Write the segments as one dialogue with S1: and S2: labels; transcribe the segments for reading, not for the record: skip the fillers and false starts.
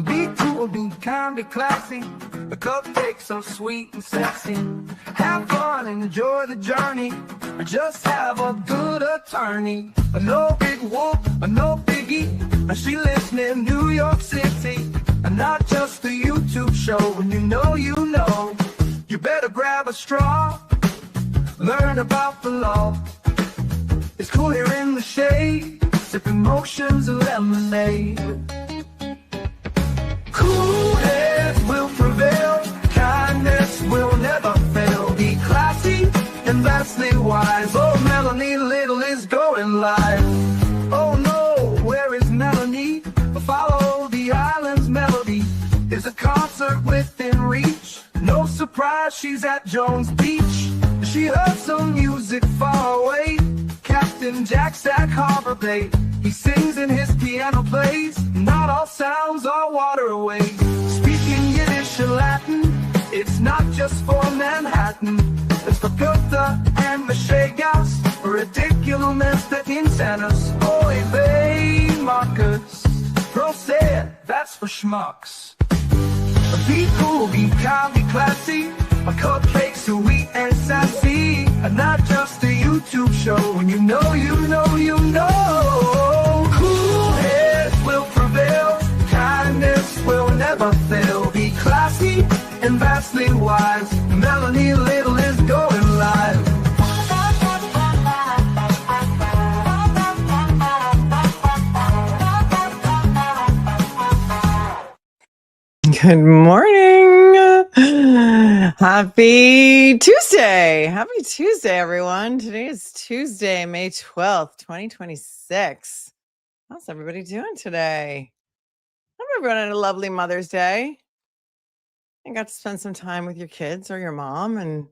S1: Be cool, be kind, be classy. The cupcakes so sweet and sexy. Have fun and enjoy the journey. Or just have a good attorney. No big whoop, no biggie. She lives near New York City. And not just a YouTube show. When you know, you better grab a straw. Learn about the law. It's cool here in the shade. Sipping motions of lemonade. Cool heads will prevail, kindness will never fail. Be classy and vastly wise. Oh, Melanie Little is going live. Oh no, where is Melanie? Follow the island's melody. There's a concert within reach. No surprise, she's at Jones Beach. She heard some music far away. Captain Jack Sack Harbor Bay. He sings and his piano plays. Not all sounds are waterways. Speaking Yiddish or Latin, it's not just for Manhattan. It's for Goethe and Michegas. Ridiculous that insanus. Oy vey, Marcus. Proset, that's for schmucks. Be cool, be kind, be classy. My cupcakes sweet and sassy. And not just a YouTube show. When you know. Cool heads will prevail. Kindness will never fail. Be classy and vastly wise. Melanie Little is going live.
S2: Good morning. Happy Tuesday. Happy Tuesday, everyone. Today is Tuesday, May 12th, 2026. How's everybody doing today? Hope everyone had a lovely Mother's Day. And got to spend some time with your kids or your mom. And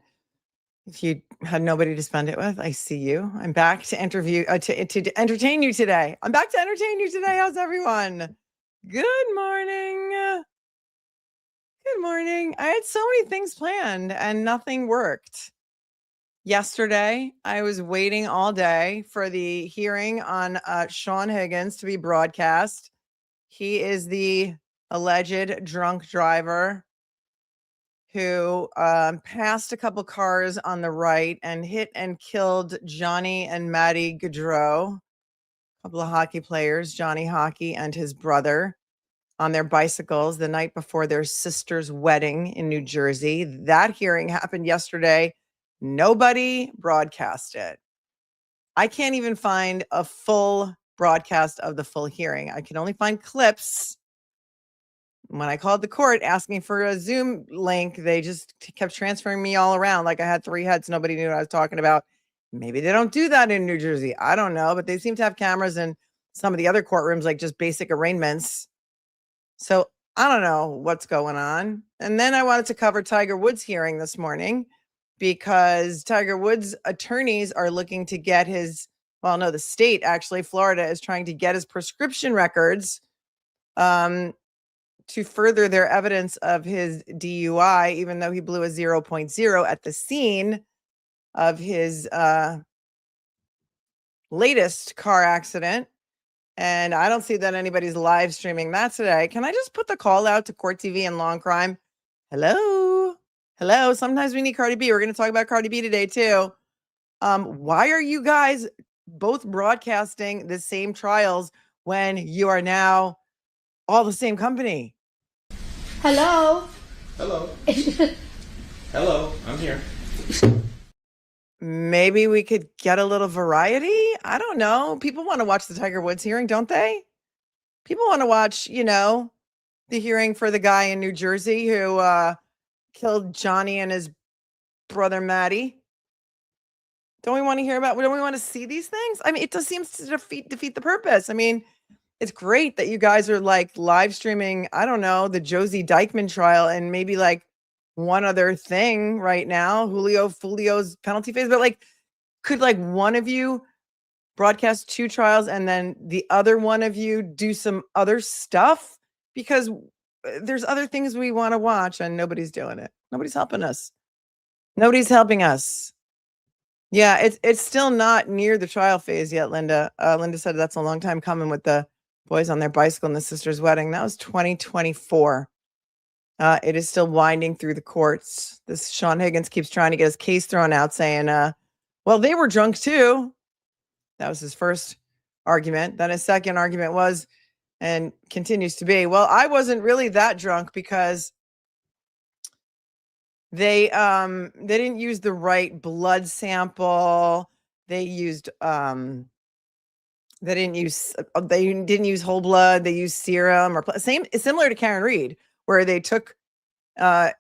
S2: if you had nobody to spend it with, I see you. I'm back to to entertain you today. How's everyone? Good morning. Good morning. I had so many things planned and nothing worked. Yesterday, I was waiting all day for the hearing on Sean Higgins to be broadcast. He is the alleged drunk driver who passed a couple cars on the right and hit and killed Johnny and Maddie Gaudreau, a couple of hockey players, Johnny Hockey and his brother, on their bicycles the night before their sister's wedding in New Jersey. That hearing happened yesterday. Nobody broadcast it. I can't even find a full broadcast of the full hearing. I can only find clips. When I called the court asking for a Zoom link, they just kept transferring me all around like I had three heads. Nobody knew what I was talking about. Maybe they don't do that in New Jersey. I don't know, but they seem to have cameras in some of the other courtrooms, like just basic arraignments. So I don't know what's going on. And then I wanted to cover Tiger Woods' hearing this morning because Tiger Woods' attorneys are looking to get the state, actually, Florida, is trying to get his prescription records to further their evidence of his DUI, even though he blew a 0.0 at the scene of his latest car accident. And I don't see that anybody's live streaming that today. Can I just put the call out to Court TV and Law and Crime? Hello? Sometimes we need Cardi B. We're going to talk about Cardi B today, too. Why are you guys both broadcasting the same trials when you are now all the same company?
S3: Hello?
S4: Hello, I'm here.
S2: Maybe we could get a little variety. I don't know. People want to watch the Tiger Woods hearing, don't they? People want to watch, the hearing for the guy in New Jersey who killed Johnny and his brother Maddie. Don't we want to see these things? I mean, it just seems to defeat the purpose. I mean, it's great that you guys are like live streaming, I don't know, the Josie Dykeman trial and maybe like one other thing right now, Julio's penalty phase, but like, could like one of you broadcast two trials and then the other one of you do some other stuff? Because there's other things we want to watch and nobody's doing it. Nobody's helping us. Yeah, it's still not near the trial phase yet, Linda. Linda said that's a long time coming with the Boys on their bicycle in the sister's wedding. That was 2024. It is still winding through the courts. This Sean Higgins keeps trying to get his case thrown out, saying, well, they were drunk too. That was his first argument. Then his second argument was, and continues to be, well, I wasn't really that drunk because they didn't use the right blood sample. They didn't use whole blood. They used serum or similar to Karen Reed, where they took a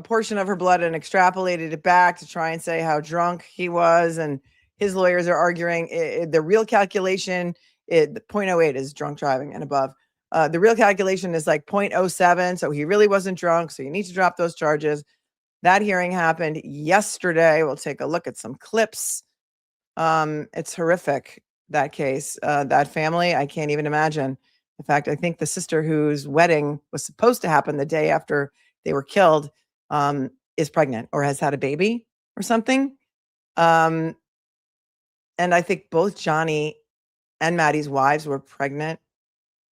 S2: portion of her blood and extrapolated it back to try and say how drunk he was. And his lawyers are arguing the real calculation, 0.08 is drunk driving and above. The real calculation is like 0.07. So he really wasn't drunk. So you need to drop those charges. That hearing happened yesterday. We'll take a look at some clips. It's horrific, that case. That family, I can't even imagine. In fact, I think the sister whose wedding was supposed to happen the day after they were killed is pregnant or has had a baby or something. And I think both Johnny and Maddie's wives were pregnant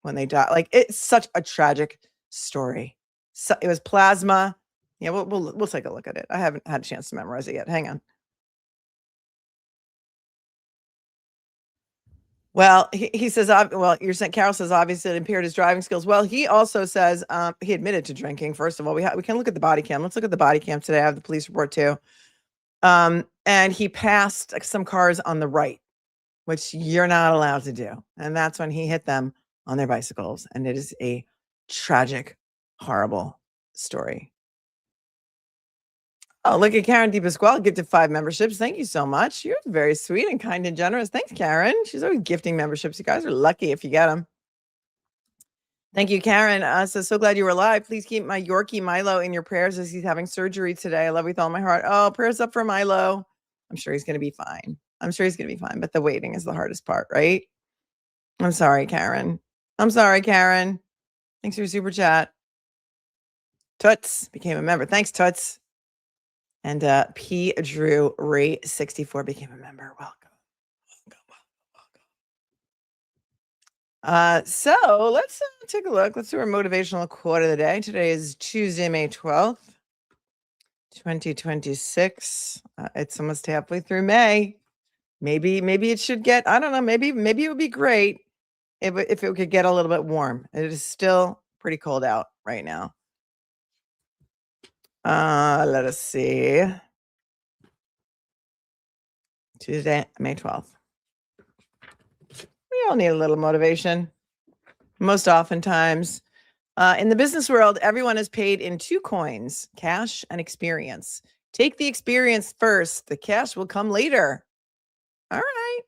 S2: when they died. Like, it's such a tragic story. So it was plasma. Yeah, we'll take a look at it. I haven't had a chance to memorize it yet. Hang on. Well, he says, well, Carol says, obviously it impaired his driving skills. Well, he also says he admitted to drinking. First of all, we can look at the body cam. Let's look at the body cam today. I have the police report too. And he passed some cars on the right, which you're not allowed to do. And that's when he hit them on their bicycles. And it is a tragic, horrible story. Oh, look at Karen DePasquale gifted 5 memberships. Thank you so much. You're very sweet and kind and generous. Thanks, Karen. She's always gifting memberships. You guys are lucky if you get them. Thank you, Karen. So glad you were alive. Please keep my Yorkie Milo in your prayers as he's having surgery today. I love you with all my heart. Oh, prayers up for Milo. I'm sure he's going to be fine. But the waiting is the hardest part, right? I'm sorry, Karen. Thanks for your super chat. Toots became a member. Thanks, Toots. And P. Drew Ray 64 became a member. Welcome. So let's take a look. Let's do our motivational quote of the day. Today is Tuesday, May 12th, 2026. It's almost halfway through May. Maybe it should get, I don't know, maybe it would be great if it could get a little bit warm. It is still pretty cold out right now. Let us see. Tuesday, May 12th. We all need a little motivation. Most oftentimes. In the business world, everyone is paid in 2 coins, cash and experience. Take the experience first. The cash will come later. All right.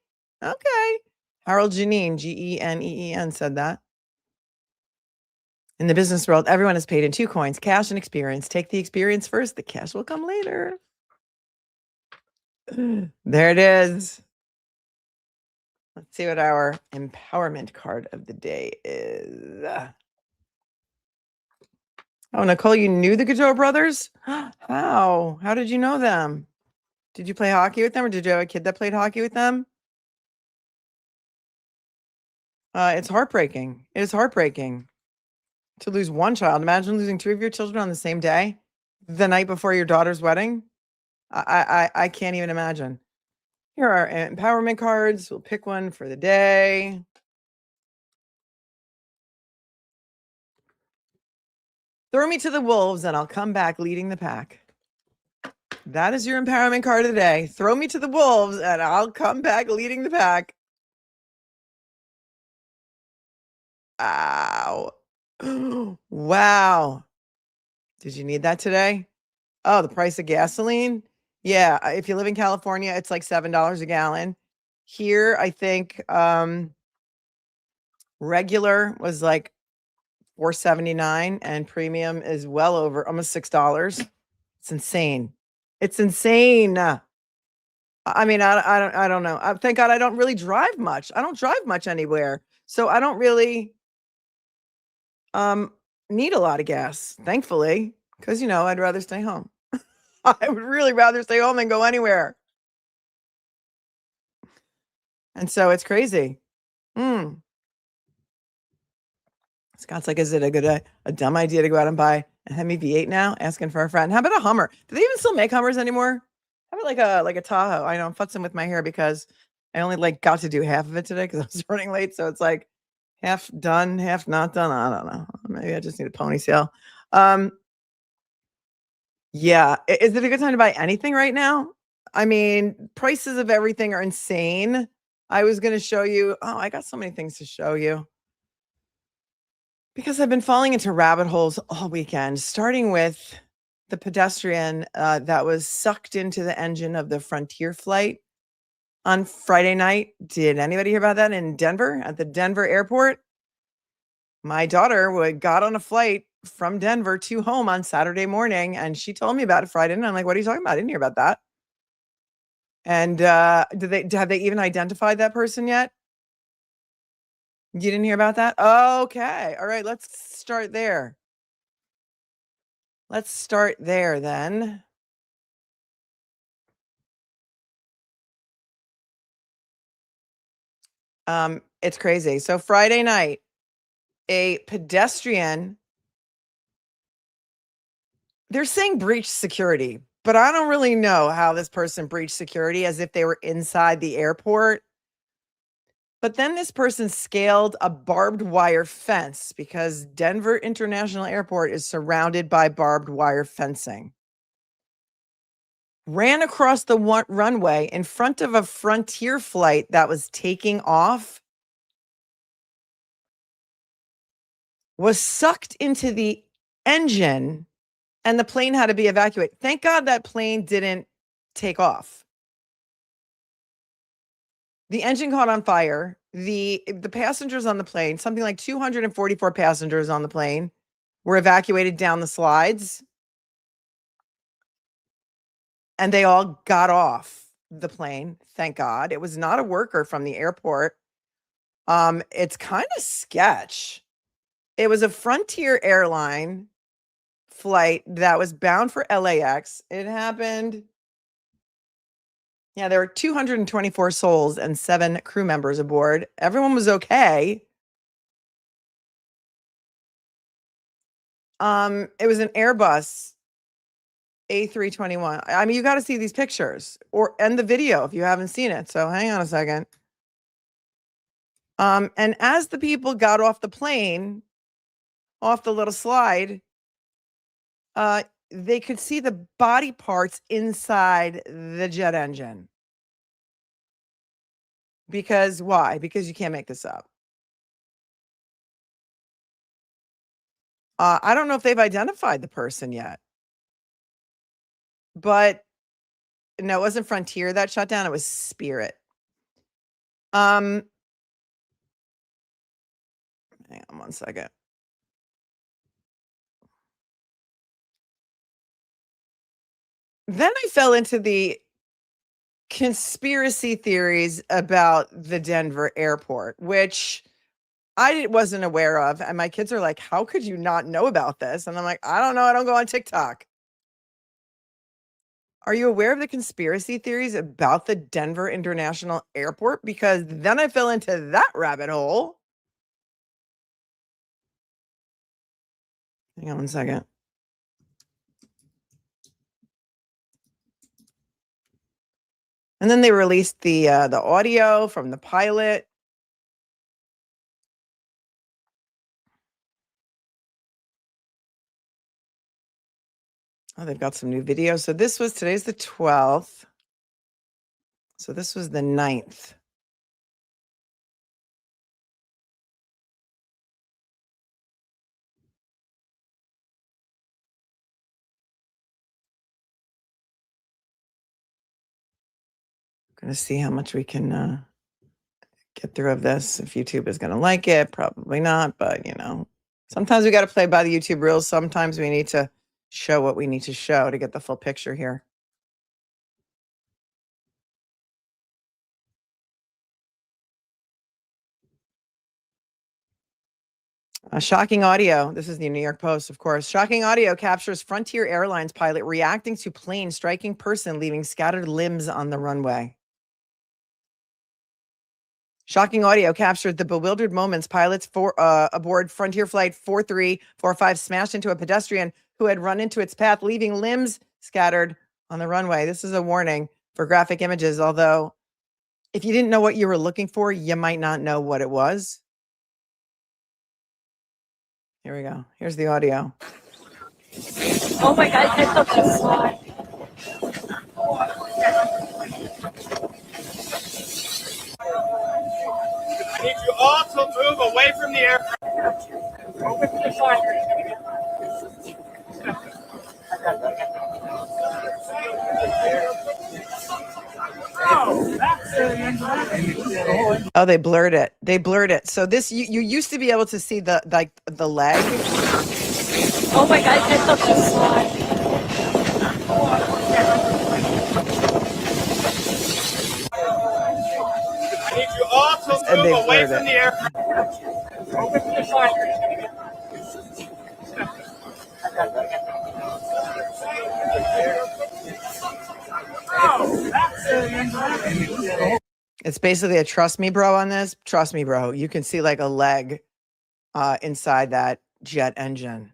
S2: Okay. Harold Geneen, Geneen, said that. In the business world, everyone is paid in 2 coins, cash and experience. Take the experience first. The cash will come later. There it is. Let's see what our empowerment card of the day is. Oh, Nicole, you knew the Gaudreau brothers? How? How did you know them? Did you play hockey with them, or did you have a kid that played hockey with them? It's heartbreaking. It is heartbreaking to lose one child. Imagine losing 2 of your children on the same day, the night before your daughter's wedding. I can't even imagine. Here are empowerment cards. We'll pick one for the day. Throw me to the wolves and I'll come back leading the pack. That is your empowerment card of the day. Throw me to the wolves and I'll come back leading the pack. Ow. Wow. Did you need that today? Oh, the price of gasoline? Yeah, if you live in California, it's like $7 a gallon. Here, I think regular was like $4.79 and premium is well over almost $6. It's insane. It's insane. I mean, I don't know. Thank God I don't really drive much. I don't drive much anywhere. So I don't really need a lot of gas, thankfully, because, I'd rather stay home. I would really rather stay home than go anywhere. And so it's crazy. Scott's like, is it a dumb idea to go out and buy a Hemi V8 now? Asking for a friend. How about a Hummer? Do they even still make Hummers anymore? How about like a Tahoe? I know I'm futzing with my hair because I only like got to do half of it today because I was running late. So it's like half done, half not done. I don't know. Maybe I just need a ponytail. Yeah. Is it a good time to buy anything right now? I mean, prices of everything are insane. I was going to show you. Oh, I got so many things to show you. Because I've been falling into rabbit holes all weekend, starting with the pedestrian that was sucked into the engine of the Frontier flight on Friday night. Did anybody hear about that in Denver at the Denver airport? My daughter got on a flight from Denver to home on Saturday morning, and she told me about it Friday. And I'm like, what are you talking about? I didn't hear about that. And have they even identified that person yet? You didn't hear about that? Okay. All right. Let's start there. Let's start there then. It's crazy. So Friday night, a pedestrian, they're saying breached security, but I don't really know how this person breached security as if they were inside the airport. But then this person scaled a barbed wire fence because Denver International Airport is surrounded by barbed wire fencing. Ran across the runway in front of a Frontier flight that was taking off, was sucked into the engine, and the plane had to be evacuated. Thank God that plane didn't take off. The engine caught on fire. The passengers on the plane, something like 244 passengers on the plane, were evacuated down the slides. And they all got off the plane. Thank God. It was not a worker from the airport. It's kind of sketch. It was a Frontier airline flight that was bound for LAX. It happened. Yeah, there were 224 souls and 7 crew members aboard. Everyone was okay. It was an Airbus A321. I mean, you got to see these pictures and the video if you haven't seen it. So hang on a second. And as the people got off the plane, off the little slide, they could see the body parts inside the jet engine. Because why? Because you can't make this up. I don't know if they've identified the person yet. But no, it wasn't Frontier that shut down. It was Spirit. Hang on one second. Then I fell into the conspiracy theories about the Denver airport, which I wasn't aware of. And my kids are like, how could you not know about this? And I'm like, I don't know. I don't go on TikTok. Are you aware of the conspiracy theories about the Denver International Airport? Because then I fell into that rabbit hole. Hang on one second. And then they released the audio from the pilot. Oh, they've got some new videos. So today's the 12th. So this was the 9th. Going to see how much we can get through of this. If YouTube is going to like it, probably not. But, sometimes we got to play by the YouTube rules. Sometimes we need to show what we need to show to get the full picture here. Shocking audio. This is the New York Post, of course. Shocking audio captures Frontier Airlines pilot reacting to plane striking person, leaving scattered limbs on the runway. Shocking audio captured the bewildered moments pilots aboard Frontier Flight 4345 smashed into a pedestrian who had run into its path, leaving limbs scattered on the runway. This is a warning for graphic images, although if you didn't know what you were looking for, you might not know what it was. Here we go. Here's the audio.
S3: Oh my God, I thought you saw it.
S4: I need you all to move away from the aircraft. Open the side.
S2: Oh, they blurred it. They blurred it. So this you used to be able to see the leg.
S3: Oh my God, I thought you saw it.
S4: I need you all to move away from the aircraft. Open the side.
S2: It's basically a trust me, bro, on this. Trust me, bro. You can see like a leg inside that jet engine.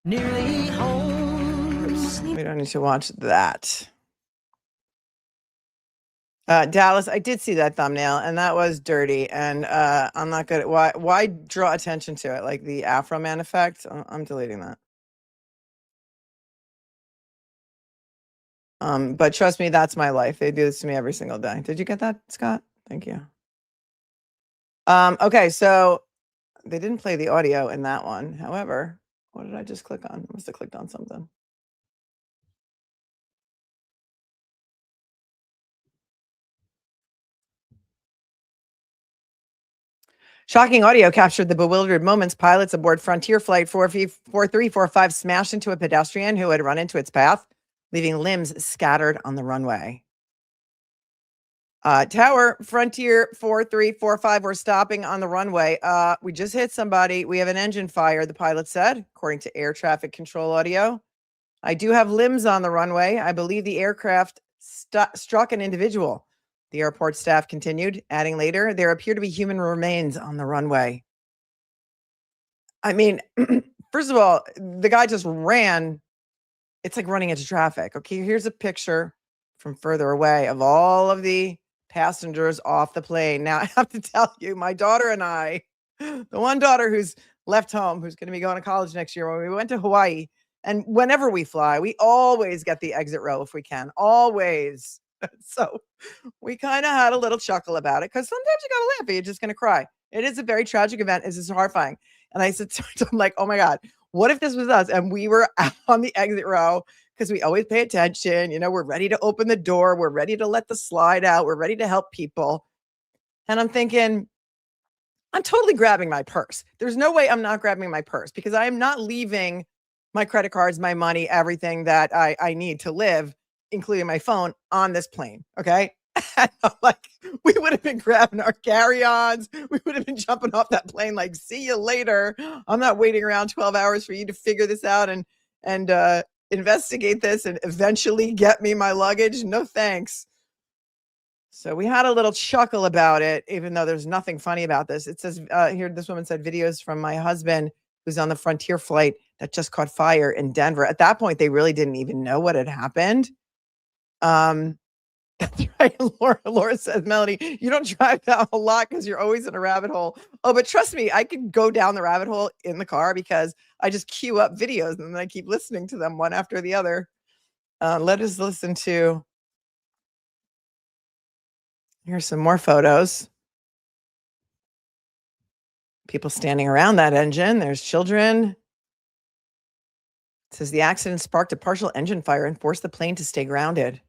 S5: Nearly home.
S2: We don't need to watch that. Dallas, I did see that thumbnail, and that was dirty. And I'm not good at why draw attention to it, like the Afro Man effect. I'm deleting that. But trust me, that's my life. They do this to me every single day. Did you get that, Scott? Thank you. Okay, so they didn't play the audio in that one. However, what did I just click on? I must have clicked on something. Shocking audio captured the bewildered moments pilots aboard Frontier Flight 4345 smashed into a pedestrian who had run into its path, leaving limbs scattered on the runway. Tower Frontier 4345, we're stopping on the runway. We just hit somebody. We have an engine fire, the pilot said, according to air traffic control audio. I do have limbs on the runway. I believe the aircraft struck an individual. The airport staff continued, adding later, there appear to be human remains on the runway. I mean, first of all, the guy just ran. It's like running into traffic. Okay, here's a picture from further away of all of the passengers off the plane. Now, I have to tell you, my daughter and I, the one daughter who's left home, who's going to be going to college next year, when we went to Hawaii, and whenever we fly, we always get the exit row if we can, always. So we kind of had a little chuckle about it because sometimes you got to laugh or you're just going to cry. It is a very tragic event. It's just horrifying. And I said, I'm like, oh my God, what if this was us? And we were out on the exit row because we always pay attention. You know, we're ready to open the door. We're ready to let the slide out. We're ready to help people. And I'm thinking, I'm totally grabbing my purse. There's no way I'm not grabbing my purse because I am not leaving my credit cards, my money, everything that I need to live, including my phone, on this plane. Okay. And I'm like, we would have been grabbing our carry-ons. We would have been jumping off that plane like, see you later. I'm not waiting around 12 hours for you to figure this out and investigate this and eventually get me my luggage. No thanks. So we had a little chuckle about it, even though there's nothing funny about this. It says here, this woman said, videos from my husband who's on the Frontier flight that just caught fire in Denver. At that point, they really didn't even know what had happened. That's right. Laura says, Melody, you don't drive down a lot because you're always in a rabbit hole. Oh, but trust me, I could go down the rabbit hole in the car because I just queue up videos and then I keep listening to them one after the other. Let us listen to. Here's some more photos. People standing around that engine. There's children. It says the accident sparked a partial engine fire and forced the plane to stay grounded.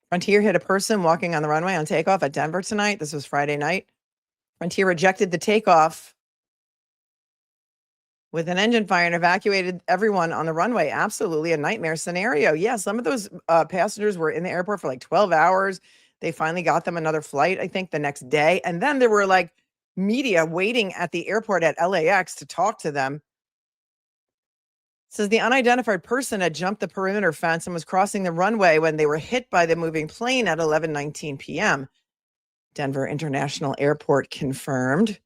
S2: Frontier hit a person walking on the runway on takeoff at Denver tonight. This was Friday night. Frontier rejected the takeoff with an engine fire and evacuated everyone on the runway. Absolutely a nightmare scenario. Yeah, some of those passengers were in the airport for like 12 hours. They finally got them another flight, I think, the next day. And then there were like media waiting at the airport at LAX to talk to them. It says the unidentified person had jumped the perimeter fence and was crossing the runway when they were hit by the moving plane at 11:19 p.m. Denver International Airport confirmed.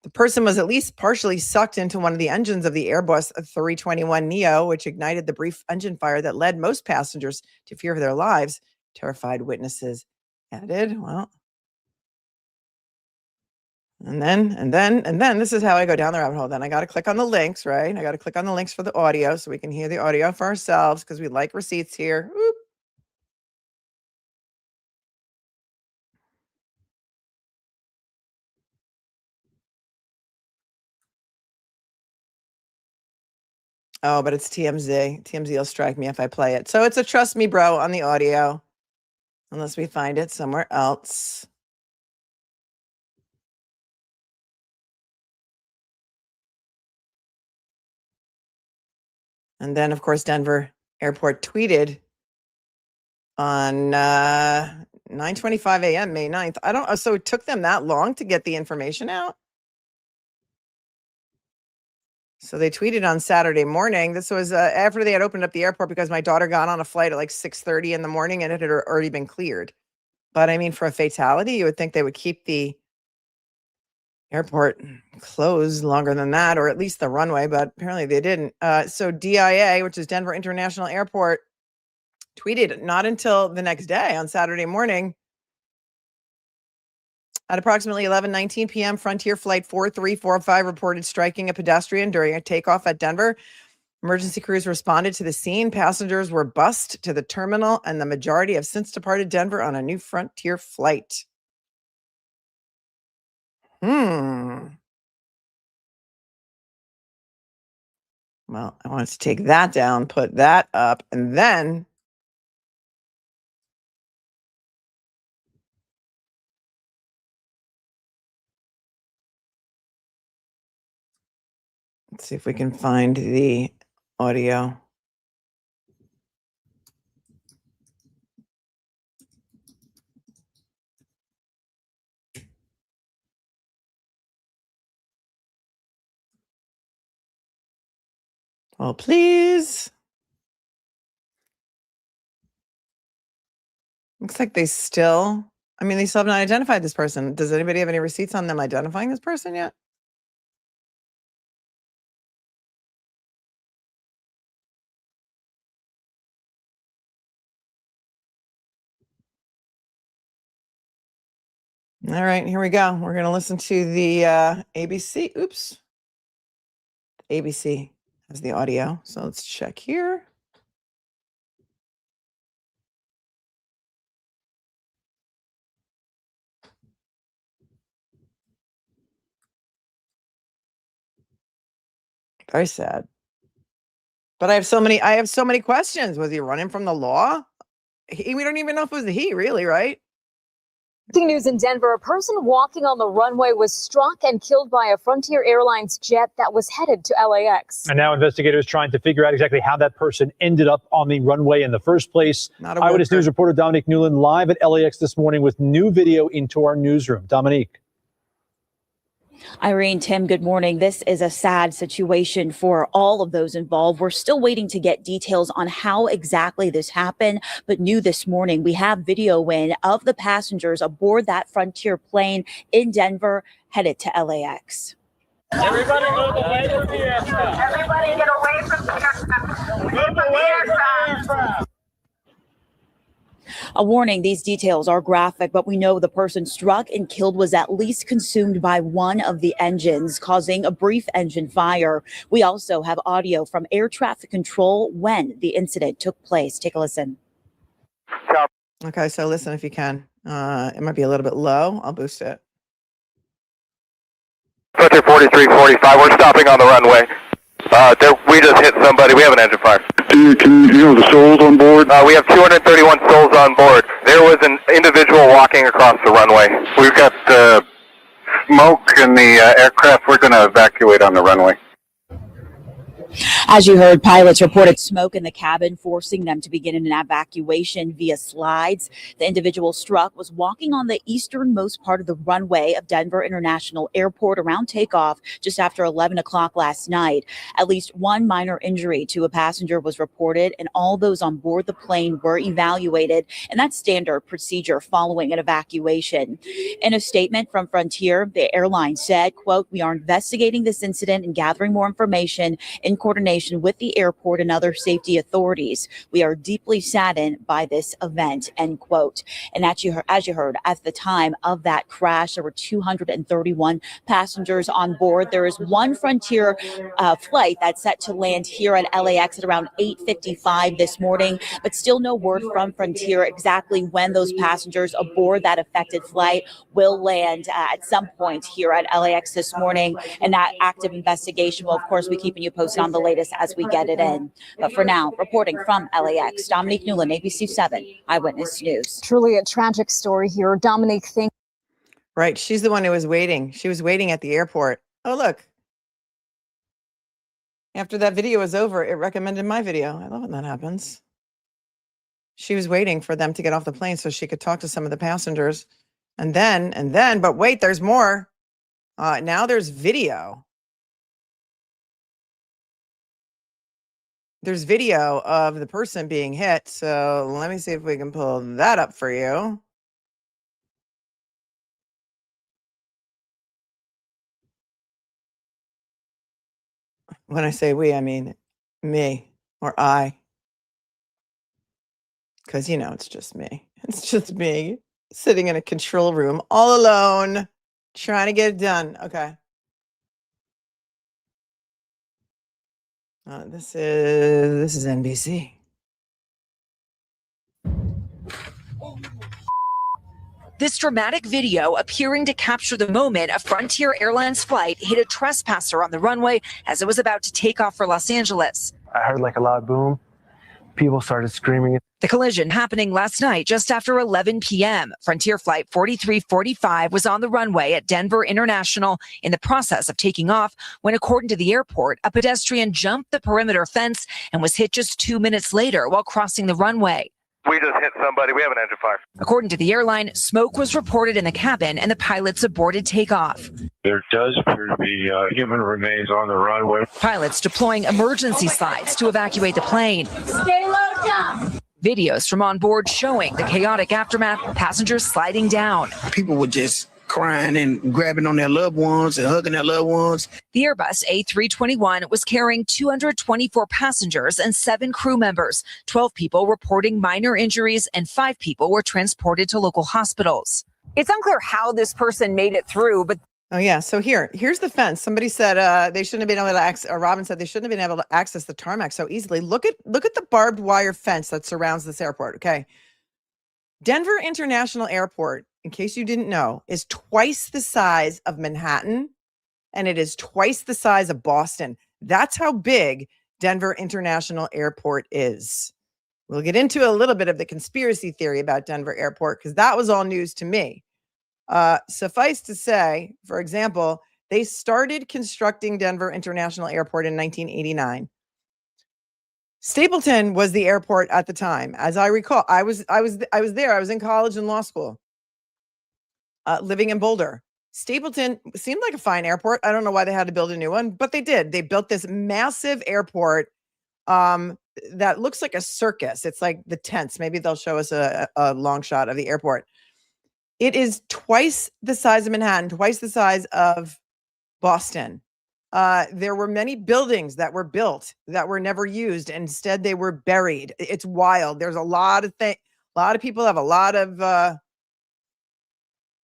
S2: The person was at least partially sucked into one of the engines of the Airbus 321neo, which ignited the brief engine fire that led most passengers to fear for their lives, terrified witnesses added. Well, and then this is how I go down the rabbit hole. Then I got to click on the links, right? I got to click on the links for the audio so we can hear the audio for ourselves because we like receipts here. Whoop. Oh, but it's TMZ. TMZ will strike me if I play it. So it's a trust me, bro, on the audio, unless we find it somewhere else. And then, of course, Denver Airport tweeted on 9:25 a.m. May 9th. So it took them that long to get the information out? So they tweeted on Saturday morning. This was after they had opened up the airport because my daughter got on a flight at like 6:30 in the morning and it had already been cleared. But I mean, for a fatality, you would think they would keep the airport closed longer than that, or at least the runway, but apparently they didn't. So DIA, which is Denver International Airport, tweeted not until the next day on Saturday morning. At approximately 11:19 p.m., Frontier Flight 4345 reported striking a pedestrian during a takeoff at Denver. Emergency crews responded to the scene. Passengers were bussed to the terminal, and the majority have since departed Denver on a new Frontier flight. Well, I wanted to take that down, put that up, and then let's see if we can find the audio. Oh, please. Looks like they still have not identified this person. Does anybody have any receipts on them identifying this person yet? All right, here we go. We're going to listen to the ABC. Oops. ABC has the audio. So let's check here. Very sad. But I have so many questions. Was he running from the law? We don't even know if it was a he, really, right?
S3: News in Denver, a person walking on the runway was struck and killed by a Frontier Airlines jet that was headed to LAX.
S6: And now investigators trying to figure out exactly how that person ended up on the runway in the first place. Eyewitness News reporter Dominique Newland live at LAX this morning with new video into our newsroom. Dominique.
S7: Irene, Tim, good morning. This is a sad situation for all of those involved. We're still waiting to get details on how exactly this happened, but new this morning, we have video in of the passengers aboard that Frontier plane in Denver headed to LAX.
S4: Everybody move away from the aircraft.
S8: Everybody get away from the aircraft.
S4: Move away from the aircraft.
S7: A warning, these details are graphic, but we know the person struck and killed was at least consumed by one of the engines, causing a brief engine fire. We also have audio from air traffic control when the incident took place. Take a listen.
S2: Okay, so listen if you can. It might be a little bit low. I'll boost it.
S9: Frontier 4345, we're stopping on the runway. We just hit somebody. We have an engine fire.
S10: Can you know the souls on board?
S9: We have 231 souls on board. There was an individual walking across the runway.
S10: We've got smoke in the aircraft. We're going to evacuate on the runway.
S7: As you heard, pilots reported smoke in the cabin, forcing them to begin an evacuation via slides. The individual struck was walking on the easternmost part of the runway of Denver International Airport around takeoff just after 11 o'clock last night. At least one minor injury to a passenger was reported, and all those on board the plane were evaluated, and that's standard procedure following an evacuation. In a statement from Frontier, the airline said, quote, "We are investigating this incident and gathering more information in coordination with the airport and other safety authorities. We are deeply saddened by this event," end quote. And as you heard, at the time of that crash, there were 231 passengers on board. There is one Frontier flight that's set to land here at LAX at around 8:55 this morning, but still no word from Frontier exactly when those passengers aboard that affected flight will land at some point here at LAX this morning. And that active investigation will, of course, be keeping you posted on the latest as we get it in. But for now, reporting from LAX, Dominique Newland, ABC 7 Eyewitness News.
S3: Truly a tragic story here. Dominique, thank
S2: Right. She's the one who was waiting. She was waiting at the airport. Oh, look. After that video was over, it recommended my video. I love when that happens. She was waiting for them to get off the plane so she could talk to some of the passengers. And then, but wait, there's more. Now there's video. There's video of the person being hit. So let me see if we can pull that up for you. When I say we, I mean me or I. Because, you know, it's just me. It's just me sitting in a control room all alone, trying to get it done. Okay. This is NBC.
S11: This dramatic video appearing to capture the moment a Frontier Airlines flight hit a trespasser on the runway as it was about to take off for Los Angeles.
S12: I heard like a loud boom. People started screaming.
S11: The collision happening last night just after 11 p.m. Frontier Flight 4345 was on the runway at Denver International in the process of taking off when, according to the airport, a pedestrian jumped the perimeter fence and was hit just 2 minutes later while crossing the runway.
S9: We just hit somebody. We have an engine fire.
S11: According to the airline, smoke was reported in the cabin and the pilots aborted takeoff.
S13: There does appear to be human remains on the runway.
S11: Pilots deploying emergency slides to evacuate the plane.
S8: Stay low down.
S11: Videos from on board showing the chaotic aftermath, passengers sliding down.
S14: People were just crying and grabbing on their loved ones and hugging their loved ones.
S11: The Airbus A321 was carrying 224 passengers and 7 crew members. 12 people reporting minor injuries and 5 people were transported to local hospitals.
S15: It's unclear how this person made it through, but
S2: oh yeah, so here's the fence. Somebody said they shouldn't have been able to access. Robin said they shouldn't have been able to access the tarmac so easily. Look at the barbed wire fence that surrounds this airport. Okay, Denver International Airport, in case you didn't know, is twice the size of Manhattan, and it is twice the size of Boston. That's how big Denver International Airport is. We'll get into a little bit of the conspiracy theory about Denver Airport because that was all news to me. Suffice to say, for example, they started constructing Denver International Airport in 1989. Stapleton was the airport at the time. As I recall, I was there. I was in college and law school, living in Boulder. Stapleton seemed like a fine airport. I don't know why they had to build a new one, but they did. They built this massive airport that looks like a circus. It's like the tents. Maybe they'll show us a long shot of the airport. It is twice the size of Manhattan, twice the size of Boston. There were many buildings that were built that were never used. Instead, they were buried. It's wild. There's a lot of things. A lot of people have a lot of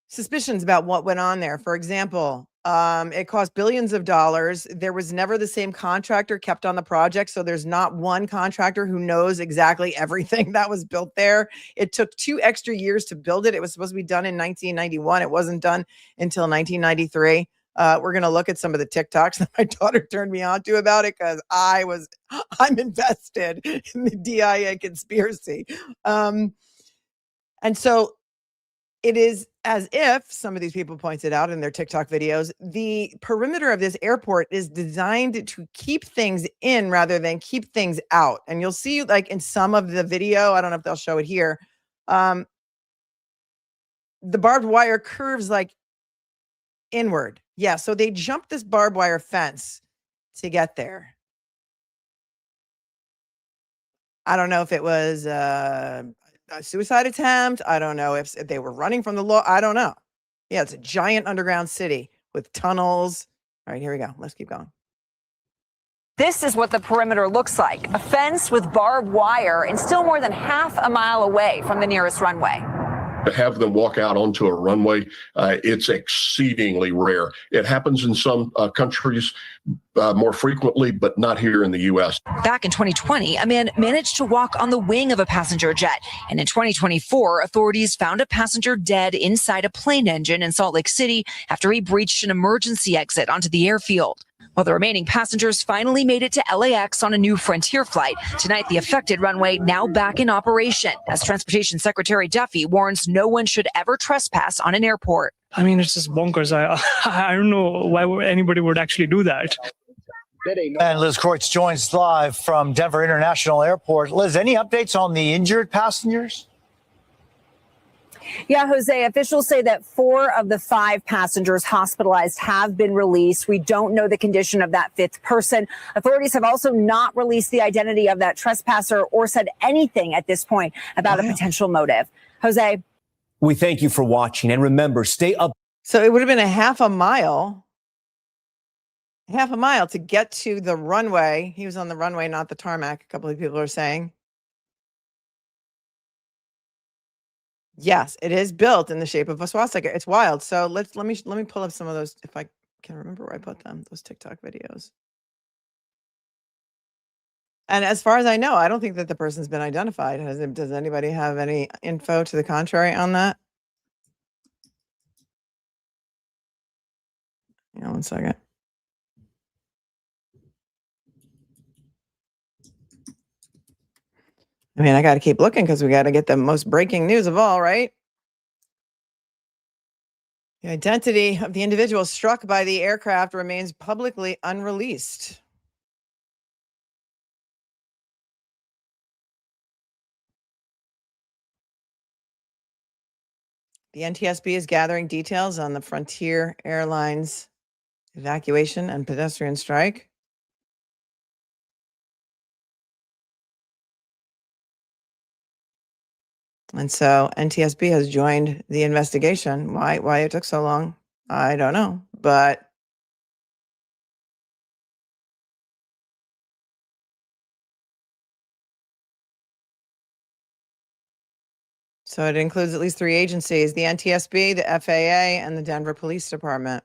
S2: suspicions about what went on there. For example, it cost billions of dollars. There was never the same contractor kept on the project. So there's not one contractor who knows exactly everything that was built there. It took 2 extra years to build it. It was supposed to be done in 1991. It wasn't done until 1993. We're going to look at some of the TikToks that my daughter turned me on to about it because I'm invested in the DIA conspiracy. And so it is as if, some of these people pointed out in their TikTok videos, the perimeter of this airport is designed to keep things in rather than keep things out. And you'll see, like, in some of the video, I don't know if they'll show it here, the barbed wire curves like inward. Yeah, so they jumped this barbed wire fence to get there. I don't know if it was a suicide attempt. I don't know if they were running from the law. I don't know. Yeah, it's a giant underground city with tunnels. All right, here we go. Let's keep going.
S15: This is what the perimeter looks like. A fence with barbed wire and still more than half a mile away from the nearest runway.
S16: To have them walk out onto a runway, it's exceedingly rare. It happens in some countries more frequently, but not here in the U.S.
S11: Back in 2020, a man managed to walk on the wing of a passenger jet. And in 2024, authorities found a passenger dead inside a plane engine in Salt Lake City after he breached an emergency exit onto the airfield. While the remaining passengers finally made it to LAX on a new Frontier flight, tonight the affected runway now back in operation, as Transportation Secretary Duffy warns no one should ever trespass on an airport.
S17: I mean, it's just bonkers. I don't know why anybody would actually do that.
S18: And Liz Kreutz joins live from Denver International Airport. Liz, any updates on the injured passengers?
S19: Yeah, Jose, officials say that 4 of the 5 passengers hospitalized have been released. We don't know the condition of that 5th person. Authorities have also not released the identity of that trespasser or said anything at this point about a potential motive. Jose.
S20: We thank you for watching, and remember, stay up.
S2: So it would have been a half a mile to get to the runway. He was on the runway, not the tarmac, a couple of people are saying. Yes, it is built in the shape of a swastika. It's wild. So let me pull up some of those, if I can remember where I put them, those TikTok videos. And as far as I know, I don't think that the person's been identified. Does anybody have any info to the contrary on that? Hang on one second. I mean, I got to keep looking because we got to get the most breaking news of all, right? The identity of the individual struck by the aircraft remains publicly unreleased. The NTSB is gathering details on the Frontier Airlines evacuation and pedestrian strike. And so NTSB has joined the investigation. Why it took so long, I don't know. But so it includes at least 3 agencies: the NTSB, the FAA, and the Denver Police Department.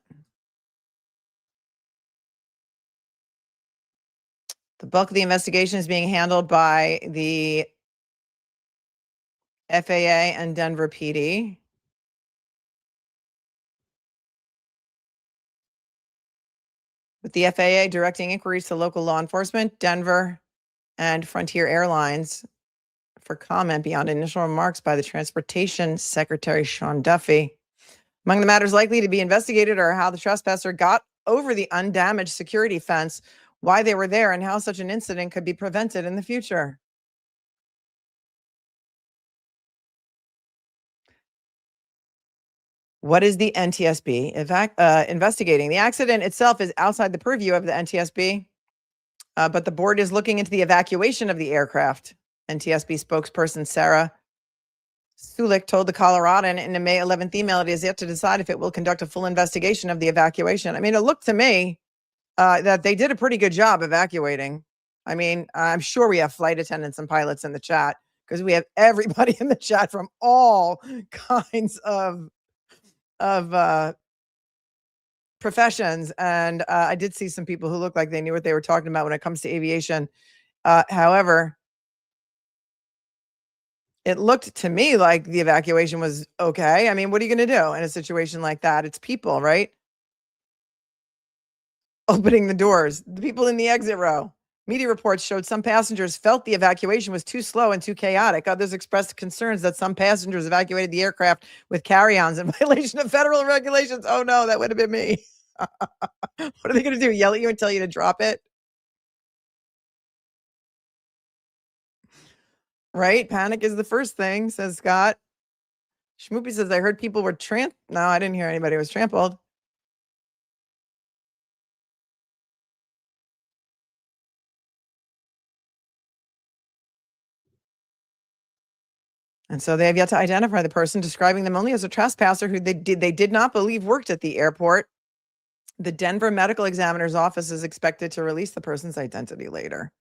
S2: The bulk of the investigation is being handled by the FAA and Denver PD. With the FAA directing inquiries to local law enforcement, Denver, and Frontier Airlines for comment beyond initial remarks by the Transportation Secretary Sean Duffy. Among the matters likely to be investigated are how the trespasser got over the undamaged security fence, why they were there, and how such an incident could be prevented in the future. What is the NTSB investigating? The accident itself is outside the purview of the NTSB, but the board is looking into the evacuation of the aircraft. NTSB spokesperson Sarah Sulik told the Coloradan in a May 11th email it is yet to decide if it will conduct a full investigation of the evacuation. I mean, it looked to me that they did a pretty good job evacuating. I mean, I'm sure we have flight attendants and pilots in the chat because we have everybody in the chat from all kinds of professions. And I did see some people who looked like they knew what they were talking about when it comes to aviation. However, it looked to me like the evacuation was okay. I mean, what are you going to do in a situation like that? It's people, right? Opening the doors, the people in the exit row. Media reports showed some passengers felt the evacuation was too slow and too chaotic. Others expressed concerns that some passengers evacuated the aircraft with carry-ons in violation of federal regulations. Oh no, that would have been me. What are they going to do? Yell at you and tell you to drop it? Right? Panic is the first thing, says Scott. Schmoopy says, I heard people were No, I didn't hear anybody was trampled. And so they have yet to identify the person, describing them only as a trespasser who they did not believe worked at the airport. The Denver Medical Examiner's office is expected to release the person's identity later.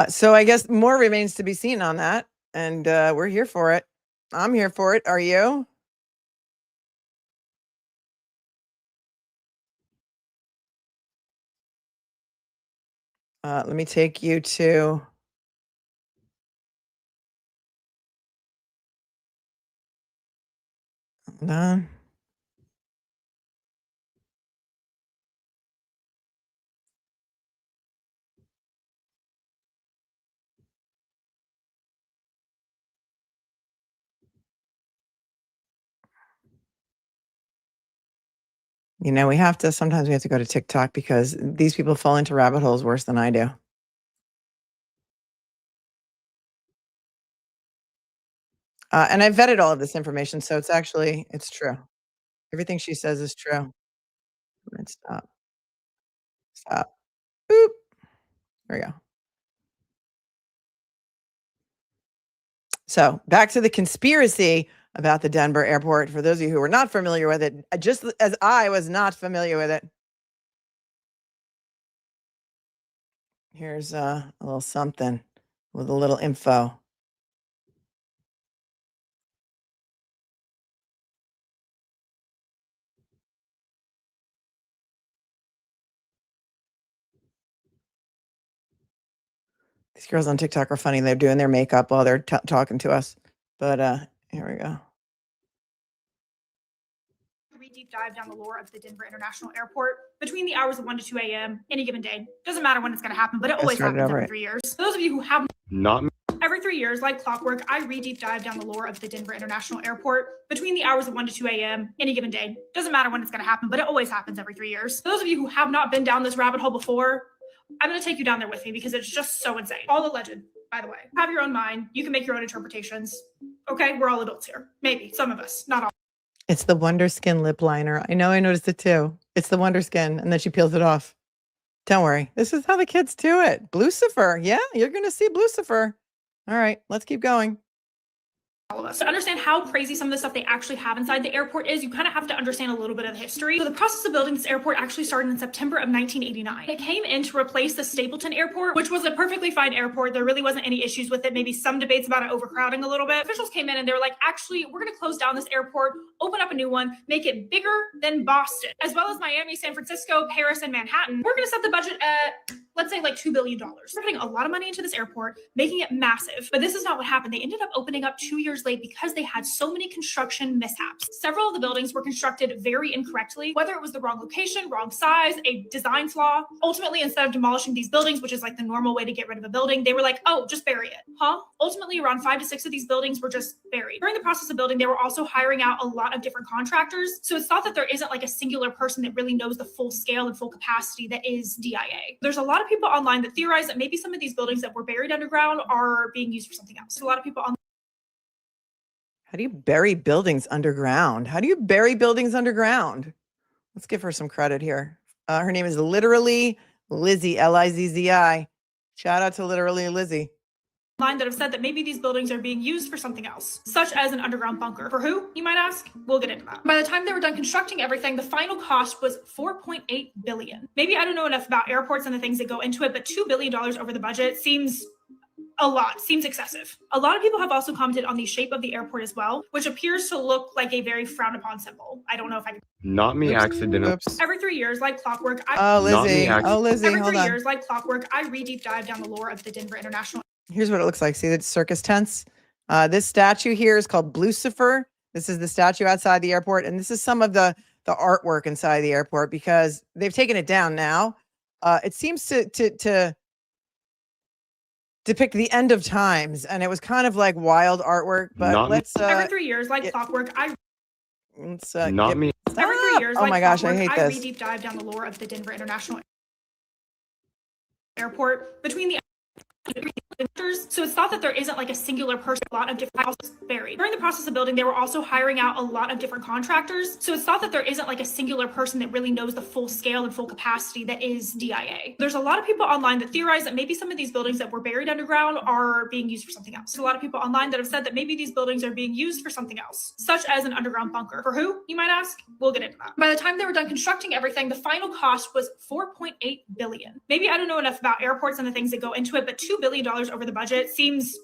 S2: So I guess more remains to be seen on that, and we're here for it. I'm here for it. Are you? Let me take you to... Hold on. You know, sometimes we have to go to TikTok because these people fall into rabbit holes worse than I do. And I vetted all of this information, so it's true. Everything she says is true. Let's stop. Stop. Boop. There we go. So back to the conspiracy about the Denver airport. For those of you who are not familiar with it, just as I was not familiar with it. Here's a little something with a little info. These girls on TikTok are funny. They're doing their makeup while they're talking to us. But here we go.
S21: Deep dive down the lore of the Denver International Airport between the hours of 1 to 2 a.m. any given day. Doesn't matter when it's going to happen, but it always happens every 3 years. For those of you who have
S13: not
S21: every 3 years, like clockwork, I deep dive down the lore of the Denver International Airport between the hours of 1 to 2 a.m. any given day. Doesn't matter when it's going to happen, but it always happens every 3 years. For those of you who have not been down this rabbit hole before, I'm going to take you down there with me because it's just so insane. All the legend, by the way. Have your own mind. You can make your own interpretations. Okay, we're all adults here. Maybe some of us, not all.
S2: It's the Wonder Skin lip liner. I know, I noticed it too. It's the Wonder Skin, and then she peels it off. Don't worry. This is how the kids do it. Blucifer. Yeah, you're going to see Blucifer. All right, let's keep going.
S21: All of us. To understand how crazy some of the stuff they actually have inside the airport is, you kind of have to understand a little bit of the history. So the process of building this airport actually started in September of 1989. It came in to replace the Stapleton Airport, which was a perfectly fine airport. There really wasn't any issues with it. Maybe some debates about it overcrowding a little bit. Officials came in and they were like, actually, we're going to close down this airport, open up a new one, make it bigger than Boston, as well as Miami, San Francisco, Paris, and Manhattan. We're going to set the budget at, let's say, like $2 billion. We're putting a lot of money into this airport, making it massive. But this is not what happened. They ended up opening up 2 years late because they had so many construction mishaps. Several of the buildings were constructed very incorrectly, whether it was the wrong location, wrong size, a design flaw. Ultimately, instead of demolishing these buildings, which is like the normal way to get rid of a building, they were like, oh, just bury it. Huh? Ultimately, around 5 to 6 of these buildings were just buried. During the process of building, they were also hiring out a lot of different contractors. So it's thought that there isn't like a singular person that really knows the full scale and full capacity that is DIA. There's a lot of people online that theorize that maybe some of these buildings that were buried underground are being used for something else. A lot of people on
S2: How do you bury buildings underground? How do you bury buildings underground? Let's give her some credit here. Her name is literally Lizzie, Lizzi. Shout out to literally Lizzie.
S21: Line that have said that maybe these buildings are being used for something else, such as an underground bunker. For who, you might ask? We'll get into that. By the time they were done constructing everything, the final cost was $4.8 billion. Maybe I don't know enough about airports and the things that go into it, but $2 billion over the budget seems a lot, seems excessive. A lot of people have also commented on the shape of the airport as well, which appears to look like a very frowned upon symbol. I don't know if I can.
S13: Not me accidentally.
S21: Every 3 years, like clockwork.
S2: Lizzie,
S21: Every
S2: hold
S21: 3
S2: on.
S21: years, like clockwork, I deep dive down the lore of the Denver International.
S2: Here's what it looks like. See the circus tents? This statue here is called Blucifer. This is the statue outside the airport, and this is some of the artwork inside the airport because they've taken it down now. It seems to depict the end of times, and it was kind of like wild artwork. But
S21: every 3 years, like clockwork,
S2: let's
S21: every 3 years.
S2: Oh
S21: like
S2: my gosh, I
S21: clockwork,
S2: hate this.
S21: redeep dive down the lore of the Denver International Airport between the. So it's thought that there isn't like a singular person, a lot of different houses buried. During the process of building, they were also hiring out a lot of different contractors. So it's thought that there isn't like a singular person that really knows the full scale and full capacity that is DIA. There's a lot of people online that theorize that maybe some of these buildings that were buried underground are being used for something else. There's a lot of people online that have said that maybe these buildings are being used for something else, such as an underground bunker. For who, you might ask? We'll get into that. By the time they were done constructing everything, the final cost was $4.8 billion. Maybe I don't know enough about airports and the things that go into it, but $2 billion over the budget seems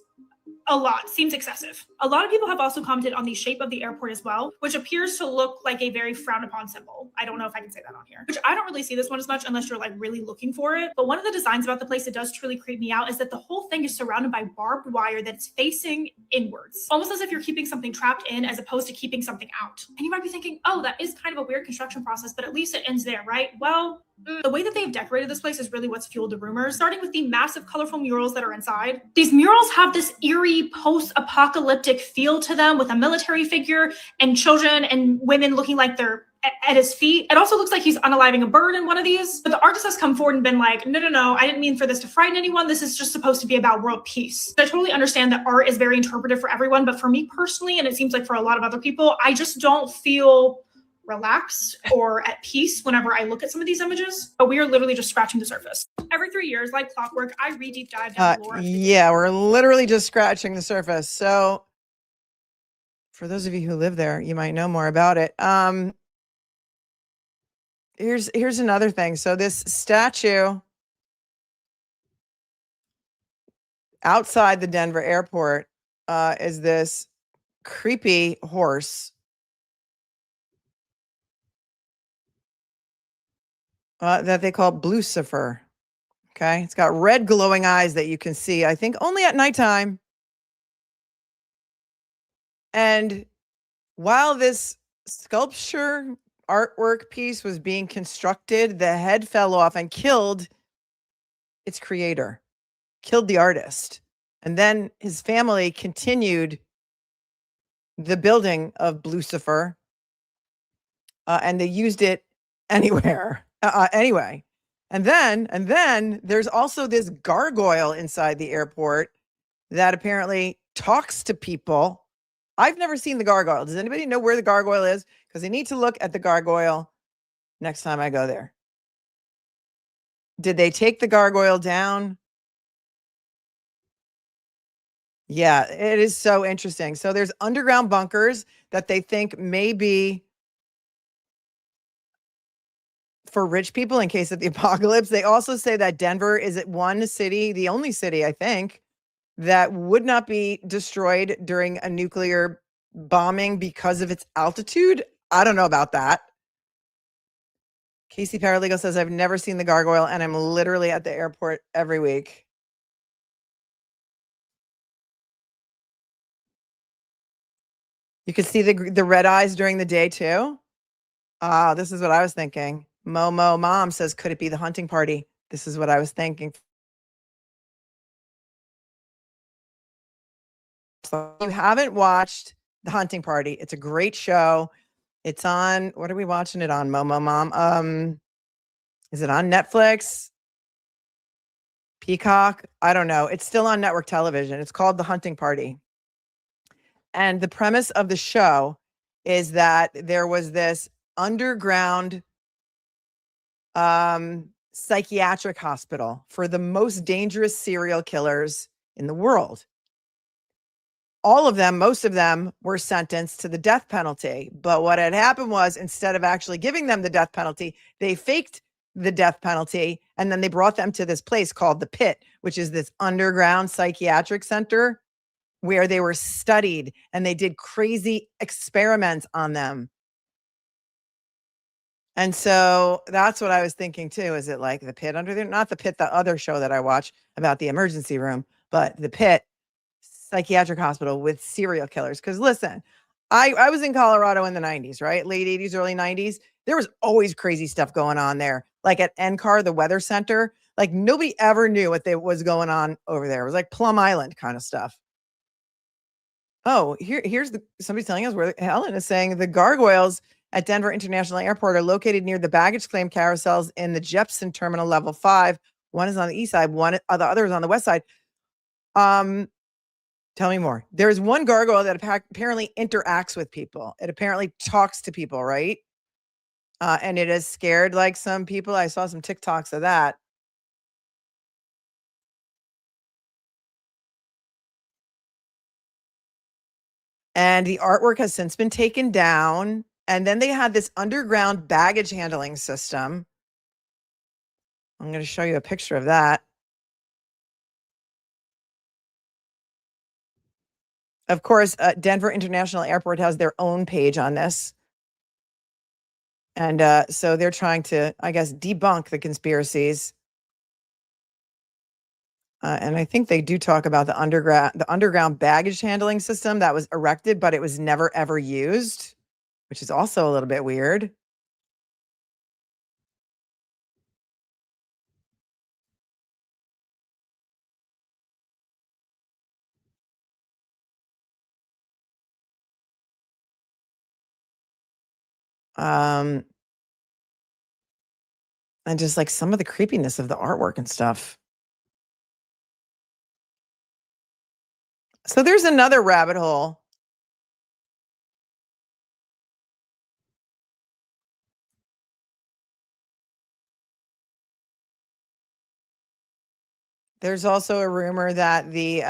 S21: a lot, seems excessive. A lot of people have also commented on the shape of the airport as well, which appears to look like a very frowned upon symbol. I don't know if I can say that on here, which I don't really see this one as much unless you're like really looking for it. But one of the designs about the place that does truly creep me out is that the whole thing is surrounded by barbed wire that's facing inwards, almost as if you're keeping something trapped in as opposed to keeping something out. And you might be thinking, oh, that is kind of a weird construction process, but at least it ends there, right? Well, the way that they've decorated this place is really what's fueled the rumors, starting with the massive colorful murals that are inside. These murals have this eerie post-apocalyptic feel to them with a military figure and children and women looking like they're at his feet. It also looks like he's unaliving a bird in one of these. But the artist has come forward and been like, no, I didn't mean for this to frighten anyone. This is just supposed to be about world peace. I totally understand that art is very interpretive for everyone, but for me personally, and it seems like for a lot of other people, I just don't feel relaxed or at peace whenever I look at some of these images. But we are literally just scratching the surface. Every 3 years, like clockwork, I re-deep dive down the lore.
S2: Yeah, we're literally just scratching the surface. So for those of you who live there, you might know more about it. Here's another thing. So this statue outside the Denver airport is this creepy horse. That they call Lucifer. Okay. It's got red glowing eyes that you can see, I think, only at nighttime. And while this sculpture artwork piece was being constructed, the head fell off and killed its creator, killed the artist. And then his family continued the building of Lucifer, and they used it anywhere. Anyway, and then there's also this gargoyle inside the airport that apparently talks to people. I've never seen the gargoyle. Does anybody know where the gargoyle is? Because I need to look at the gargoyle next time I go there. Did they take the gargoyle down? Yeah, it is so interesting. So there's underground bunkers that they think may be for rich people in case of the apocalypse. They also say that Denver is one city, the only city, I think, that would not be destroyed during a nuclear bombing because of its altitude. I don't know about that. Casey Paralegal says, I've never seen the gargoyle and I'm literally at the airport every week. You could see the red eyes during the day too. This is what I was thinking. Momo Mom says, could it be the hunting party? This is what I was thinking. So you haven't watched The Hunting Party. It's a great show. It's on, what are we watching it on, Momo Mom? Is it on Netflix? Peacock? I don't know. It's still on network television. It's called The Hunting Party. And the premise of the show is that there was this underground psychiatric hospital for the most dangerous serial killers in the world. All of them, most of them were sentenced to the death penalty. But what had happened was, instead of actually giving them the death penalty, they faked the death penalty. And then they brought them to this place called the Pit, which is this underground psychiatric center where they were studied and they did crazy experiments on them. And so that's what I was thinking too. Is it like the Pit under there? Not the Pit, the other show that I watch about the emergency room, but the Pit psychiatric hospital with serial killers. Because listen, I was in Colorado in the 90s, right? Late 80s, early 90s. There was always crazy stuff going on there. Like at NCAR, the weather center, like nobody ever knew what was going on over there. It was like Plum Island kind of stuff. Oh, here's somebody's telling us where Helen is saying the gargoyles at Denver International Airport are located near the baggage claim carousels in the Jepson Terminal Level 5. One is on the east side, the other is on the west side. Tell me more. There's one gargoyle that apparently interacts with people. It apparently talks to people, right? And it has scared like some people. I saw some TikToks of that. And the artwork has since been taken down. And then they had this underground baggage handling system. I'm going to show you a picture of that. Of course, Denver International Airport has their own page on this. And so they're trying to, I guess, debunk the conspiracies. And I think they do talk about the underground baggage handling system that was erected, but it was never, ever used, which is also a little bit weird. And just like some of the creepiness of the artwork and stuff. So there's another rabbit hole. There's also a rumor that the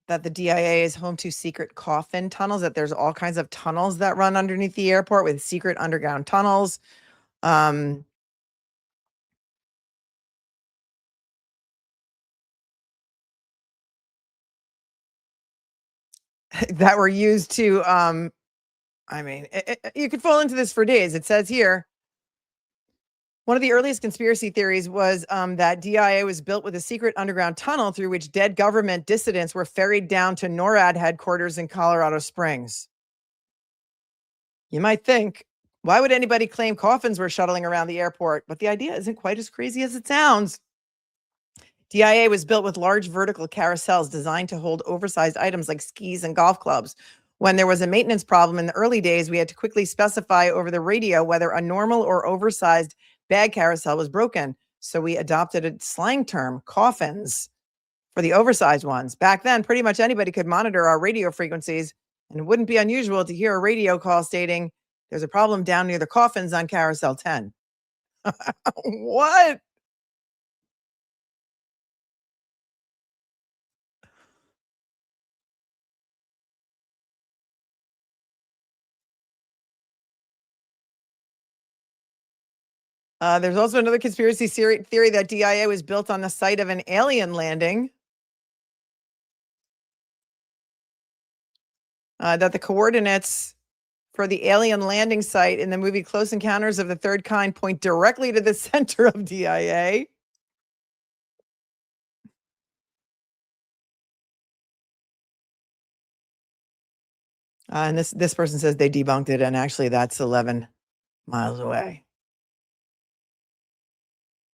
S2: DIA is home to secret coffin tunnels, that there's all kinds of tunnels that run underneath the airport with secret underground tunnels. That were used to, I mean, you could fall into this for days. It says here, one of the earliest conspiracy theories was that DIA was built with a secret underground tunnel through which dead government dissidents were ferried down to NORAD headquarters in Colorado Springs. You might think, why would anybody claim coffins were shuttling around the airport? But the idea isn't quite as crazy as it sounds. DIA was built with large vertical carousels designed to hold oversized items like skis and golf clubs. When there was a maintenance problem in the early days, we had to quickly specify over the radio whether a normal or oversized bag carousel was broken. So we adopted a slang term, coffins, for the oversized ones. Back then, pretty much anybody could monitor our radio frequencies, and it wouldn't be unusual to hear a radio call stating, "There's a problem down near the coffins on carousel 10. What? There's also another conspiracy theory that DIA was built on the site of an alien landing. That the coordinates for the alien landing site in the movie Close Encounters of the Third Kind point directly to the center of DIA. And this person says they debunked it, and actually that's 11 miles away.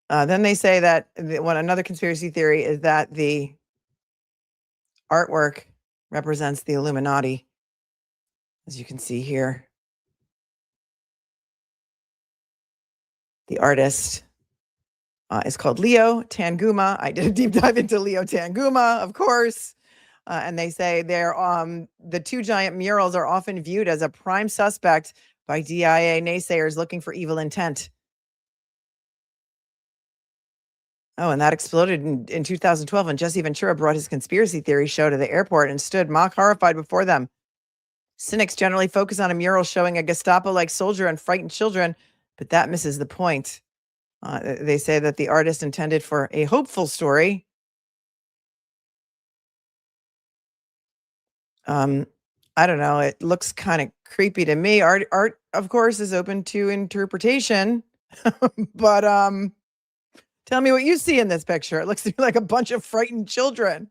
S2: Then they say that another conspiracy theory is that the artwork represents the Illuminati, as you can see here. The artist is called Leo Tanguma. I did a deep dive into Leo Tanguma, of course. And they say the two giant murals are often viewed as a prime suspect by DIA naysayers looking for evil intent. Oh, and that exploded in 2012 when Jesse Ventura brought his conspiracy theory show to the airport and stood mock horrified before them. Cynics generally focus on a mural showing a Gestapo-like soldier and frightened children, but that misses the point. They say that the artist intended for a hopeful story. I don't know. It looks kind of creepy to me. Art, of course, is open to interpretation, but tell me what you see in this picture. It looks to me like a bunch of frightened children.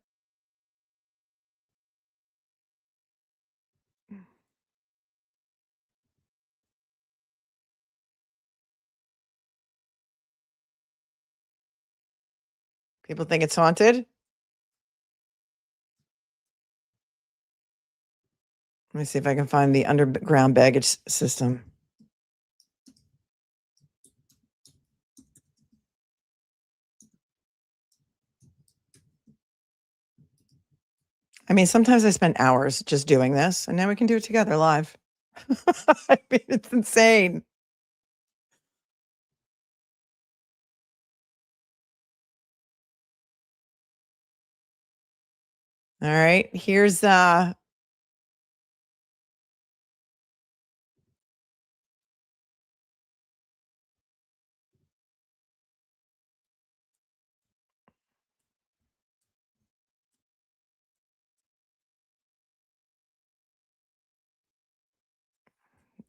S2: People think it's haunted. Let me see if I can find the underground baggage system. I mean, sometimes I spend hours just doing this, and now we can do it together live. I mean, it's insane. All right, here's all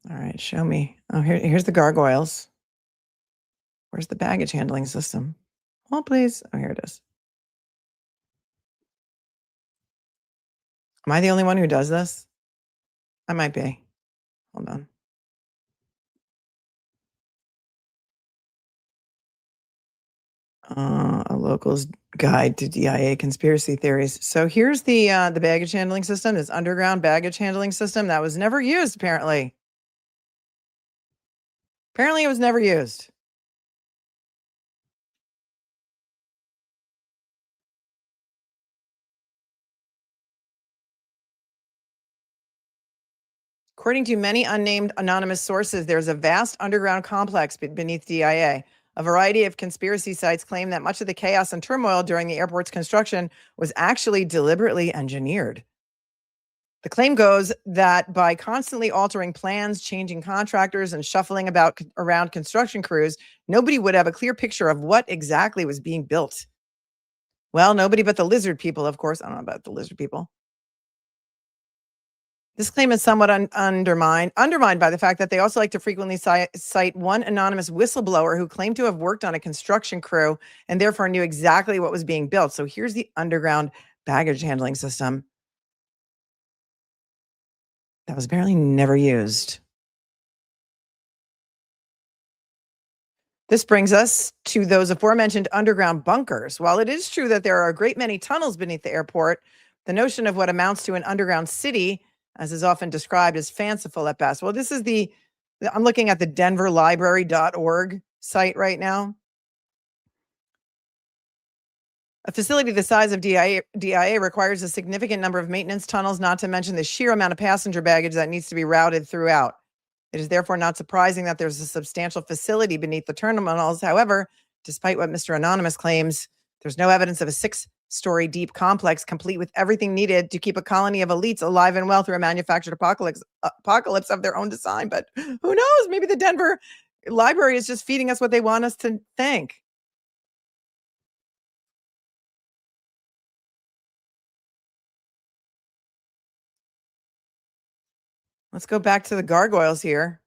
S2: right, show me. Oh, here's the gargoyles. Where's the baggage handling system? Oh, please. Oh, here it is. Am I the only one who does this? I might be. Hold on. A local's guide to DIA conspiracy theories. So here's the baggage handling system, this underground baggage handling system that was never used, apparently. Apparently it was never used. According to many unnamed anonymous sources, there's a vast underground complex beneath DIA. A variety of conspiracy sites claim that much of the chaos and turmoil during the airport's construction was actually deliberately engineered. The claim goes that by constantly altering plans, changing contractors, and shuffling around construction crews, nobody would have a clear picture of what exactly was being built. Well, nobody but the lizard people, of course. I don't know about the lizard people. This claim is somewhat undermined by the fact that they also like to frequently cite one anonymous whistleblower who claimed to have worked on a construction crew and therefore knew exactly what was being built. So here's the underground baggage handling system that was apparently never used. This brings us to those aforementioned underground bunkers. While it is true that there are a great many tunnels beneath the airport, the notion of what amounts to an underground city, as is often described, is fanciful at best. Well, this is I'm looking at the denverlibrary.org site right now. A facility the size of DIA requires a significant number of maintenance tunnels, not to mention the sheer amount of passenger baggage that needs to be routed throughout. It is therefore not surprising that there's a substantial facility beneath the terminals. However, despite what Mr. Anonymous claims, there's no evidence of a 6-story deep complex complete with everything needed to keep a colony of elites alive and well through a manufactured apocalypse of their own design. But who knows? Maybe the Denver Library is just feeding us what they want us to think. Let's go back to the gargoyles here.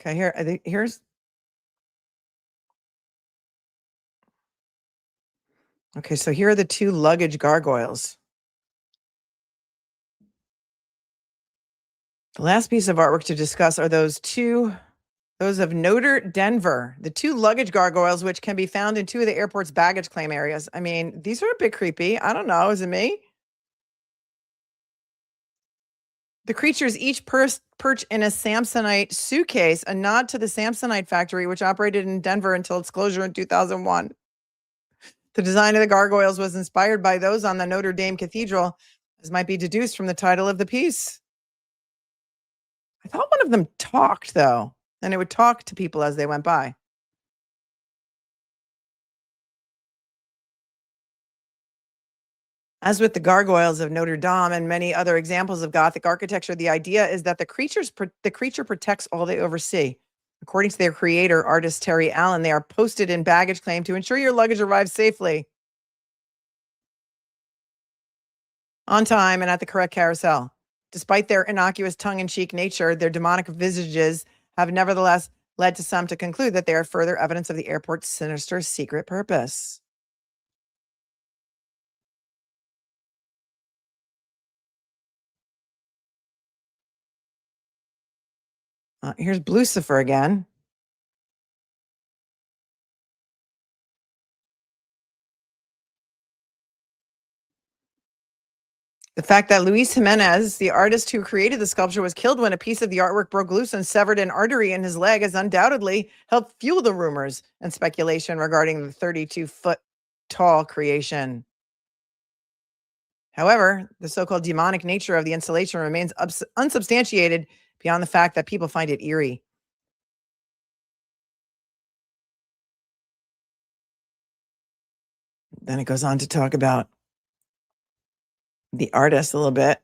S2: Okay, here's. Okay, so here are the two luggage gargoyles. The last piece of artwork to discuss are those of Notre Denver, the two luggage gargoyles, which can be found in two of the airport's baggage claim areas. I mean, these are a bit creepy. I don't know. Is it me? The creatures each perch in a Samsonite suitcase, a nod to the Samsonite factory, which operated in Denver until its closure in 2001. The design of the gargoyles was inspired by those on the Notre Dame Cathedral, as might be deduced from the title of the piece. I thought one of them talked, though, and it would talk to people as they went by. As with the gargoyles of Notre Dame and many other examples of Gothic architecture, the idea is that the creature protects all they oversee. According to their creator, artist Terry Allen, they are posted in baggage claim to ensure your luggage arrives safely, on time, and at the correct carousel. Despite their innocuous tongue-in-cheek nature, their demonic visages have nevertheless led to some to conclude that they are further evidence of the airport's sinister secret purpose. Here's Lucifer again. The fact that Luis Jimenez, the artist who created the sculpture, was killed when a piece of the artwork broke loose and severed an artery in his leg has undoubtedly helped fuel the rumors and speculation regarding the 32-foot tall creation. However, the so-called demonic nature of the installation remains unsubstantiated beyond the fact that people find it eerie. Then it goes on to talk about the artist a little bit.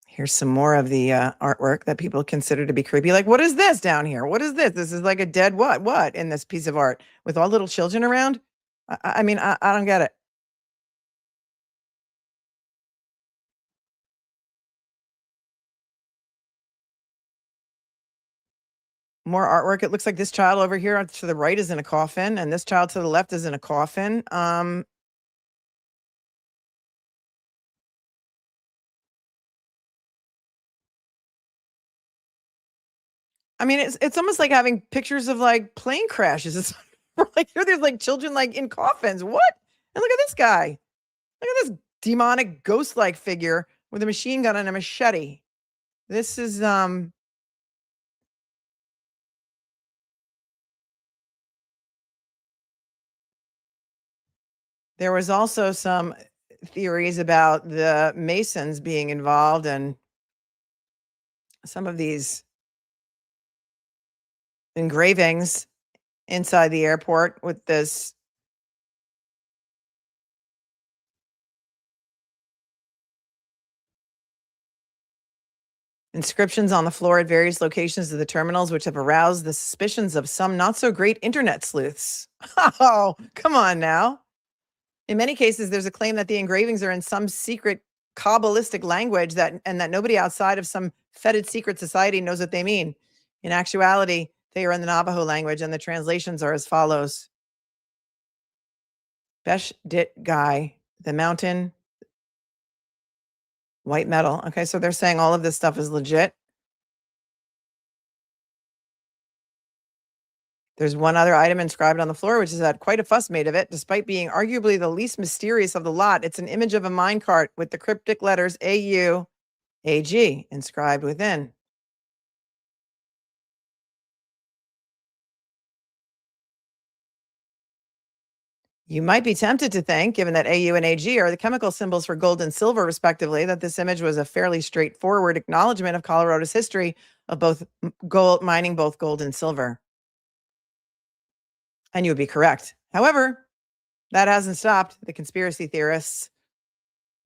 S2: Here's some more of the artwork that people consider to be creepy. Like, what is this down here? What is this? This is like a dead what in this piece of art with all little children around? I mean, I don't get it. More artwork. It looks like this child over here to the right is in a coffin, and this child to the left is in a coffin. I mean, it's almost like having pictures of like plane crashes. It's like here there's like children like in coffins. What? And look at this guy. Look at this demonic ghost-like figure with a machine gun and a machete. This is there was also some theories about the Masons being involved and some of these engravings inside the airport with this inscriptions on the floor at various locations of the terminals, which have aroused the suspicions of some not so great internet sleuths. Oh, come on now. In many cases, there's a claim that the engravings are in some secret Kabbalistic language that nobody outside of some fetid secret society knows what they mean. In actuality, they are in the Navajo language, and the translations are as follows. Besh Dit Guy, the mountain, white metal. Okay, so they're saying all of this stuff is legit. There's one other item inscribed on the floor, which has had quite a fuss made of it, despite being arguably the least mysterious of the lot. It's an image of a minecart with the cryptic letters AU, AG inscribed within. You might be tempted to think, given that AU and AG are the chemical symbols for gold and silver, respectively, that this image was a fairly straightforward acknowledgement of Colorado's history of both mining both gold and silver. And you would be correct. However, that hasn't stopped the conspiracy theorists.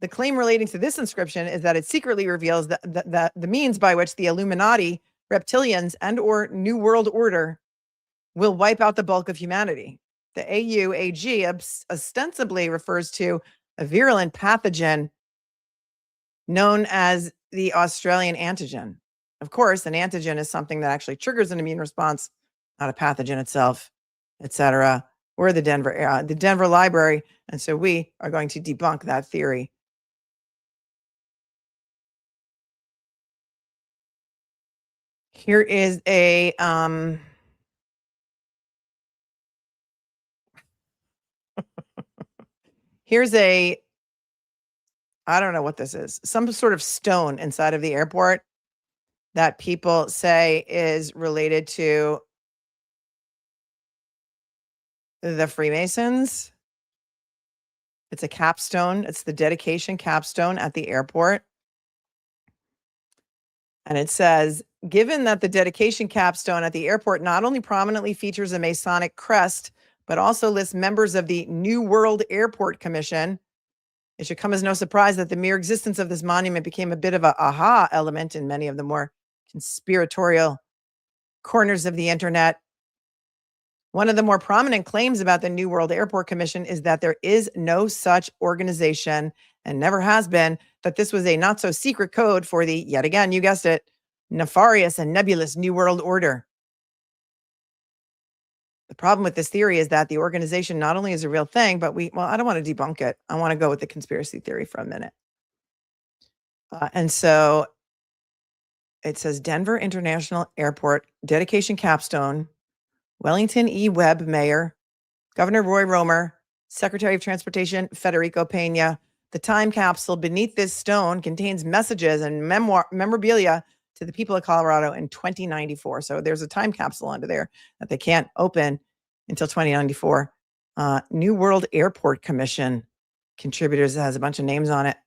S2: The claim relating to this inscription is that it secretly reveals the means by which the Illuminati, reptilians, and or New World Order will wipe out the bulk of humanity. The AUAG ostensibly refers to a virulent pathogen known as the Australian antigen. Of course, an antigen is something that actually triggers an immune response, not a pathogen itself, etc. We're the Denver Library, and so we are going to debunk that theory. Here is a here's a, I don't know what this is, some sort of stone inside of the airport that people say is related to the Freemasons. It's a capstone. It's the dedication capstone at the airport. And it says, given that the dedication capstone at the airport not only prominently features a Masonic crest, but also lists members of the New World Airport Commission, it should come as no surprise that the mere existence of this monument became a bit of a aha element in many of the more conspiratorial corners of the internet. One of the more prominent claims about the New World Airport Commission is that there is no such organization and never has been, that this was a not so secret code for the, yet again, you guessed it, nefarious and nebulous New World Order. The problem with this theory is that the organization not only is a real thing, but I don't want to debunk it. I want to go with the conspiracy theory for a minute. And so it says Denver International Airport dedication capstone, Wellington E. Webb, Mayor, Governor Roy Romer, Secretary of Transportation Federico Pena. The time capsule beneath this stone contains messages and memorabilia to the people of Colorado in 2094. So there's a time capsule under there that they can't open until 2094. New World Airport Commission contributors has a bunch of names on it.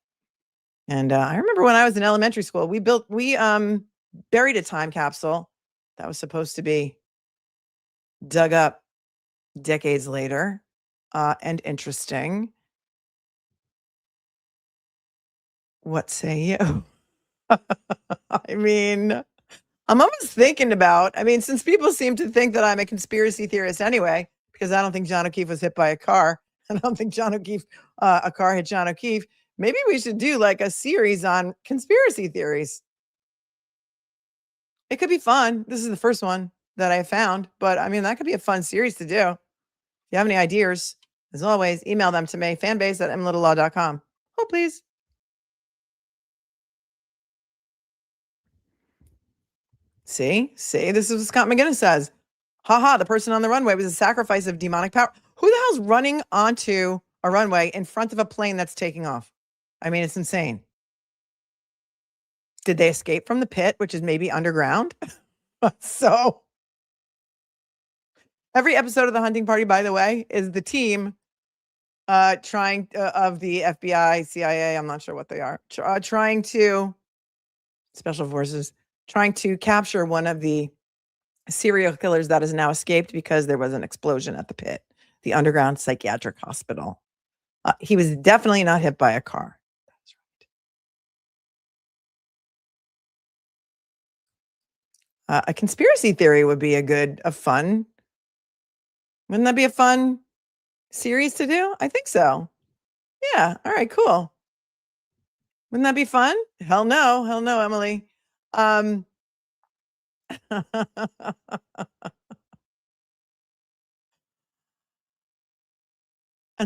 S2: And I remember when I was in elementary school, we buried a time capsule that was supposed to be dug up decades later. And interesting. What say you? I mean, I'm almost thinking about, since people seem to think that I'm a conspiracy theorist anyway, because I don't think John O'Keefe was hit by a car. I don't think a car hit John O'Keefe. Maybe we should do like a series on conspiracy theories. It could be fun. This is the first one that I found, but that could be a fun series to do. If you have any ideas, as always, email them to me, fanbase@mlittlelaw.com. Oh, please. See, this is what Scott McGinnis says. The person on the runway was a sacrifice of demonic power. Who the hell's running onto a runway in front of a plane that's taking off? It's insane. Did they escape from the pit, which is maybe underground? So every episode of The Hunting Party, by the way, is the team trying of the FBI, CIA, I'm not sure what they are, trying to, special forces, trying to capture one of the serial killers that has now escaped because there was an explosion at the pit, the underground psychiatric hospital. He was definitely not hit by a car. That's right. A conspiracy theory would be a fun, wouldn't that be a fun series to do? I think so. Yeah. All right, cool. Wouldn't that be fun? Hell no, Emily. And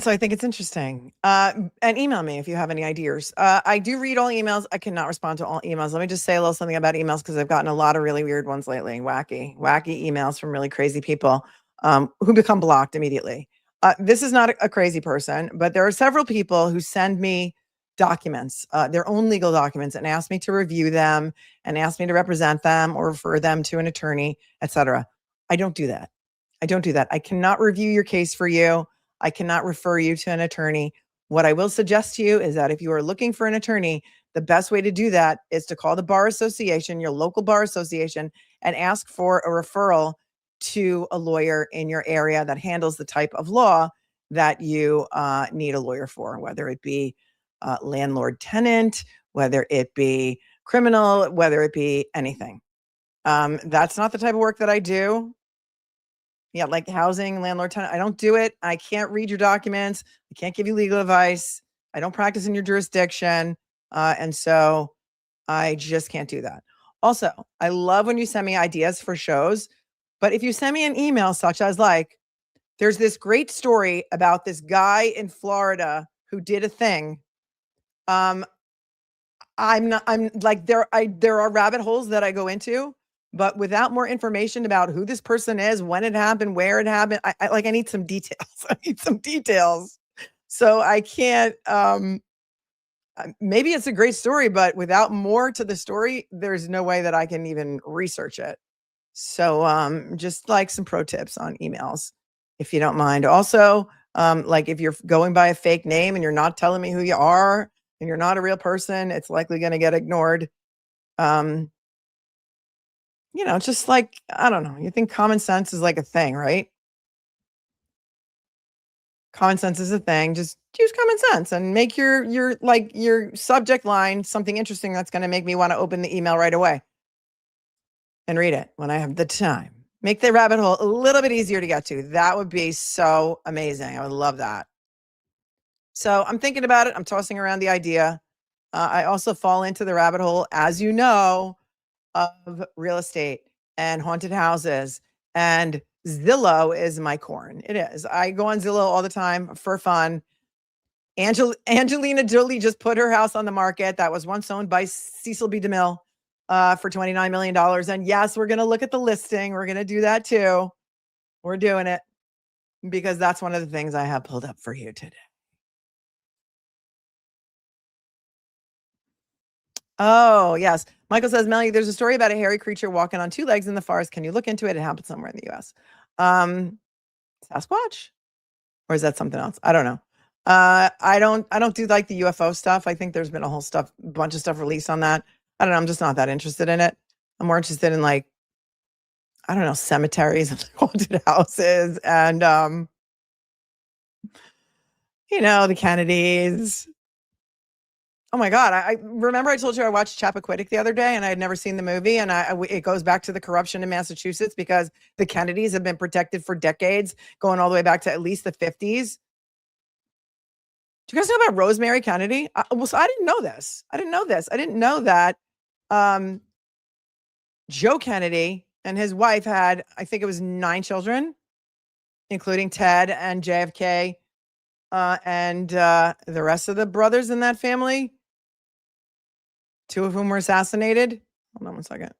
S2: so I think it's interesting. And email me if you have any ideas. I do read all emails. I cannot respond to all emails. Let me just say a little something about emails because I've gotten a lot of really weird ones lately. Wacky emails from really crazy people who become blocked immediately. This is not a crazy person, but there are several people who send me documents, their own legal documents, and ask me to review them and ask me to represent them or refer them to an attorney, etc. I don't do that. I cannot review your case for you. I cannot refer you to an attorney. What I will suggest to you is that if you are looking for an attorney, the best way to do that is to call the bar association, your local bar association, and ask for a referral to a lawyer in your area that handles the type of law that you need a lawyer for, whether it be landlord-tenant, whether it be criminal, whether it be anything. That's not the type of work that I do. Yeah, like housing, landlord, tenant. I don't do it. I can't read your documents. I can't give you legal advice. I don't practice in your jurisdiction. And so I just can't do that. Also, I love when you send me ideas for shows. But if you send me an email such as there's this great story about this guy in Florida who did a thing. I'm like, there are rabbit holes that I go into. But without more information about who this person is, when it happened, where it happened, I need some details. So I can't, maybe it's a great story, but without more to the story, there's no way that I can even research it. So just like some pro tips on emails, if you don't mind. Also, like if you're going by a fake name and you're not telling me who you are and you're not a real person, it's likely going to get ignored. Just like, I don't know, you think common sense is like a thing, right? Common sense is a thing. Just use common sense and make your subject line something interesting that's going to make me want to open the email right away and read it when I have the time. Make the rabbit hole a little bit easier to get to. That would be so amazing. I would love that. So I'm thinking about it. I'm tossing around the idea. I also fall into the rabbit hole, as you know, of real estate and haunted houses and Zillow is my corn. It is. I go on Zillow all the time for fun. Angelina Jolie just put her house on the market that was once owned by Cecil B. DeMille for $29 million. And yes, we're going to look at the listing. We're going to do that too. We're doing it because that's one of the things I have pulled up for you today. Oh, yes. Michael says, Melanie, there's a story about a hairy creature walking on two legs in the forest. Can you look into it? It happened somewhere in the U.S. Sasquatch? Or is that something else? I don't know. I don't do like the UFO stuff. I think there's been a bunch of stuff released on that. I don't know. I'm just not that interested in it. I'm more interested in like, I don't know, cemeteries and haunted houses and, the Kennedys. Oh my God. I remember I told you I watched Chappaquiddick the other day and I had never seen the movie. And it goes back to the corruption in Massachusetts because the Kennedys have been protected for decades, going all the way back to at least the 50s. Do you guys know about Rosemary Kennedy? So I didn't know this. I didn't know that Joe Kennedy and his wife had, I think it was 9 children, including Ted and JFK and the rest of the brothers in that family. 2 of whom were assassinated. Hold on one second.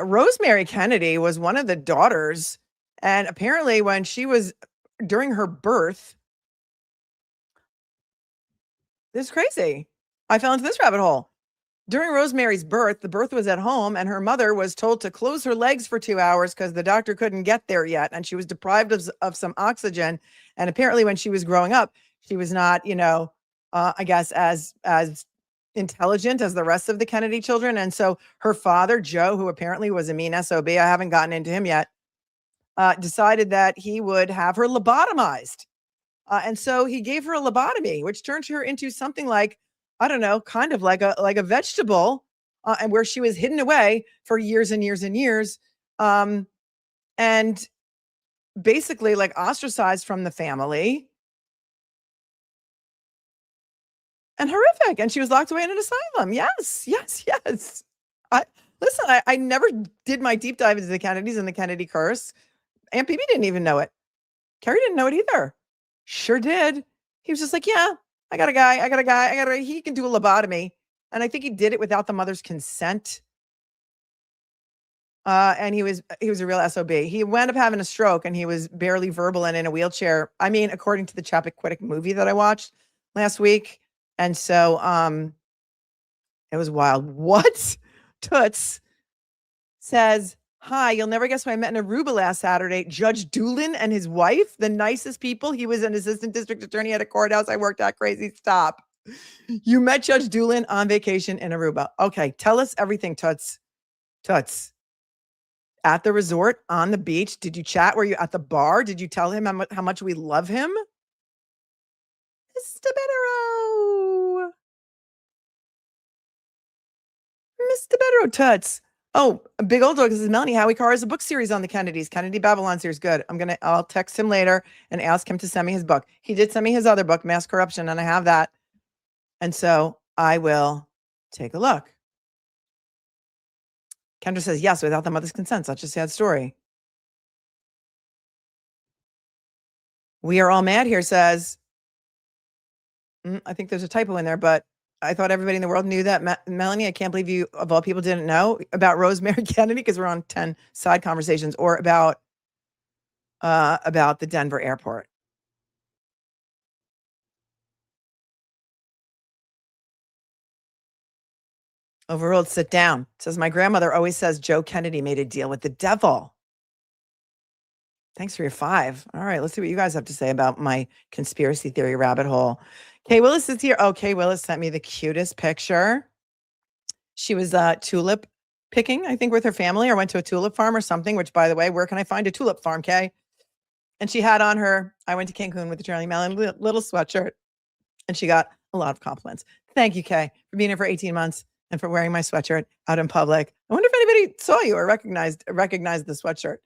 S2: Rosemary Kennedy was one of the daughters. And apparently when she was during her birth, this is crazy. I fell into this rabbit hole. During Rosemary's birth, the birth was at home and her mother was told to close her legs for 2 hours because the doctor couldn't get there yet. And she was deprived of some oxygen. And apparently when she was growing up, she was not, I guess as intelligent as the rest of the Kennedy children. And so her father, Joe, who apparently was a mean SOB, I haven't gotten into him yet, decided that he would have her lobotomized. And so he gave her a lobotomy, which turned her into something like, I don't know, kind of like a vegetable, and where she was hidden away for years and years and years. And basically like ostracized from the family. And horrific. And she was locked away in an asylum. Yes. I never did my deep dive into the Kennedys and the Kennedy curse. Aunt Bibi didn't even know it. Carrie didn't know it either. Sure did. He was just like, yeah, I got a guy. He can do a lobotomy. And I think he did it without the mother's consent. And he was a real SOB. He wound up having a stroke and he was barely verbal and in a wheelchair. I mean, according to the Chappaquiddick movie that I watched last week. And so it was wild. What? Toots says, hi, you'll never guess who I met in Aruba last Saturday. Judge Doolin and his wife, the nicest people. He was an assistant district attorney at a courthouse I worked at. Crazy. Stop. You met Judge Doolin on vacation in Aruba. Okay, tell us everything, Toots. Toots. At the resort, on the beach, did you chat? Were you at the bar? Did you tell him how much we love him? Mr. Bedero. Mr. Bedero, Toots. Oh, Big Old Dog, this is Melanie. Howie Carr has a book series on the Kennedys. Kennedy Babylon series. Good. I'll text him later and ask him to send me his book. He did send me his other book, Mass Corruption, and I have that. And so I will take a look. Kendra says, yes, without the mother's consent. Such a sad story. We Are All Mad here says, I think there's a typo in there, but I thought everybody in the world knew that. Melanie, I can't believe you, of all people, didn't know about Rosemary Kennedy because we're on 10 side conversations, or about the Denver airport. Overruled, sit down. Says, my grandmother always says Joe Kennedy made a deal with the devil. Thanks for your 5. All right, let's see what you guys have to say about my conspiracy theory rabbit hole. Kay Willis is here. Oh, Kay Willis sent me the cutest picture. She was tulip picking, I think, with her family, or went to a tulip farm or something, which, by the way, where can I find a tulip farm, Kay? And she had on her, I went to Cancun with the Charlie Mellon little sweatshirt, and she got a lot of compliments. Thank you, Kay, for being here for 18 months and for wearing my sweatshirt out in public. I wonder if anybody saw you or recognized the sweatshirt,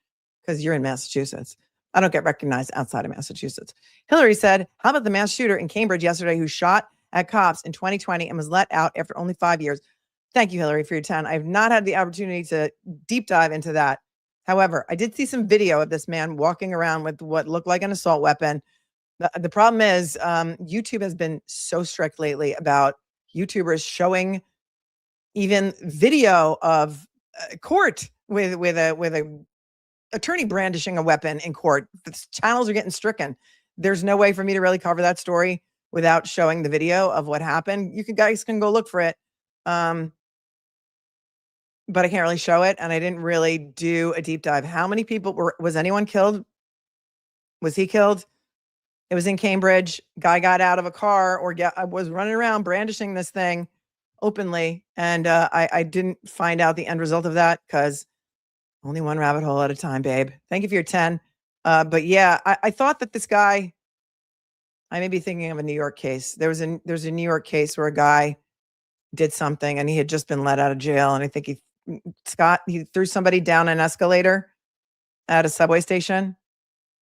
S2: because you're in Massachusetts. I don't get recognized outside of Massachusetts. Hillary said, how about the mass shooter in Cambridge yesterday who shot at cops in 2020 and was let out after only 5 years? Thank you, Hillary, for your 10. I've not had the opportunity to deep dive into that. However, I did see some video of this man walking around with what looked like an assault weapon. The problem is YouTube has been so strict lately about YouTubers showing even video of court with a attorney brandishing a weapon in court. The channels are getting stricken. There's no way for me to really cover that story without showing the video of what happened. You guys can go look for it. But I can't really show it. And I didn't really do a deep dive. How many people was anyone killed? Was he killed? It was in Cambridge. Guy got out of a car or was running around brandishing this thing openly. And I didn't find out the end result of that because only one rabbit hole at a time, babe. Thank you for your 10. But yeah, I thought that this guy, I may be thinking of a New York case. There's a New York case where a guy did something and he had just been let out of jail. And I think he threw somebody down an escalator at a subway station.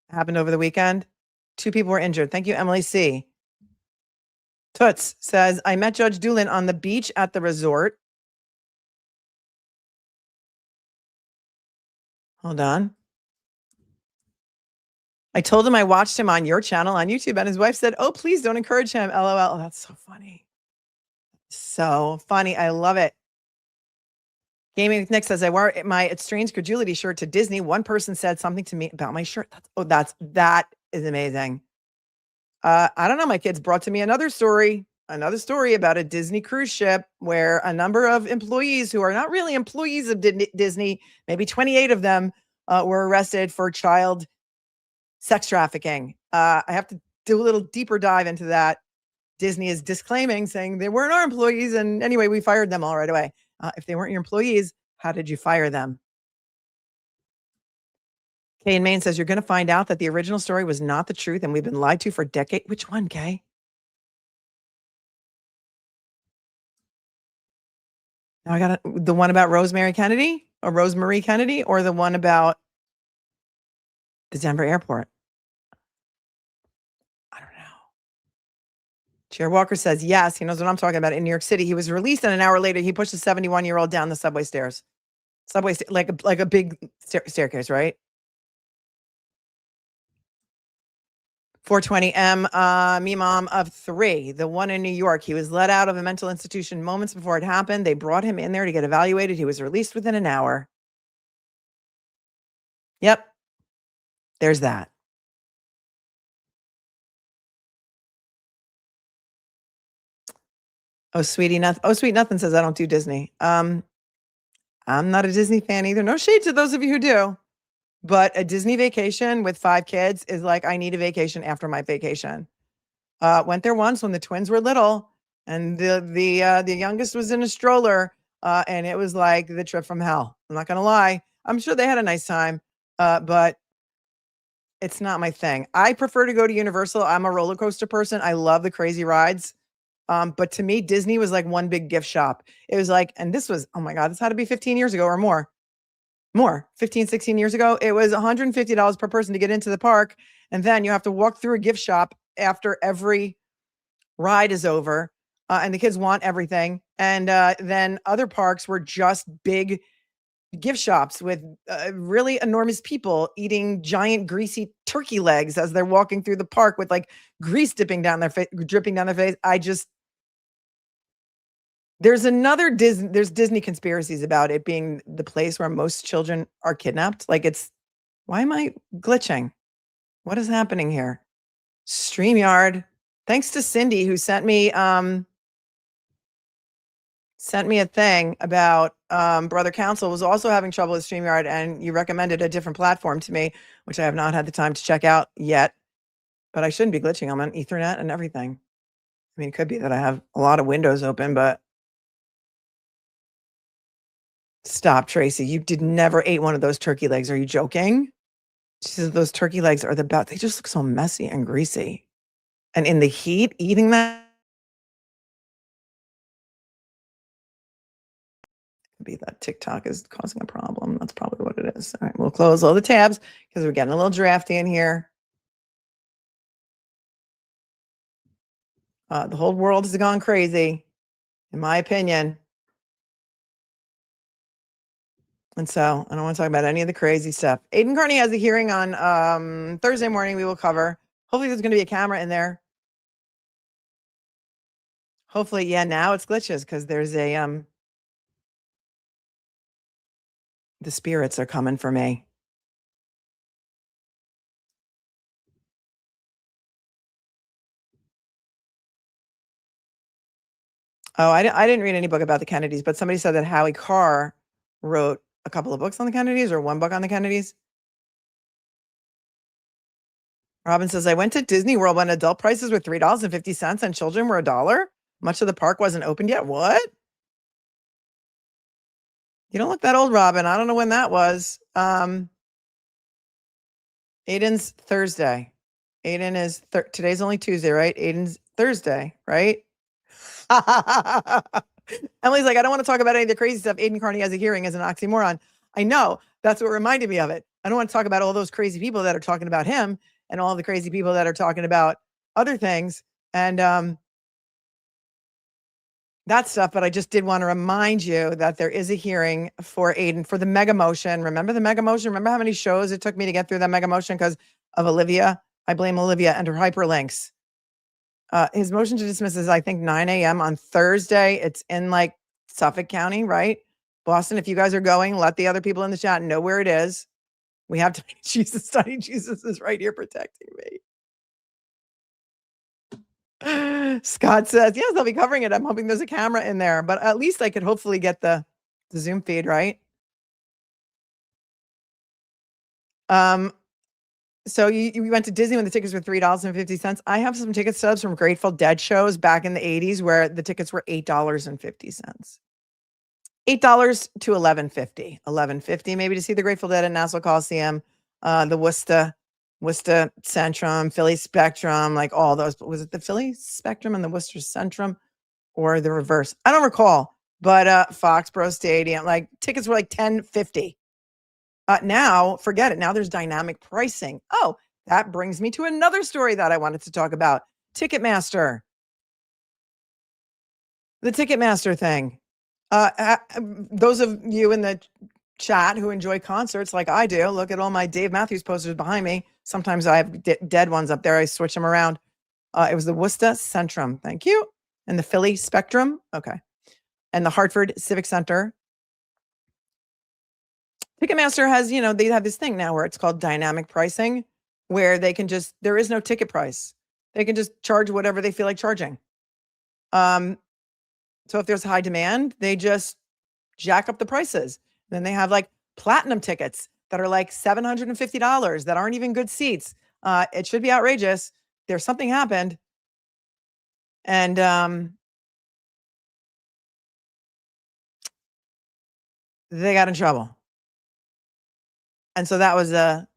S2: Happened over the weekend. 2 people were injured. Thank you, Emily C. Toots says, I met Judge Doolin on the beach at the resort. Hold on. I told him I watched him on your channel on YouTube, and his wife said, oh, please don't encourage him. LOL. Oh, that's so funny. So funny. I love it. Gaming with Nick says, I wore my Strange Credulity shirt to Disney. One person said something to me about my shirt. That is amazing. I don't know. My kids brought to me another story about a Disney cruise ship where a number of employees who are not really employees of Disney, maybe 28 of them, were arrested for child sex trafficking. I have to do a little deeper dive into that. Disney is disclaiming, saying they weren't our employees. And anyway, we fired them all right away. If they weren't your employees, how did you fire them? Kay in Maine says, you're going to find out that the original story was not the truth and we've been lied to for decades. Which one, Kay? Now I got the one about Rosemary Kennedy or the one about the Denver airport. I don't know. Chair Walker says, yes, he knows what I'm talking about. In New York City, he was released and an hour later, he pushed a 71-year-old down the subway stairs. Like a big staircase, right? 420M, me mom of 3, the one in New York. He was let out of a mental institution moments before it happened. They brought him in there to get evaluated. He was released within an hour. Yep. There's that. Oh, sweetie, nothing. Oh, sweet nothing says I don't do Disney. I'm not a Disney fan either. No shade to those of you who do. But a Disney vacation with 5 kids is like, I need a vacation after my vacation. Went there once when the twins were little and the youngest was in a stroller. And it was like the trip from hell. I'm not going to lie. I'm sure they had a nice time. But it's not my thing. I prefer to go to Universal. I'm a roller coaster person. I love the crazy rides. But to me, Disney was like one big gift shop. It was like, and this was, oh my God, this had to be 15 years ago or more. 15, 16 years ago. It was $150 per person to get into the park. And then you have to walk through a gift shop after every ride is over. And the kids want everything. And then other parks were just big gift shops with really enormous people eating giant greasy turkey legs as they're walking through the park with like grease dripping down their face. There's Disney conspiracies about it being the place where most children are kidnapped. Like why am I glitching? What is happening here? StreamYard. Thanks to Cindy who sent me a thing about Brother Council was also having trouble with StreamYard, and you recommended a different platform to me, which I have not had the time to check out yet. But I shouldn't be glitching. I'm on Ethernet and everything. I mean, it could be that I have a lot of windows open, but stop, Tracy. You never ate one of those turkey legs. Are you joking? She says those turkey legs are the best. They just look so messy and greasy. And in the heat, eating that could be that TikTok is causing a problem. That's probably what it is. All right, we'll close all the tabs because we're getting a little drafty in here. The whole world has gone crazy, in my opinion. And so I don't want to talk about any of the crazy stuff. Aiden Carney has a hearing on Thursday morning. We will cover. Hopefully there's going to be a camera in there. Hopefully, yeah, now it's glitches because there's a the spirits are coming for me. Oh, I didn't read any book about the Kennedys, but somebody said that Howie Carr wrote a couple of books on the Kennedys or one book on the Kennedys. Robin says, I went to Disney World when adult prices were $3.50 and children were $1. Much of the park wasn't opened yet. What? You don't look that old, Robin. I don't know when that was. Aiden's Thursday. Aiden is, today's only Tuesday, right? Aiden's Thursday, right? Emily's like, I don't want to talk about any of the crazy stuff. Aiden Carney has a hearing as an oxymoron. I know. That's what reminded me of it. I don't want to talk about all those crazy people that are talking about him and all the crazy people that are talking about other things and that stuff. But I just did want to remind you that there is a hearing for Aiden for the mega motion. Remember the mega motion? Remember how many shows it took me to get through that mega motion because of Olivia? I blame Olivia and her hyperlinks. His motion to dismiss is, I think, 9 a.m. on Thursday. It's in like Suffolk County, right? Boston, if you guys are going, let the other people in the chat know where it is. We have to make Jesus study. Jesus is right here protecting me. Scott says, yes, they'll be covering it. I'm hoping there's a camera in there, but at least I could hopefully get the Zoom feed, right? So you went to Disney when the tickets were $3.50. I have some ticket stubs from Grateful Dead shows back in the 80s where the tickets were $8.50. $8 to $11.50. $11.50 maybe to see the Grateful Dead at Nassau Coliseum, the Worcester Centrum, Philly Spectrum, like all those. Was it the Philly Spectrum and the Worcester Centrum or the reverse? I don't recall, but Foxborough Stadium, like tickets were like $10.50. Now, forget it. Now there's dynamic pricing. Oh, that brings me to another story that I wanted to talk about. Ticketmaster. The Ticketmaster thing. Those of you in the chat who enjoy concerts like I do, look at all my Dave Matthews posters behind me. Sometimes I have dead ones up there. I switch them around. It was the Worcester Centrum. Thank you. And the Philly Spectrum. Okay. And the Hartford Civic Center. Ticketmaster has, they have this thing now where it's called dynamic pricing, where they can there is no ticket price. They can just charge whatever they feel like charging. So if there's high demand, they just jack up the prices. Then they have like platinum tickets that are like $750 that aren't even good seats. It should be outrageous. There's something happened. And they got in trouble. And so that was a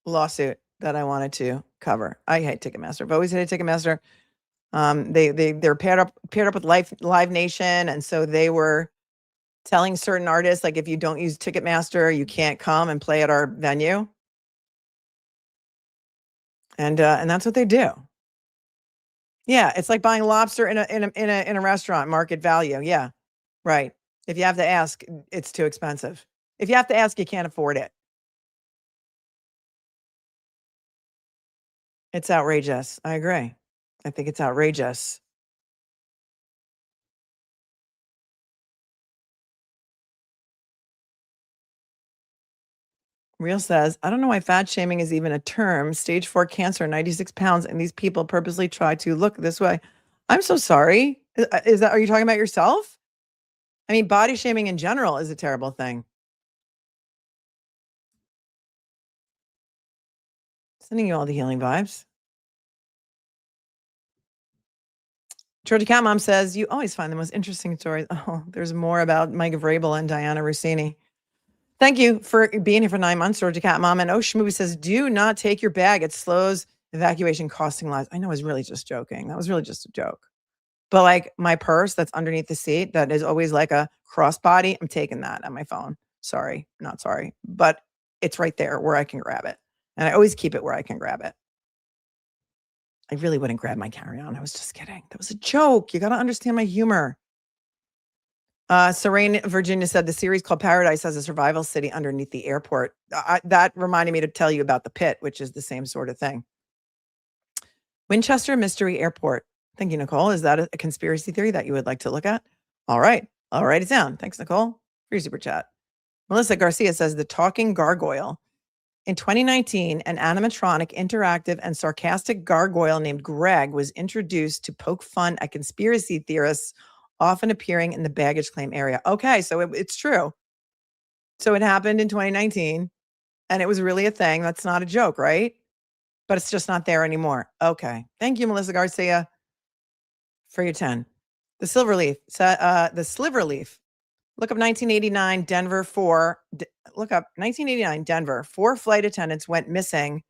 S2: lawsuit that I wanted to cover. I hate Ticketmaster. I've always hated Ticketmaster. They're paired up with Live Nation, and so they were telling certain artists, like, if you don't use Ticketmaster, you can't come and play at our venue. And that's what they do. Yeah, it's like buying lobster in a restaurant, market value. Yeah, right. If you have to ask, it's too expensive. If you have to ask, you can't afford it. It's outrageous. I agree. I think it's outrageous. Real says, I don't know why fat shaming is even a term. Stage 4 cancer, 96 pounds, and these people purposely try to look this way. I'm so sorry. Are you talking about yourself? I mean, body shaming in general is a terrible thing. Sending you all the healing vibes. Georgia Cat Mom says, you always find the most interesting stories. Oh, there's more about Mike Vrabel and Diana Rossini. Thank you for being here for 9 months, Georgia Cat Mom. And Shmoo says, do not take your bag. It slows evacuation, costing lives. I know I was really just joking. That was really just a joke. But like my purse that's underneath the seat, that is always like a crossbody, I'm taking that on my phone. Sorry, not sorry. But it's right there where I can grab it. And I always keep it where I can grab it. I really wouldn't grab my carry-on. I was just kidding. That was a joke. You got to understand my humor. Serene, Virginia said the series called Paradise has a survival city underneath the airport. That reminded me to tell you about the pit, which is the same sort of thing. Winchester Mystery Airport. Thank you, Nicole. Is that a conspiracy theory that you would like to look at? All right. I'll write it down. Thanks, Nicole, for your super chat. Melissa Garcia says the talking gargoyle. In 2019, an animatronic, interactive, and sarcastic gargoyle named Greg was introduced to poke fun at conspiracy theorists, often appearing in the baggage claim area. Okay, so it's true. So it happened in 2019, and it was really a thing. That's not a joke, right? But it's just not there anymore. Okay. Thank you, Melissa Garcia, for your 10. The Silver Leaf. The Sliver Leaf. Look up 1989 Denver 4. Look up 1989 Denver. 4 flight attendants went missing.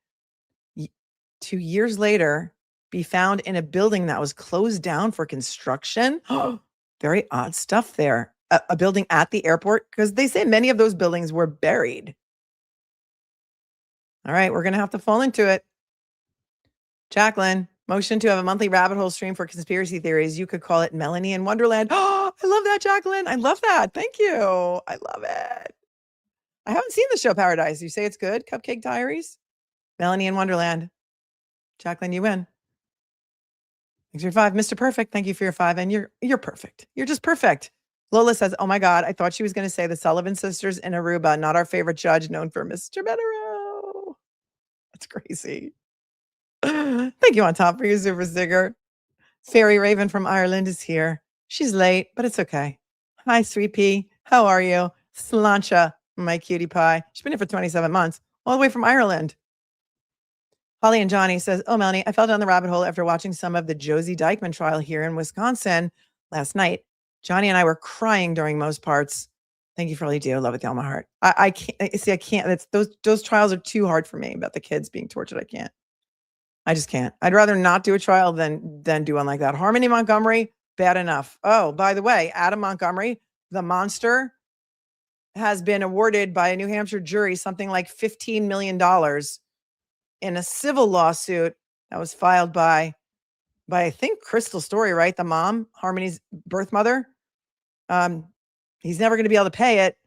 S2: 2 years later, be found in a building that was closed down for construction. Very odd stuff there. A building at the airport, because they say many of those buildings were buried. All right, we're going to have to fall into it. Jacqueline, motion to have a monthly rabbit hole stream for conspiracy theories. You could call it Melanie in Wonderland. Oh, I love that, Jacqueline. I love that. Thank you. I love it. I haven't seen the show Paradise. You say it's good? Cupcake Diaries? Melanie in Wonderland. Jacqueline, you win. Thanks for your 5. Mr. Perfect, thank you for your 5. And you're perfect. You're just perfect. Lola says, oh my God, I thought she was going to say the Sullivan sisters in Aruba, not our favorite judge known for Mr. Bettero. That's crazy. Thank you on top for your super sticker. Fairy Raven from Ireland is here. She's late, but it's okay. Hi, Sweet Pea. How are you? Slancha, my cutie pie. She's been here for 27 months, all the way from Ireland. Holly and Johnny says, oh, Melanie, I fell down the rabbit hole after watching some of the Josie Dykeman trial here in Wisconsin last night. Johnny and I were crying during most parts. Thank you for all you do. Love it with all my heart. I can't see. I can't. Those trials are too hard for me about the kids being tortured. I can't. I just can't. I'd rather not do a trial than do one like that. Harmony Montgomery, bad enough. Oh, by the way, Adam Montgomery, the monster, has been awarded by a New Hampshire jury something like $15 million in a civil lawsuit that was filed by I think Crystal Story, right? The mom, Harmony's birth mother. He's never going to be able to pay it.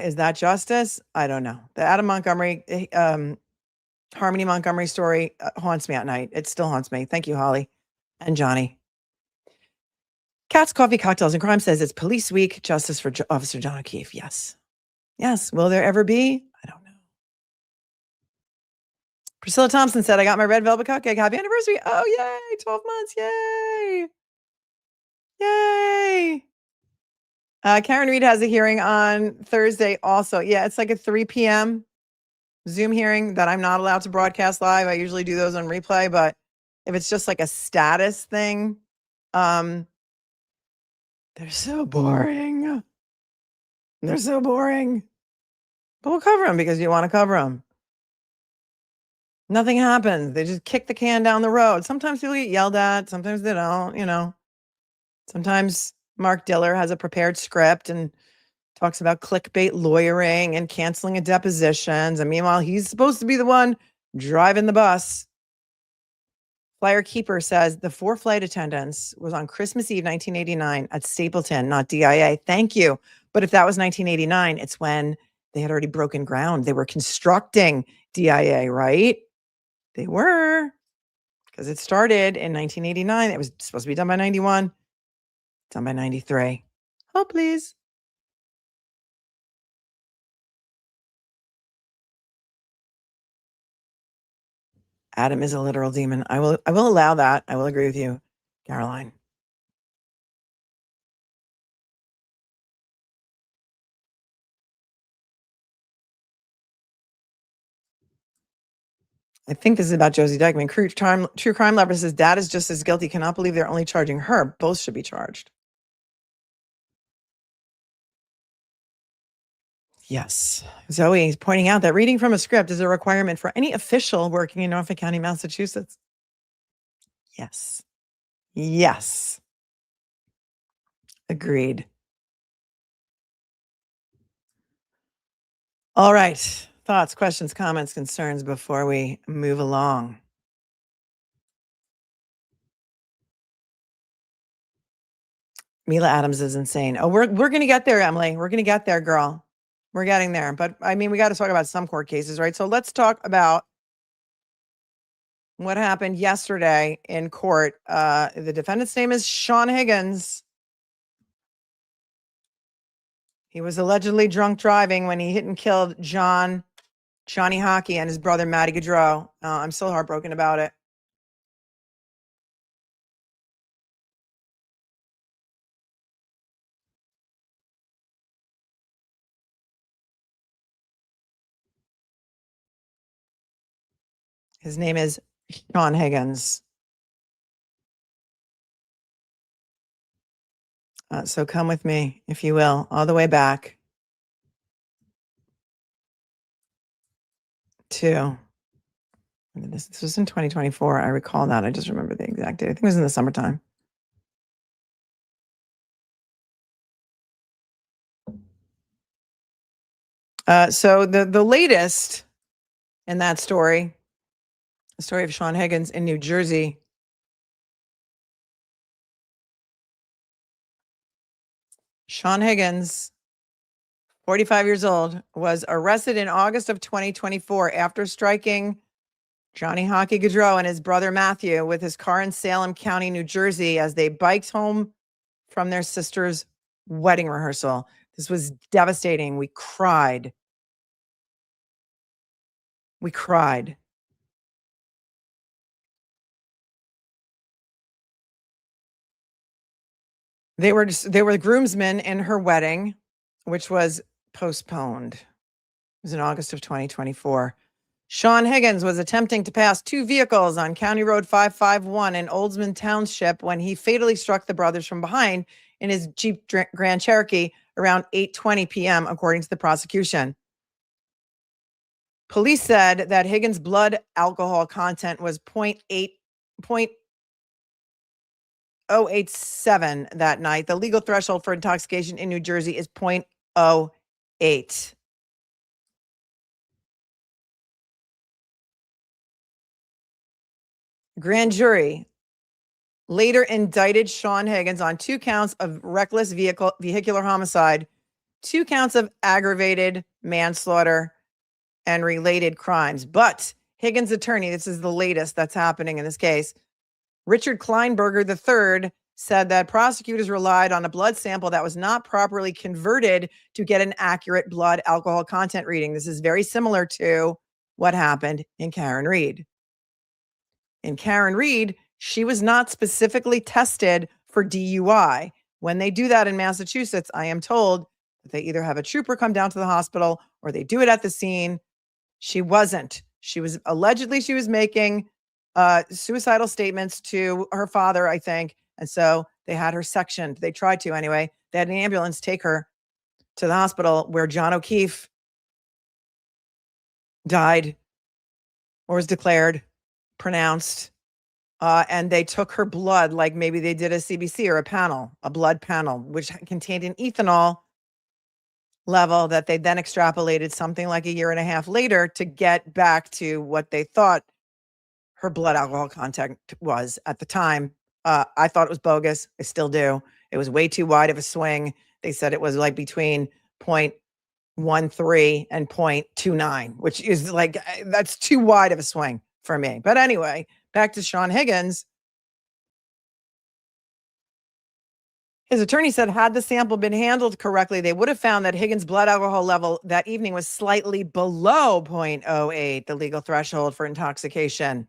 S2: Is that justice? I don't know. The Adam Montgomery, Harmony Montgomery story haunts me at night. It still haunts me. Thank you, Holly and Johnny. Cats, Coffee, Cocktails, and Crime says it's Police Week. Justice for Officer John O'Keefe. Yes. Yes. Will there ever be? I don't know. Priscilla Thompson said, I got my red velvet cupcake. Happy anniversary. Oh, yay. 12 months. Yay. Yay. Karen Reed has a hearing on Thursday also. Yeah, it's like a 3 p.m. Zoom hearing that I'm not allowed to broadcast live. I usually do those on replay, but if it's just like a status thing, they're so boring. They're so boring. But we'll cover them because you want to cover them. Nothing happens. They just kick the can down the road. Sometimes people get yelled at. Sometimes they don't, you know. Sometimes Mark Diller has a prepared script and talks about clickbait lawyering and canceling of depositions. And meanwhile, he's supposed to be the one driving the bus. Flyer Keeper says the 4 flight attendants was on Christmas Eve, 1989 at Stapleton, not DIA. Thank you. But if that was 1989, it's when they had already broken ground. They were constructing DIA, right? They were, because it started in 1989. It was supposed to be done by 91. Done by 93. Oh, please. Adam is a literal demon. I will allow that. I will agree with you, Caroline. I think this is about Josie Dykeman. True crime lover says dad is just as guilty. Cannot believe they're only charging her. Both should be charged. Yes. Zoe is pointing out that reading from a script is a requirement for any official working in Norfolk County, Massachusetts. Yes. Yes. Agreed. All right. Thoughts, questions, comments, concerns before we move along. Mila Adams is insane. Oh, we're going to get there, Emily. We're going to get there, girl. We're getting there. But I mean, we got to talk about some court cases, right? So let's talk about what happened yesterday in court. The defendant's name is Sean Higgins. He was allegedly drunk driving when he hit and killed Johnny Hockey and his brother, Matty Gaudreau. I'm still heartbroken about it. His name is Sean Higgins. So come with me, if you will, all the way back to, this was in 2024. I recall that. I just remember the exact date. I think it was in the summertime. So the latest in that story, the story of Sean Higgins in New Jersey. Sean Higgins, 45 years old, was arrested in August of 2024 after striking Johnny Hockey Gaudreau and his brother Matthew with his car in Salem County, New Jersey, as they biked home from their sister's wedding rehearsal. This was devastating. We cried. We cried. They were the groomsmen in her wedding, which was postponed. It was in August of 2024. Sean Higgins was attempting to pass two vehicles on County Road 551 in Oldsman Township when he fatally struck the brothers from behind in his Jeep Grand Cherokee around 8:20 p.m., according to the prosecution. Police said that Higgins' blood alcohol content was 0.087 that night. The legal threshold for intoxication in New Jersey is 0.08. Grand jury later indicted Sean Higgins on 2 counts of reckless vehicular homicide, 2 counts of aggravated manslaughter, and related crimes. But Higgins' attorney, this is the latest that's happening in this case, Richard Kleinberger III, said that prosecutors relied on a blood sample that was not properly converted to get an accurate blood alcohol content reading. This is very similar to what happened in Karen Reed. In Karen Reed, she was not specifically tested for DUI. When they do that in Massachusetts, I am told that they either have a trooper come down to the hospital or they do it at the scene. She wasn't. She was making suicidal statements to her father, I think. And so they had her sectioned. They tried to anyway. They had an ambulance take her to the hospital where John O'Keefe died or was pronounced. And they took her blood, like maybe they did a CBC or a blood panel, which contained an ethanol level that they then extrapolated something like a year and a half later to get back to what they thought her blood alcohol content was at the time. I thought it was bogus. I still do. It was way too wide of a swing. They said it was like between 0.13 and 0.29, which is like, that's too wide of a swing for me. But anyway, back to Sean Higgins. His attorney said had the sample been handled correctly, they would have found that Higgins' blood alcohol level that evening was slightly below 0.08, the legal threshold for intoxication.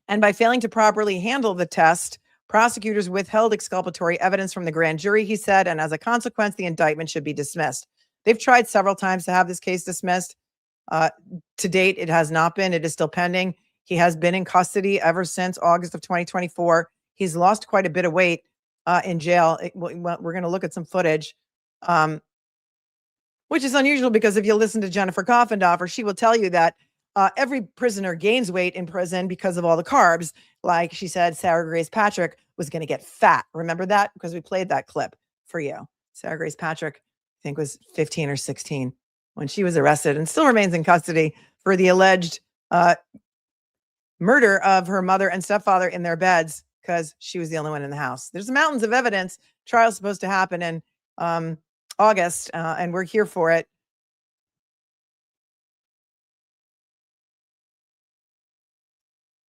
S2: And by failing to properly handle the test, prosecutors withheld exculpatory evidence from the grand jury, he said, and as a consequence, the indictment should be dismissed. They've tried several times to have this case dismissed. To date, it has not been. It is still pending. He has been in custody ever since August of 2024. He's lost quite a bit of weight in jail. We're going to look at some footage, which is unusual because if you listen to Jennifer Coffendorfer, she will tell you that every prisoner gains weight in prison because of all the carbs. Like she said, Sarah Grace Patrick was going to get fat. Remember that? Because we played that clip for you. Sarah Grace Patrick, I think, was 15 or 16 when she was arrested and still remains in custody for the alleged murder of her mother and stepfather in their beds because she was the only one in the house. There's mountains of evidence trial is supposed to happen in August, and we're here for it.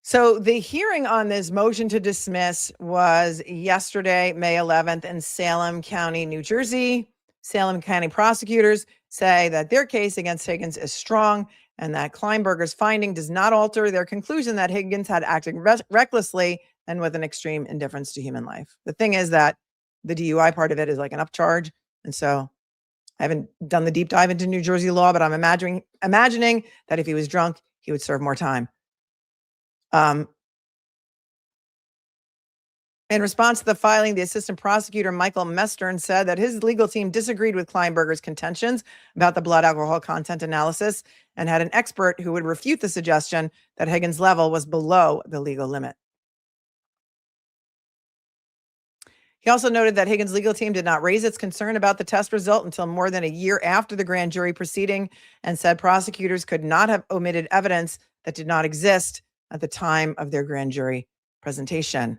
S2: So the hearing on this motion to dismiss was yesterday, May 11th, in Salem County, New Jersey. Salem County prosecutors say that their case against Higgins is strong and that Kleinberger's finding does not alter their conclusion that Higgins had acted recklessly and with an extreme indifference to human life. The thing is that the DUI part of it is like an upcharge. And so I haven't done the deep dive into New Jersey law, but I'm imagining that if he was drunk, he would serve more time. In response to the filing, the assistant prosecutor, Michael Mestern, said that his legal team disagreed with Kleinberger's contentions about the blood alcohol content analysis and had an expert who would refute the suggestion that Higgins' level was below the legal limit. He also noted that Higgins' legal team did not raise its concern about the test result until more than a year after the grand jury proceeding and said prosecutors could not have omitted evidence that did not exist at the time of their grand jury presentation.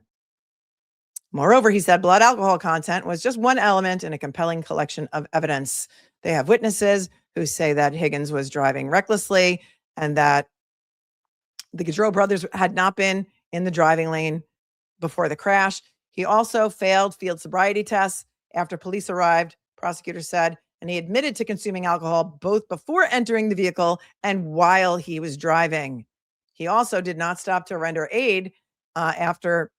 S2: Moreover, he said blood alcohol content was just one element in a compelling collection of evidence. They have witnesses who say that Higgins was driving recklessly and that the Gaudreau brothers had not been in the driving lane before the crash. He also failed field sobriety tests after police arrived, prosecutors said, and he admitted to consuming alcohol both before entering the vehicle and while he was driving. He also did not stop to render aid after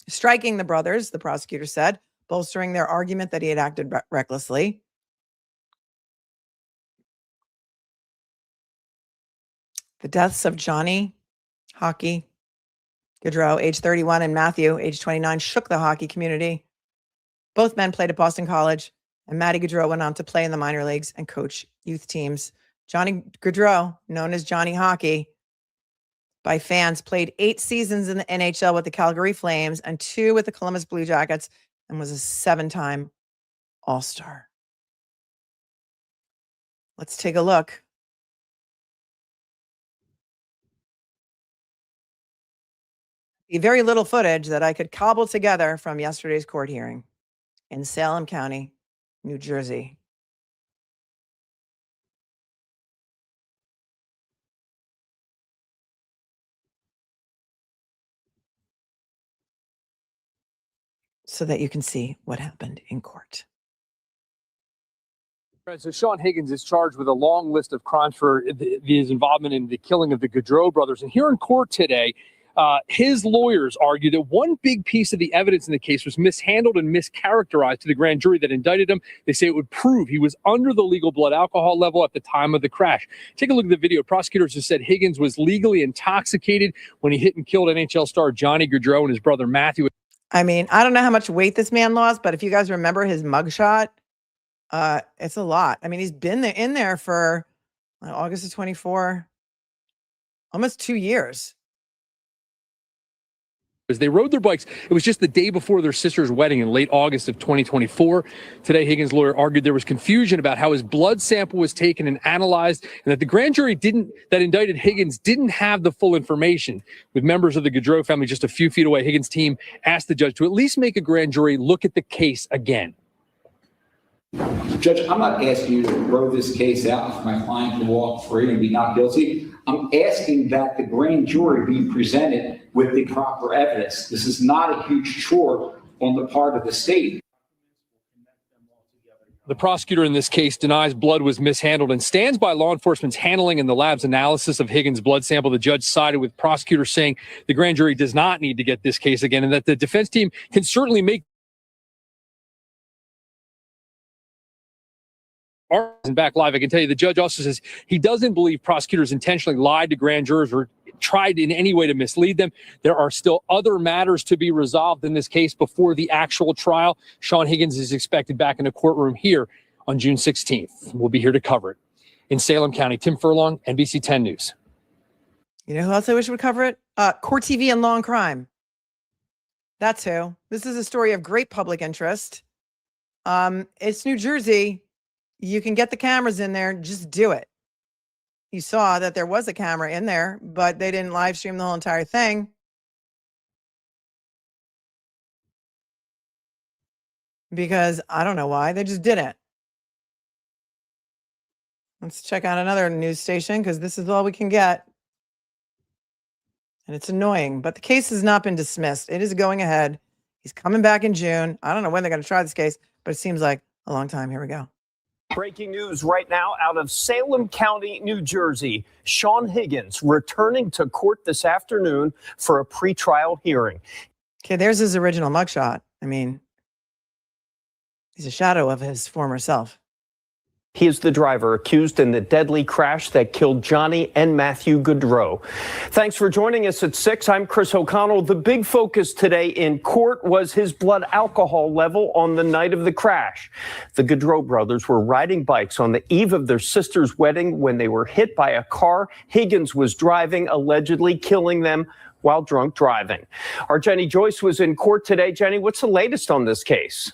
S2: striking the brothers, the prosecutor said, bolstering their argument that he had acted recklessly. The deaths of Johnny Hockey Gaudreau, age 31, and Matthew, age 29, shook the hockey community. Both men played at Boston College, and Matty Gaudreau went on to play in the minor leagues and coach youth teams. Johnny Gaudreau, known as Johnny Hockey by fans, played 8 seasons in the NHL with the Calgary Flames and 2 with the Columbus Blue Jackets and was a 7-time All-Star. Let's take a look. The very little footage that I could cobble together from yesterday's court hearing in Salem County, New Jersey. So that you can see what happened in court.
S1: So Sean Higgins is charged with a long list of crimes for his involvement in the killing of the Gaudreau brothers. And here in court today, his lawyers argue that one big piece of the evidence in the case was mishandled and mischaracterized to the grand jury that indicted him. They say it would prove he was under the legal blood alcohol level at the time of the crash. Take a look at the video. Prosecutors have said Higgins was legally intoxicated when he hit and killed NHL star Johnny Gaudreau and his brother Matthew.
S2: I mean, I don't know how much weight this man lost, but if you guys remember his mugshot, it's a lot. I mean, he's been in there for August of 24, almost 2 years.
S1: As they rode their bikes, it was just the day before their sister's wedding in late August of 2024. Today, Higgins' lawyer argued there was confusion about how his blood sample was taken and analyzed, and that the grand jury that indicted Higgins didn't have the full information. With members of the Gaudreau family just a few feet away, Higgins' team asked the judge to at least make a grand jury look at the case again.
S22: Judge, I'm not asking you to throw this case out for my client to walk free and be not guilty. I'm asking that the grand jury be presented with the proper evidence. This is not a huge chore on the part of the state.
S1: The prosecutor in this case denies blood was mishandled and stands by law enforcement's handling and the lab's analysis of Higgins' blood sample. The judge sided with prosecutors, saying the grand jury does not need to get this case again and that the defense team can certainly make and back live. I can tell you the judge also says he doesn't believe prosecutors intentionally lied to grand jurors or tried in any way to mislead them. There are still other matters to be resolved in this case before the actual trial. Sean Higgins is expected back in the courtroom here on June 16th. We'll be here to cover it. In Salem County, Tim Furlong, NBC 10 News.
S2: You know who else I wish would cover it? Court TV and Law and Crime. That's who. This is a story of great public interest. It's New Jersey. You can get the cameras in there. Just do it. You saw that there was a camera in there, but they didn't live stream the whole entire thing. because I don't know why. They just didn't. Let's check out another news station because this is all we can get. And it's annoying, but the case has not been dismissed. It is going ahead. He's coming back in June. I don't know when they're going to try this case, but it seems like a long time. Here we go.
S5: Breaking news right now out of Salem County, New Jersey. Sean Higgins returning to court this afternoon for a pretrial hearing.
S2: Okay, there's his original mugshot. I mean, he's a shadow of his former self.
S5: He is the driver accused in the deadly crash that killed Johnny and Matthew Gaudreau. Thanks for joining us at 6. I'm Chris O'Connell. The big focus today in court was his blood alcohol level on the night of the crash. The Gaudreau brothers were riding bikes on the eve of their sister's wedding when they were hit by a car. Higgins was driving, allegedly killing them while drunk driving. Our Jenny Joyce was in court today. Jenny, what's the latest on this case?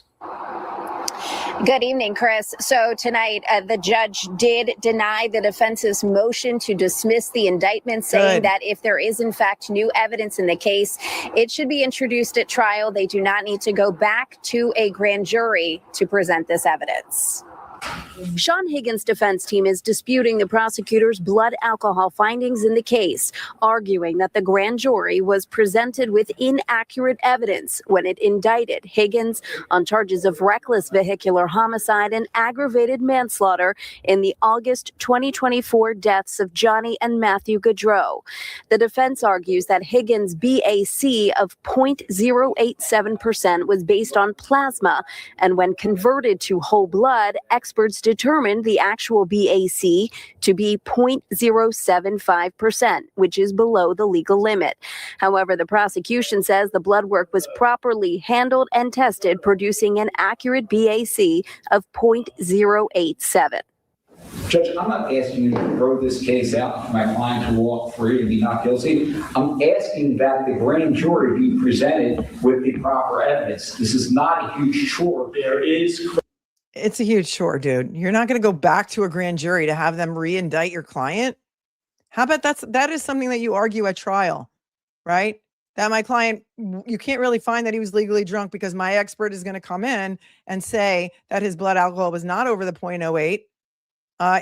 S6: Good evening, Chris. So tonight, the judge did deny the defense's motion to dismiss the indictment, saying that if there is, in fact, new evidence in the case, it should be introduced at trial. They do not need to go back to a grand jury to present this evidence. Sean Higgins' defense team is disputing the prosecutor's blood alcohol findings in the case, arguing that the grand jury was presented with inaccurate evidence when it indicted Higgins on charges of reckless vehicular homicide and aggravated manslaughter in the August 2024 deaths of Johnny and Matthew Gaudreau. The defense argues that Higgins' BAC of 0.087% was based on plasma, and when converted to whole blood, experts determined the actual BAC to be 0.075%, which is below the legal limit. However, the prosecution says the blood work was properly handled and tested, producing an accurate BAC of 0.087.
S22: Judge, I'm not asking you to throw this case out for my client to walk free and be not guilty. I'm asking that the grand jury be presented with the proper evidence. This is not a huge chore.
S2: It's a huge chore, dude. You're not going to go back to a grand jury to have them re-indict your client. How about that is something that you argue at trial, right? That my client, you can't really find that he was legally drunk because my expert is going to come in and say that his blood alcohol was not over the 0.08.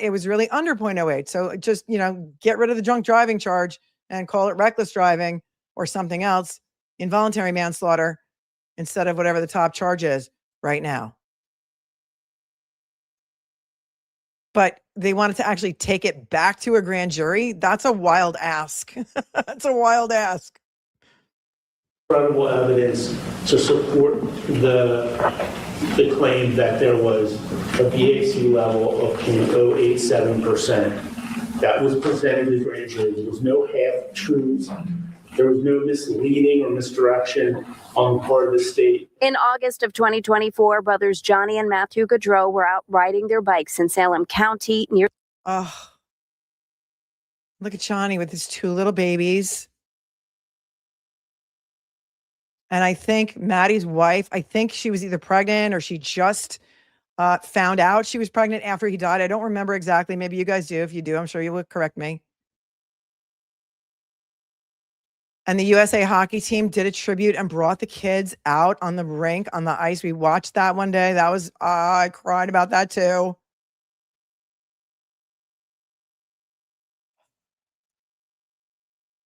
S2: It was really under 0.08. So just, get rid of the drunk driving charge and call it reckless driving or something else, involuntary manslaughter, instead of whatever the top charge is right now. But they wanted to actually take it back to a grand jury. That's a wild ask. That's a wild ask.
S23: Credible evidence to support the claim that there was a BAC level of 0.087% that was presented to the grand jury. There was no half-truths. There was no misleading or misdirection on the part of the state.
S6: In August of 2024, brothers Johnny and Matthew Gaudreau were out riding their bikes in Salem County near.
S2: Oh, look at Johnny with his 2 little babies. And I think Maddie's wife, I think she was either pregnant or she just found out she was pregnant after he died. I don't remember exactly. Maybe you guys do. If you do, I'm sure you will correct me. And the USA hockey team did a tribute and brought the kids out on the rink, on the ice. We watched that one day. That was, I cried about that too.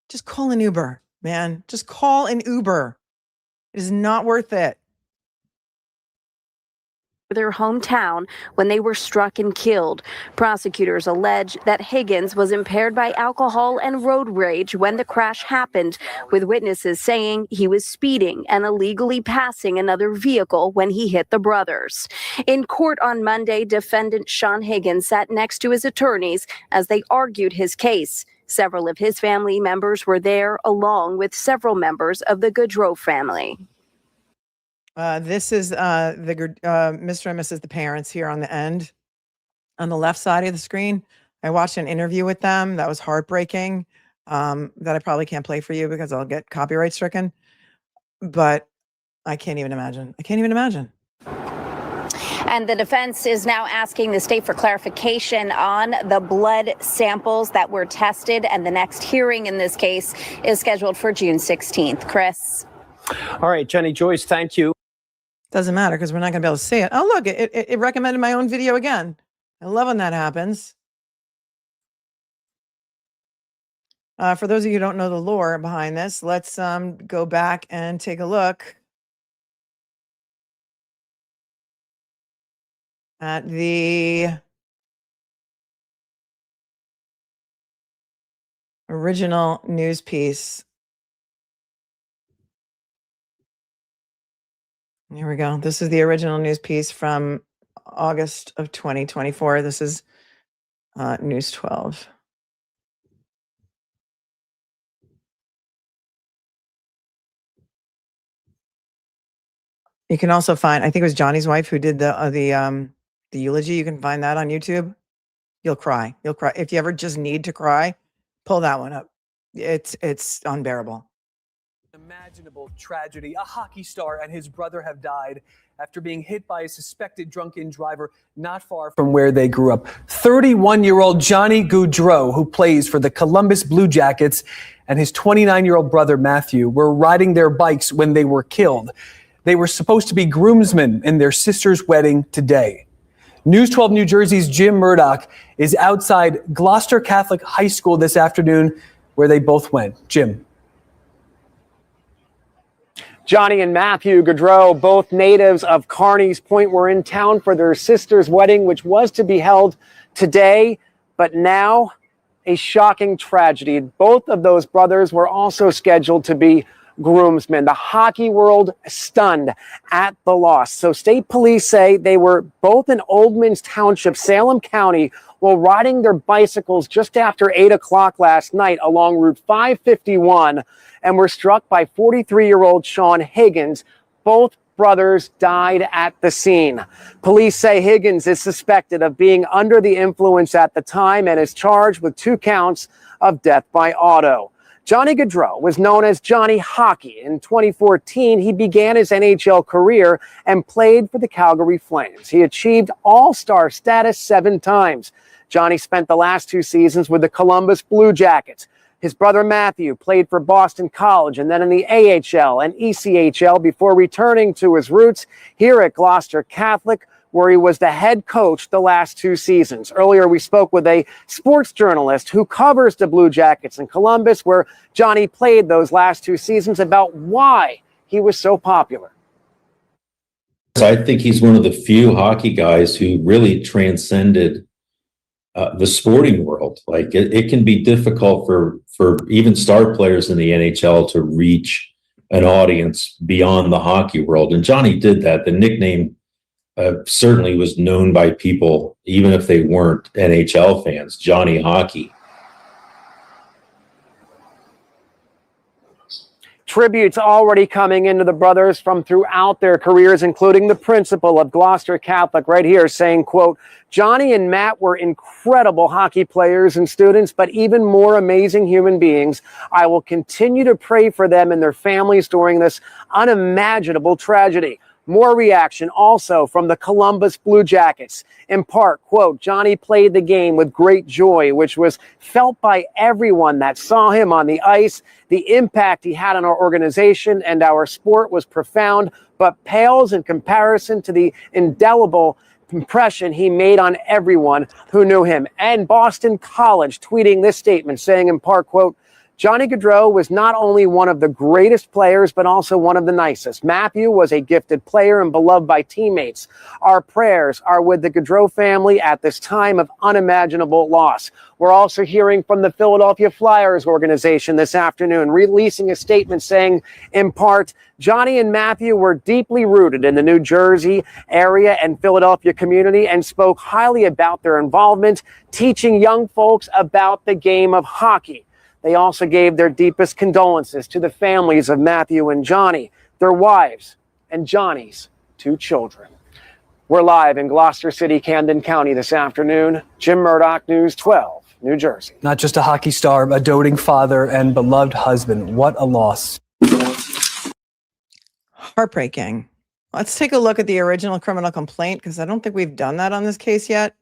S2: Just call an Uber, man. Just call an Uber. It is not worth it.
S6: Their hometown when they were struck and killed. Prosecutors allege that Higgins was impaired by alcohol and road rage when the crash happened, with witnesses saying he was speeding and illegally passing another vehicle when he hit the brothers. In court on Monday, defendant Sean Higgins sat next to his attorneys as they argued his case. Several of his family members were there, along with several members of the Gaudreau family.
S2: This is Mr. and Mrs. the parents here on the end. On the left side of the screen, I watched an interview with them that was heartbreaking, that I probably can't play for you because I'll get copyright stricken. But I can't even imagine. I can't even imagine.
S6: And the defense is now asking the state for clarification on the blood samples that were tested. And the next hearing in this case is scheduled for June 16th. Chris.
S5: All right, Jenny Joyce, thank you.
S2: Doesn't matter because we're not going to be able to see it. Oh, look, it recommended my own video again. I love when that happens. For those of you who don't know the lore behind this, let's go back and take a look at the original news piece. Here we go. This is the original news piece from August of 2024. This is News 12. You can also find, I think it was Johnny's wife who did the eulogy. You can find that on YouTube. You'll cry. You'll cry. If you ever just need to cry, pull that one up. It's unbearable.
S4: Unimaginable tragedy. A hockey star and his brother have died after being hit by a suspected drunken driver not far from where they grew up. 31-year-old Johnny Gaudreau, who plays for the Columbus Blue Jackets, and his 29-year-old brother Matthew were riding their bikes when they were killed. They were supposed to be groomsmen in their sister's wedding today. News 12 New Jersey's Jim Murdoch is outside Gloucester Catholic High School this afternoon, where they both went. Jim.
S5: Johnny and Matthew Gaudreau, both natives of Carney's Point, were in town for their sister's wedding, which was to be held today, but now a shocking tragedy. Both of those brothers were also scheduled to be groomsmen. The hockey world stunned at the loss. So state police say they were both in Oldman's Township, Salem County, while riding their bicycles just after 8 o'clock last night along Route 551 and were struck by 43-year-old Sean Higgins. Both brothers died at the scene. Police say Higgins is suspected of being under the influence at the time and is charged with 2 counts of death by auto. Johnny Gaudreau was known as Johnny Hockey. In 2014, he began his NHL career and played for the Calgary Flames. He achieved all-star status 7 times. Johnny spent the last 2 seasons with the Columbus Blue Jackets. His brother Matthew played for Boston College and then in the AHL and ECHL before returning to his roots here at Gloucester Catholic, where he was the head coach the last 2 seasons. Earlier, we spoke with a sports journalist who covers the Blue Jackets in Columbus, where Johnny played those last 2 seasons, about why he was so popular.
S7: I think he's one of the few hockey guys who really transcended the sporting world. Like it can be difficult for even star players in the NHL to reach an audience beyond the hockey world. And Johnny did that. The nickname certainly was known by people, even if they weren't NHL fans, Johnny Hockey.
S5: Tributes already coming into the brothers from throughout their careers, including the principal of Gloucester Catholic right here saying, quote, Johnny and Matt were incredible hockey players and students, but even more amazing human beings. I will continue to pray for them and their families during this unimaginable tragedy. More reaction also from the Columbus Blue Jackets. In part, quote, Johnny played the game with great joy, which was felt by everyone that saw him on the ice. The impact he had on our organization and our sport was profound, but pales in comparison to the indelible impression he made on everyone who knew him. And Boston College tweeting this statement saying in part, quote, Johnny Gaudreau was not only one of the greatest players, but also one of the nicest. Matthew was a gifted player and beloved by teammates. Our prayers are with the Gaudreau family at this time of unimaginable loss. We're also hearing from the Philadelphia Flyers organization this afternoon, releasing a statement saying, in part, Johnny and Matthew were deeply rooted in the New Jersey area and Philadelphia community and spoke highly about their involvement, teaching young folks about the game of hockey. They also gave their deepest condolences to the families of Matthew and Johnny, their wives, and Johnny's 2 children. We're live in Gloucester City, Camden County this afternoon. Jim Murdoch, News 12, New Jersey.
S4: Not just a hockey star, a doting father and beloved husband. What a loss.
S2: Heartbreaking. Let's take a look at the original criminal complaint, because I don't think we've done that on this case yet.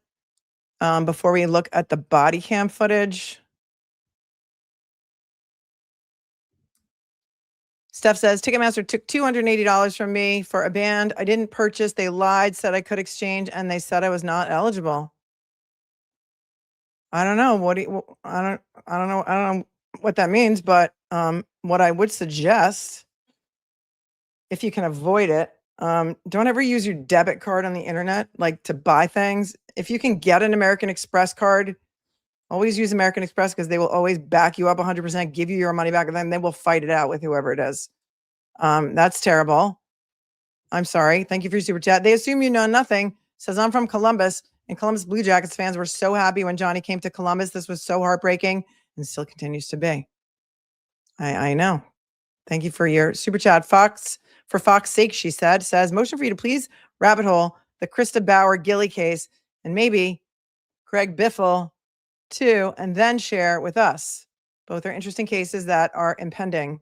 S2: Before we look at the body cam footage. Steph says, Ticketmaster took $280 from me for a band I didn't purchase. They lied, said I could exchange, and they said I was not eligible. I don't know I don't know what that means, but what I would suggest, if you can avoid it, don't ever use your debit card on the internet, like to buy things. If you can get an American Express card, always use American Express because they will always back you up 100%, give you your money back, and then they will fight it out with whoever it is. That's terrible. I'm sorry. Thank you for your super chat. They assume you know nothing. Says, I'm from Columbus, and Columbus Blue Jackets fans were so happy when Johnny came to Columbus. This was so heartbreaking and still continues to be. I know. Thank you for your super chat. Fox, for Fox's sake, she says, motion for you to please rabbit hole the Krista Bauer Gilly case and maybe Craig Biffle too, and then share with us. Both are interesting cases that are impending.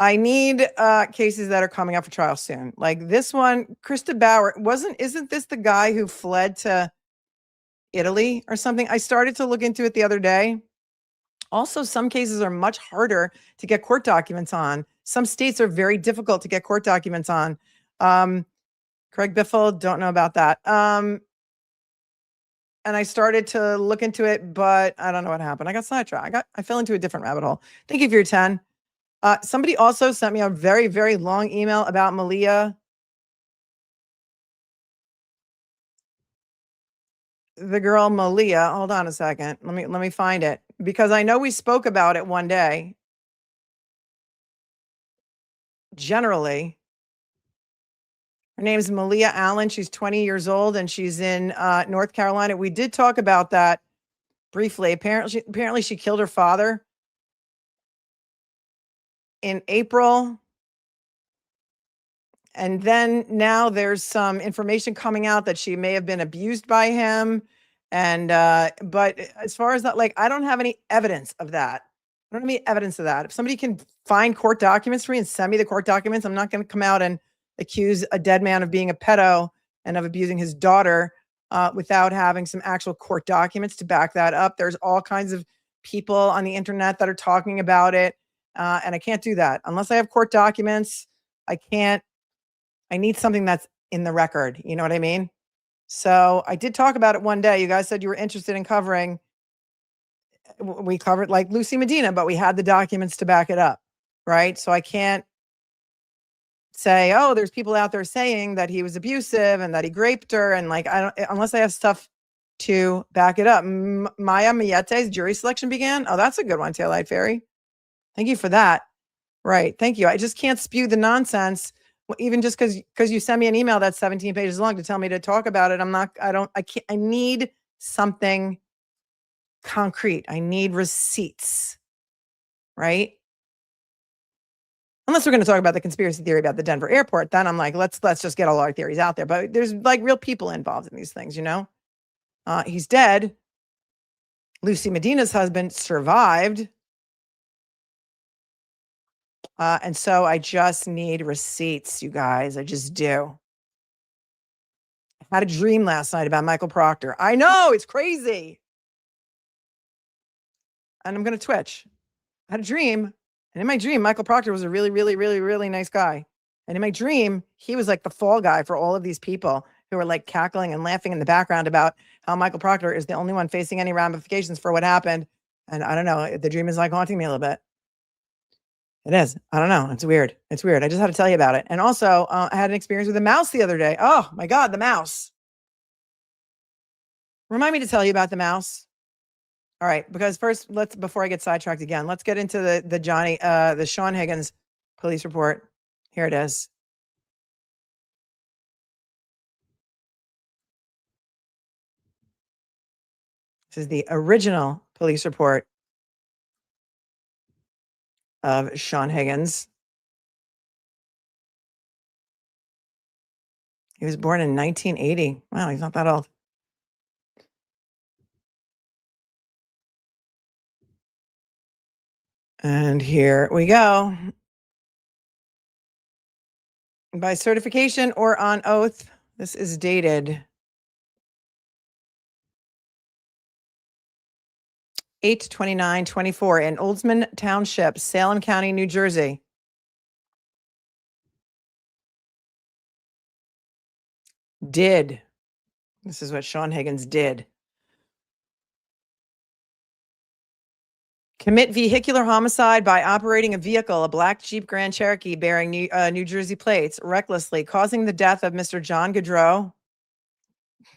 S2: I need cases that are coming up for trial soon. Like this one, Krista Bauer, isn't this the guy who fled to Italy or something? I started to look into it the other day. Also, some cases are much harder to get court documents on. Some states are very difficult to get court documents on. Craig Biffle, don't know about that. And I started to look into it, but I don't know what happened. I got sidetracked. I fell into a different rabbit hole. Thank you for your 10. Somebody also sent me a very, very long email about Malia. The girl Malia. Hold on a second. Let me find it because I know we spoke about it one day. Generally, her name is Malia Allen. She's 20 years old and she's in North Carolina. We did talk about that briefly. Apparently she killed her father in April. And then now there's some information coming out that she may have been abused by him. And, but as far as that, like, I don't have any evidence of that. I don't have any evidence of that. If somebody can find court documents for me and send me the court documents, I'm not going to come out and accuse a dead man of being a pedo and of abusing his daughter without having some actual court documents to back that up. There's all kinds of people on the internet that are talking about it. And I can't do that unless I have court documents. I can't. I need something that's in the record. You know what I mean? So I did talk about it one day. You guys said you were interested in covering. We covered like Lucy Medina, but we had the documents to back it up. Right. So I can't say, oh, there's people out there saying that he was abusive and that he raped her. And like, I don't, unless I have stuff to back it up. Maya Miete's jury selection began. Oh, that's a good one. Taillight Fairy. Thank you for that. Right. Thank you. I just can't spew the nonsense. Even just because you send me an email that's 17 pages long to tell me to talk about it. I need something concrete. I need receipts, right? Unless we're going to talk about the conspiracy theory about the Denver airport, then I'm like, let's just get all our theories out there. But there's like real people involved in these things, you know? He's dead. Lucy Medina's husband survived. And so I just need receipts, you guys. I just do. I had a dream last night about Michael Proctor. I know, it's crazy. And I'm going to twitch. I had a dream. And in my dream, Michael Proctor was a really, really, really, really nice guy. And in my dream, he was like the fall guy for all of these people who were like cackling and laughing in the background about how Michael Proctor is the only one facing any ramifications for what happened. And I don't know, the dream is like haunting me a little bit. It is. I don't know. It's weird. It's weird. I just had to tell you about it. And also, I had an experience with a mouse the other day. Oh my God, the mouse. Remind me to tell you about the mouse. All right, because first, before I get sidetracked again, let's get into the Sean Higgins police report. Here it is. This is the original police report of Sean Higgins. He was born in 1980. Wow, he's not that old. And here we go. By certification or on oath, this is dated 8/29/24 in Oldsman Township, Salem County, New Jersey. Did. This is what Sean Higgins did. Commit vehicular homicide by operating a vehicle, a black Jeep Grand Cherokee bearing New Jersey plates, recklessly, causing the death of Mr. John Gaudreau,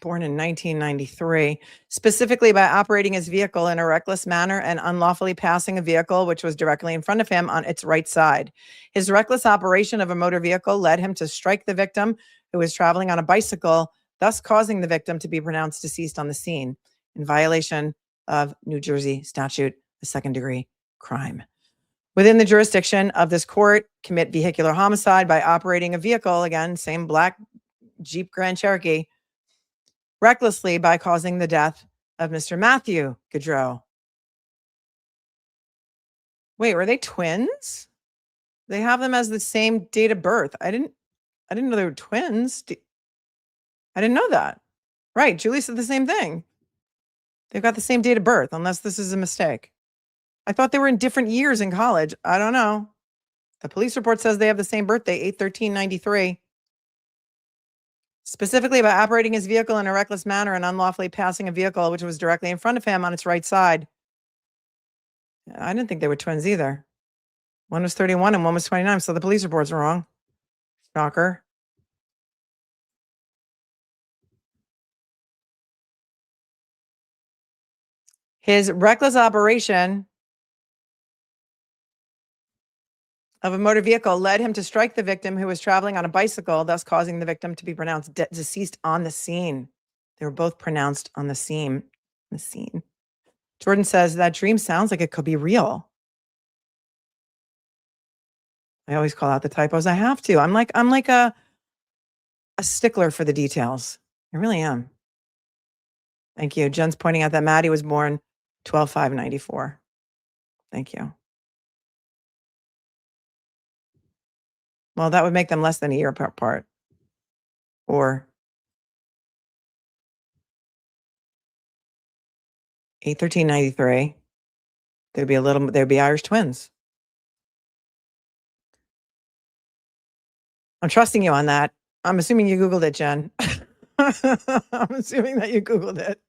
S2: born in 1993, specifically by operating his vehicle in a reckless manner and unlawfully passing a vehicle which was directly in front of him on its right side. His reckless operation of a motor vehicle led him to strike the victim, who was traveling on a bicycle, thus causing the victim to be pronounced deceased on the scene in violation of New Jersey statute, the second-degree crime. Within the jurisdiction of this court, commit vehicular homicide by operating a vehicle, again, same black Jeep Grand Cherokee, recklessly by causing the death of Mr. Matthew Gaudreau. Wait, were they twins? They have them as the same date of birth. I didn't know they were twins. I didn't know that. Right, Julie said the same thing. They've got the same date of birth, unless this is a mistake. I thought they were in different years in college. I don't know. The police report says they have the same birthday, 8/13/93. Specifically by operating his vehicle in a reckless manner and unlawfully passing a vehicle which was directly in front of him on its right side. I didn't think they were twins either. One was 31 and one was 29, so the police reports are wrong. Shocker. His reckless operation of a motor vehicle led him to strike the victim, who was traveling on a bicycle, thus causing the victim to be pronounced deceased on the scene. They were both pronounced on the scene. Jordan says that dream sounds like it could be real. I always call out the typos. I have to. I'm like a stickler for the details. I really am. Thank you. Jen's pointing out that Maddie was born 12/5/94. Thank you. Well, that would make them less than a year apart. Or 8/13/93. There'd be Irish twins. I'm trusting you on that. I'm assuming you Googled it, Jen. I'm assuming that you Googled it.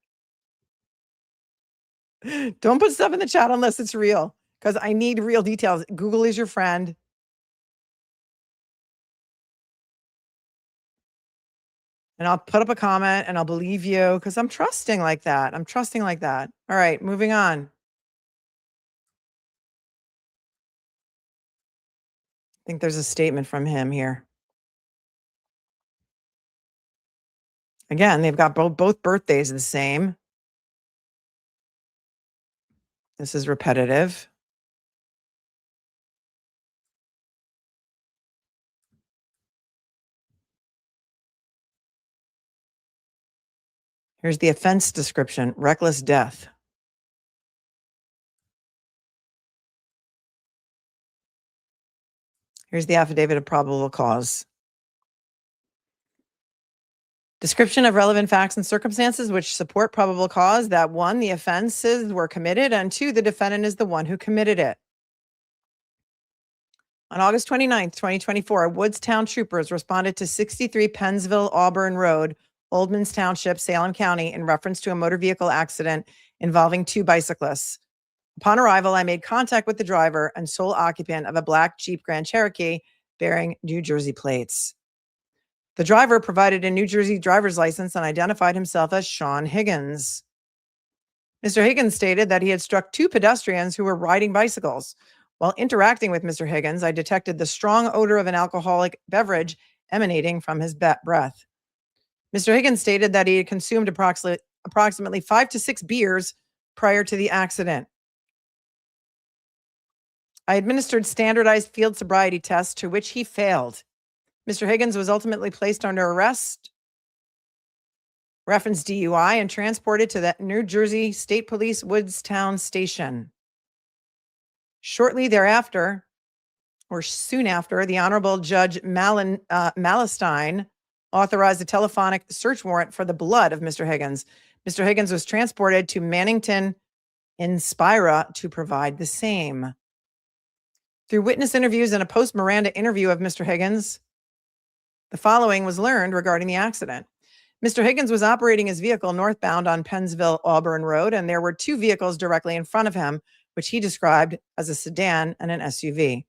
S2: Don't put stuff in the chat unless it's real, because I need real details. Google is your friend. And I'll put up a comment and I'll believe you because I'm trusting like that. All right, moving on. I think there's a statement from him here. Again, they've got both birthdays the same. This is repetitive. Here's the offense description: reckless death. Here's the affidavit of probable cause. Description of relevant facts and circumstances which support probable cause that 1, the offenses were committed, and 2, the defendant is the one who committed it. On August 29th, 2024, Woodstown troopers responded to 63 Pennsville Auburn Road, Oldmans Township, Salem County, in reference to a motor vehicle accident involving 2 bicyclists. Upon arrival, I made contact with the driver and sole occupant of a black Jeep Grand Cherokee bearing New Jersey plates. The driver provided a New Jersey driver's license and identified himself as Sean Higgins. Mr. Higgins stated that he had struck 2 pedestrians who were riding bicycles. While interacting with Mr. Higgins, I detected the strong odor of an alcoholic beverage emanating from his breath. Mr. Higgins stated that he had consumed approximately 5 to 6 beers prior to the accident. I administered standardized field sobriety tests to which he failed. Mr. Higgins was ultimately placed under arrest, reference DUI, and transported to the New Jersey State Police Woodstown Station. Shortly thereafter, or soon after, the Honorable Judge Malistine authorized a telephonic search warrant for the blood of Mr. Higgins. Mr. Higgins was transported to Mannington Inspira to provide the same. Through witness interviews and a post-Miranda interview of Mr. Higgins, the following was learned regarding the accident. Mr. Higgins was operating his vehicle northbound on Pennsville-Auburn Road, and there were two vehicles directly in front of him, which he described as a sedan and an SUV.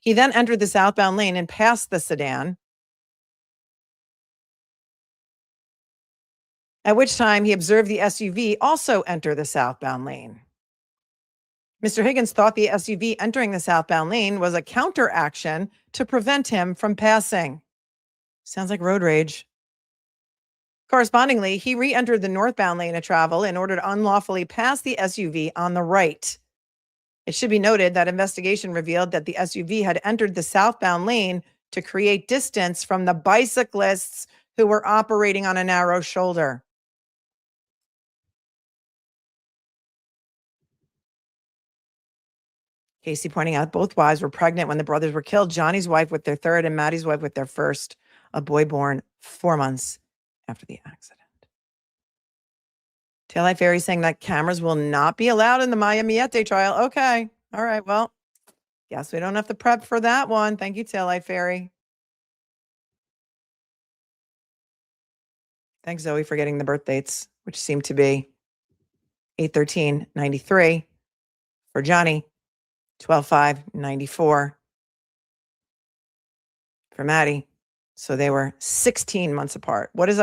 S2: He then entered the southbound lane and passed the sedan, at which time he observed the SUV also enter the southbound lane. Mr. Higgins thought the SUV entering the southbound lane was a counteraction to prevent him from passing. Sounds like road rage. Correspondingly, he re-entered the northbound lane of travel in order to unlawfully pass the SUV on the right. It should be noted that investigation revealed that the SUV had entered the southbound lane to create distance from the bicyclists who were operating on a narrow shoulder. Casey pointing out both wives were pregnant when the brothers were killed. Johnny's wife with their third and Maddie's wife with their first, a boy born 4 months after the accident. Taillight Fairy saying that cameras will not be allowed in the Maya Miete trial. Okay. All right. Well, guess we don't have to prep for that one. Thank you, Taillight Fairy. Thanks, Zoe, for getting the birth dates, which seem to be 8/13/93 for Johnny, 12/5/94 for Maddie. So they were 16 months apart. What are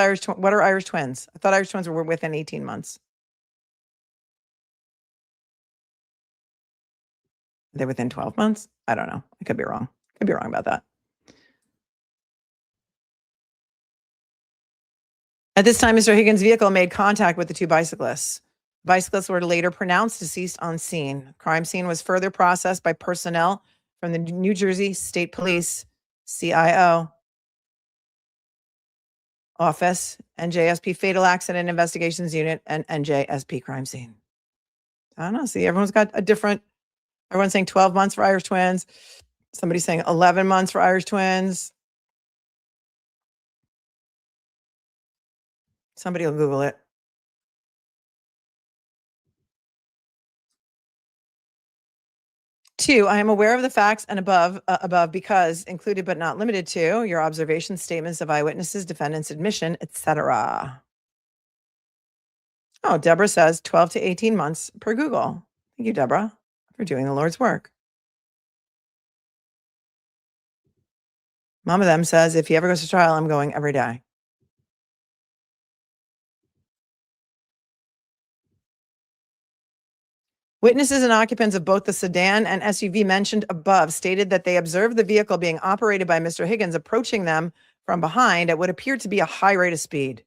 S2: Irish twins? I thought Irish twins were within 18 months. Are they within 12 months? I don't know. I could be wrong. Could be wrong about that. At this time, Mr. Higgins' vehicle made contact with the two bicyclists. Bicyclists were later pronounced deceased on scene. Crime scene was further processed by personnel from the New Jersey State Police, CIO Office, NJSP Fatal Accident Investigations Unit, and NJSP Crime Scene. I don't know. See, everyone's got a different, everyone's saying 12 months for Irish twins. Somebody's saying 11 months for Irish twins. Somebody will Google it. Two, I am aware of the facts and above because included but not limited to your observations, statements of eyewitnesses, defendant's admission, etc. Oh, Deborah says 12 to 18 months per Google. Thank you, Deborah, for doing the Lord's work. Mom of them says, if he ever goes to trial, I'm going every day. Witnesses and occupants of both the sedan and SUV mentioned above stated that they observed the vehicle being operated by Mr. Higgins approaching them from behind at what appeared to be a high rate of speed.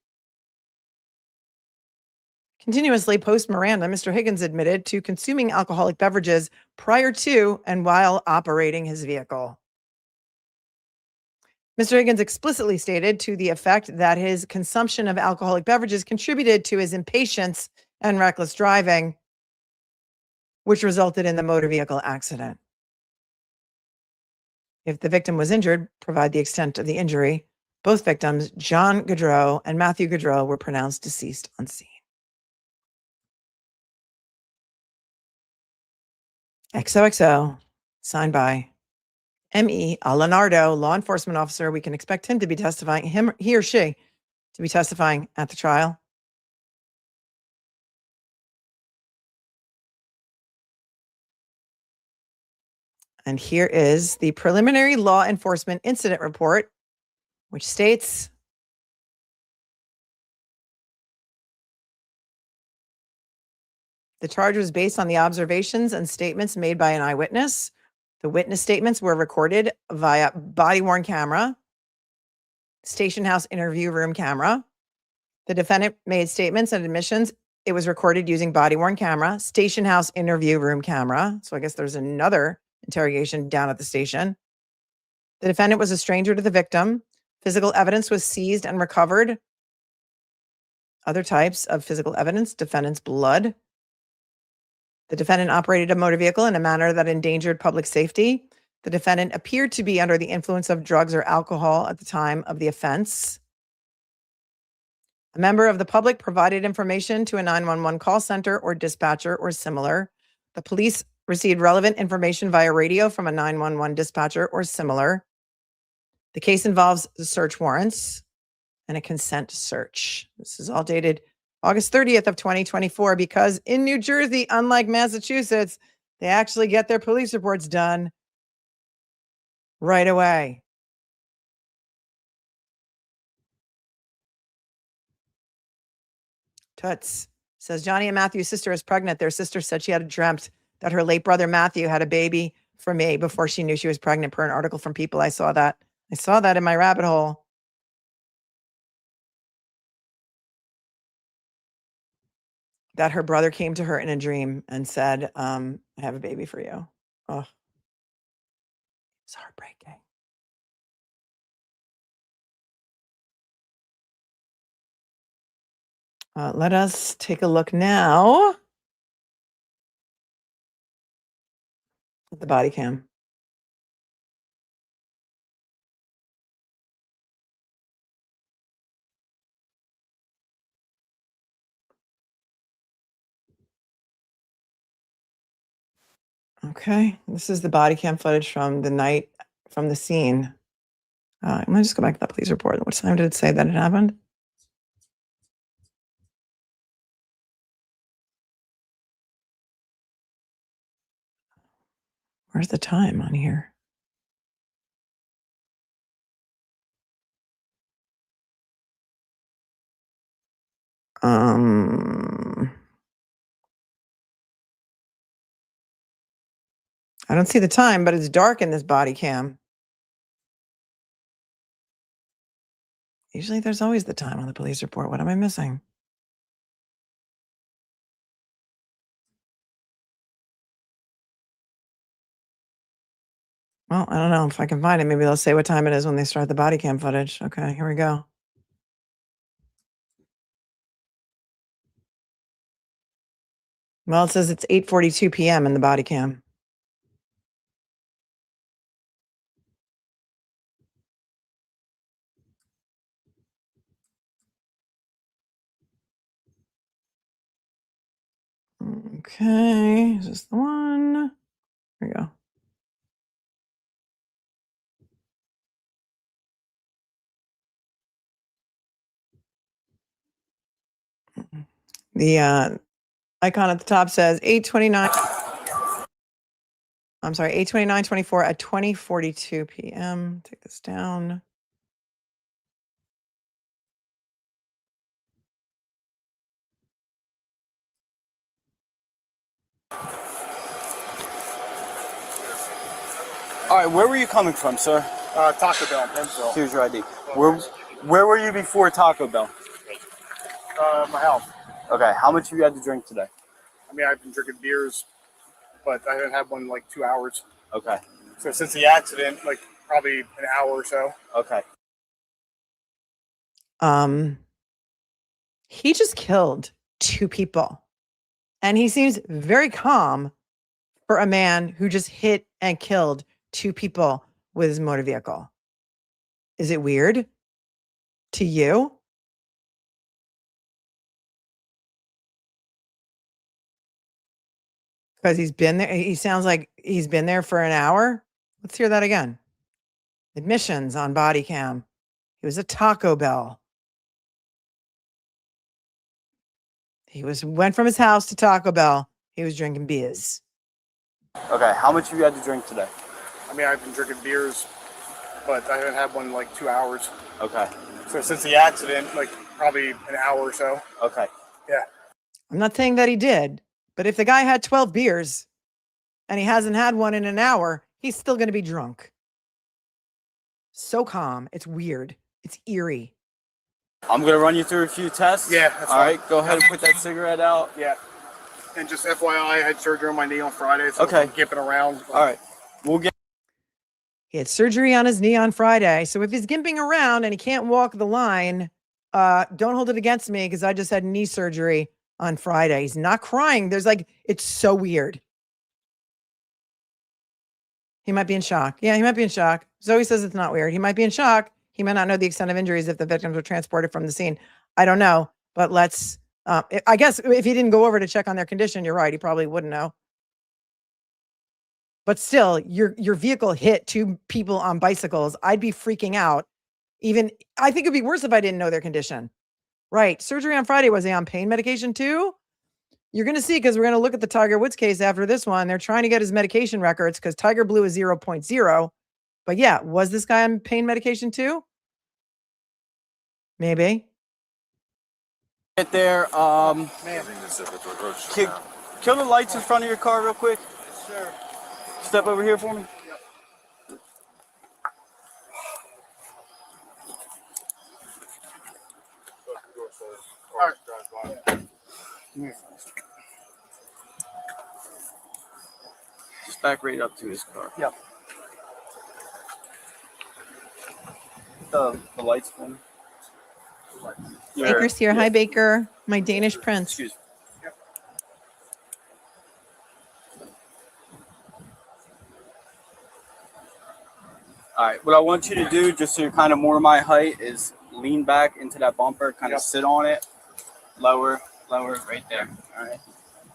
S2: Continuously post-Miranda, Mr. Higgins admitted to consuming alcoholic beverages prior to and while operating his vehicle. Mr. Higgins explicitly stated to the effect that his consumption of alcoholic beverages contributed to his impatience and reckless driving, which resulted in the motor vehicle accident. If the victim was injured, provide the extent of the injury. Both victims, John Gaudreau and Matthew Gaudreau, were pronounced deceased on scene. XOXO, signed by M.E. Alenardo, law enforcement officer. We can expect him to be testifying, he or she, to be testifying at the trial. And here is the preliminary law enforcement incident report, which states, the charge was based on the observations and statements made by an eyewitness. The witness statements were recorded via body-worn camera, station house interview room camera. The defendant made statements and admissions. It was recorded using body-worn camera, station house interview room camera. So I guess there's another interrogation down at the station. The defendant was a stranger to the victim. Physical evidence was seized and recovered. Other types of physical evidence, defendant's blood. The defendant operated a motor vehicle in a manner that endangered public safety. The defendant appeared to be under the influence of drugs or alcohol at the time of the offense. A member of the public provided information to a 911 call center or dispatcher or similar. The police received relevant information via radio from a 911 dispatcher or similar. The case involves the search warrants and a consent search. This is all dated August 30th of 2024 because in New Jersey, unlike Massachusetts, they actually get their police reports done right away. Toots says Johnny and Matthew's sister is pregnant. Their sister said she had dreamt that her late brother Matthew had a baby for me before she knew she was pregnant, per an article from People. I saw that. I saw that in my rabbit hole. That her brother came to her in a dream and said, I have a baby for you. Oh, it's heartbreaking. Let us take a look now at the body cam. Okay, this is the body cam footage from the night, from the scene. I'm gonna just go back to that police report. What time did it say that it happened? Where's the time on here? I don't see the time, but it's dark in this body cam. Usually there's always the time on the police report. What am I missing? Well, I don't know if I can find it. Maybe they'll say what time it is when they start the body cam footage. Okay, here we go. Well, it says it's 8:42 p.m. in the body cam. Okay, is this the one? Here we go. The icon at the top says 8:29. I'm sorry, 8:29:24 at 20:42 p.m. Take this down.
S3: All right, where were you coming from, sir?
S10: Taco Bell in Pennsville.
S3: Here's your ID. Where were you before Taco Bell?
S10: My house.
S3: Okay, how much have you had to drink today?
S10: I mean, I've been drinking beers, but I haven't had one in like 2 hours.
S3: Okay.
S10: So since the accident, like probably an hour or so.
S3: Okay.
S2: He just killed 2 people. And he seems very calm for a man who just hit and killed 2 people with his motor vehicle. Is it weird to you? Because he's been there. He sounds like he's been there for an hour. Let's hear that again. Admissions on body cam. He was at Taco Bell. He went from his house to Taco Bell. He was drinking beers.
S3: Okay, how much have you had to drink today?
S10: I mean, I've been drinking beers, but I haven't had one in like 2 hours.
S3: Okay.
S10: So since the accident, like probably an hour or so.
S3: Okay.
S10: Yeah.
S2: I'm not saying that he did, but if the guy had 12 beers and he hasn't had one in an hour, he's still going to be drunk. So calm. It's weird. It's eerie.
S3: I'm going to run you through a few tests.
S10: Yeah, that's
S3: All
S10: fine.
S3: right, go ahead and put that cigarette out.
S10: Yeah. And just FYI, I had surgery on my knee on Friday, so
S3: Okay.
S10: I'm gimping around.
S3: All right. We'll get.
S2: He had surgery on his knee on Friday. So if he's gimping around and he can't walk the line, don't hold it against me because I just had knee surgery on Friday. He's not crying. It's so weird. He might be in shock. Yeah, he might be in shock. Zoe says it's not weird. He might be in shock. He might not know the extent of injuries if the victims were transported from the scene. I don't know, but let's, I guess if he didn't go over to check on their condition, you're right. He probably wouldn't know. But still, your vehicle hit two people on bicycles. I'd be freaking out. Even, I think it'd be worse if I didn't know their condition. Right. Surgery on Friday. Was he on pain medication too? You're going to see, because we're going to look at the Tiger Woods case after this one. They're trying to get his medication records because Tiger Blue is 0.0. But yeah, was this guy on pain medication too? Maybe.
S3: Get there. Kill the lights in front of your car real quick. Sure. Step over here for me. Just back right up to his car. Yep. The lights for me.
S2: Baker's here. Hi, Baker. My Danish prince.
S3: Excuse me. All right, what I want you to do, just so you're kind of more my height, is lean back into that bumper, kind of sit on it, lower, right there. All right.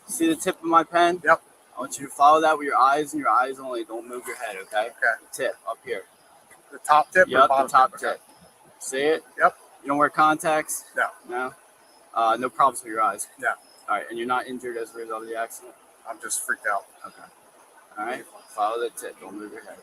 S3: See the tip of my pen? Yep. I want you to follow that with your eyes and your eyes only. Don't move your head, okay? Okay. The tip up here. The top tip? Yep, the top tip. See it? Yep. You don't wear contacts? No. No? No problems with your eyes? No. All right, and you're not injured as a result of the accident? I'm just freaked out. Okay. All right, follow the tip. Don't move your head.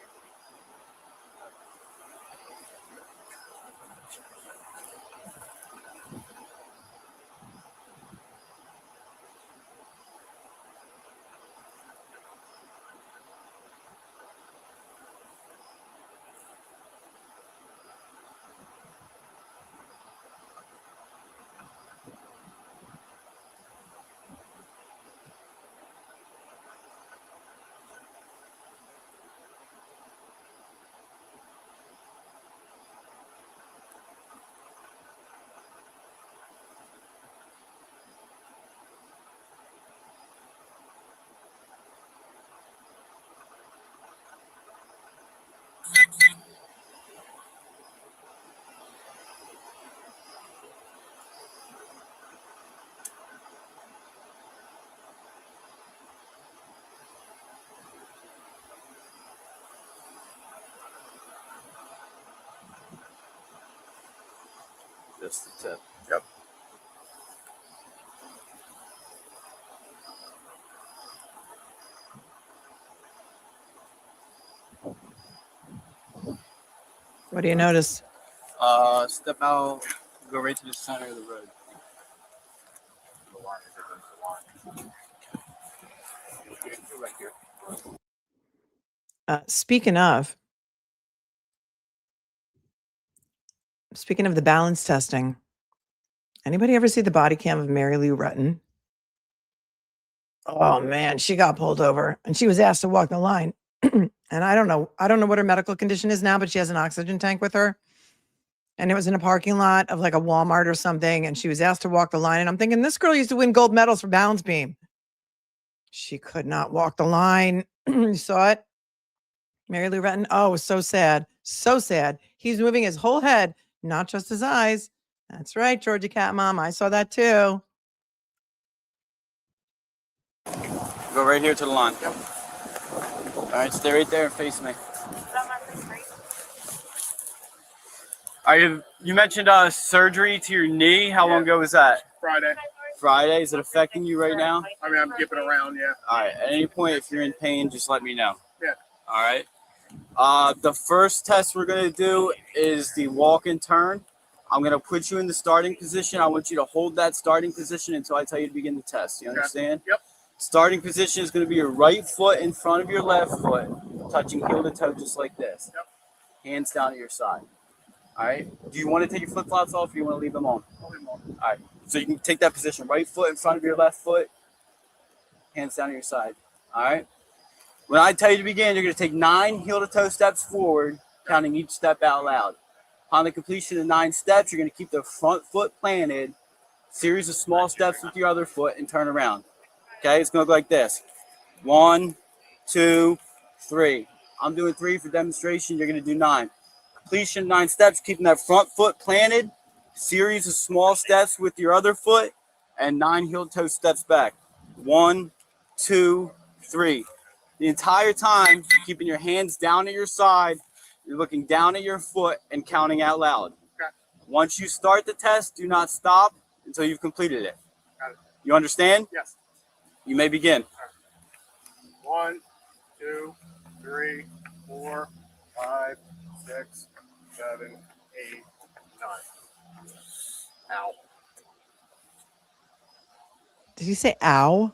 S3: Just the tip. Yep.
S2: What do you notice?
S3: Step out, go right to the center of the road. Right here.
S2: Speaking of the balance testing, anybody ever see the body cam of Mary Lou Retton? Oh man, she got pulled over and she was asked to walk the line. And I don't know what her medical condition is now, but she has an oxygen tank with her. And it was in a parking lot of like a Walmart or something. And she was asked to walk the line. And I'm thinking, this girl used to win gold medals for balance beam. She could not walk the line. You saw it? Mary Lou Retton. Oh, it was so sad. So sad. He's moving his whole head, not just his eyes. That's right, Georgia Cat Mom. I saw that too.
S3: Go right here to the line. Yep. All right, stay right there and face me. You mentioned surgery to your knee. How long ago was that?
S10: Friday.
S3: Friday. Is it affecting you right now?
S10: I mean, I'm skipping around, yeah.
S3: All right. At any point, if you're in pain, just let me know.
S10: Yeah.
S3: All right. The first test we're going to do is the walk and turn. I'm going to put you in the starting position. I want you to hold that starting position until I tell you to begin the test. You understand?
S10: Yep.
S3: Starting position is going to be your right foot in front of your left foot, touching heel to toe just like this. Yep. Hands down at your side. All right. Do you want to take your flip-flops off or you want to leave them on?
S10: I'll leave them on.
S3: All right. So you can take that position. Right foot in front of your left foot, hands down at your side. All right. When I tell you to begin, you're going to take 9 heel-to-toe steps forward, counting each step out loud. Upon the completion of 9 steps, you're going to keep the front foot planted, series of small steps with your other foot, and turn around. Okay, it's going to look like this. 1, 2, 3. I'm doing 3 for demonstration. You're going to do 9. Completion 9 steps, keeping that front foot planted, Series of small steps with your other foot and 9 heel-toe steps back. 1, 2, 3. The entire time, keeping your hands down at your side, you're looking down at your foot and counting out loud.
S10: Okay.
S3: Once you start the test, do not stop until you've completed it.
S10: Got it.
S3: You understand?
S10: Yes.
S3: You may begin.
S10: 1, 2, 3, 4, 5, 6, 7, 8, 9. Ow.
S2: Did you say ow?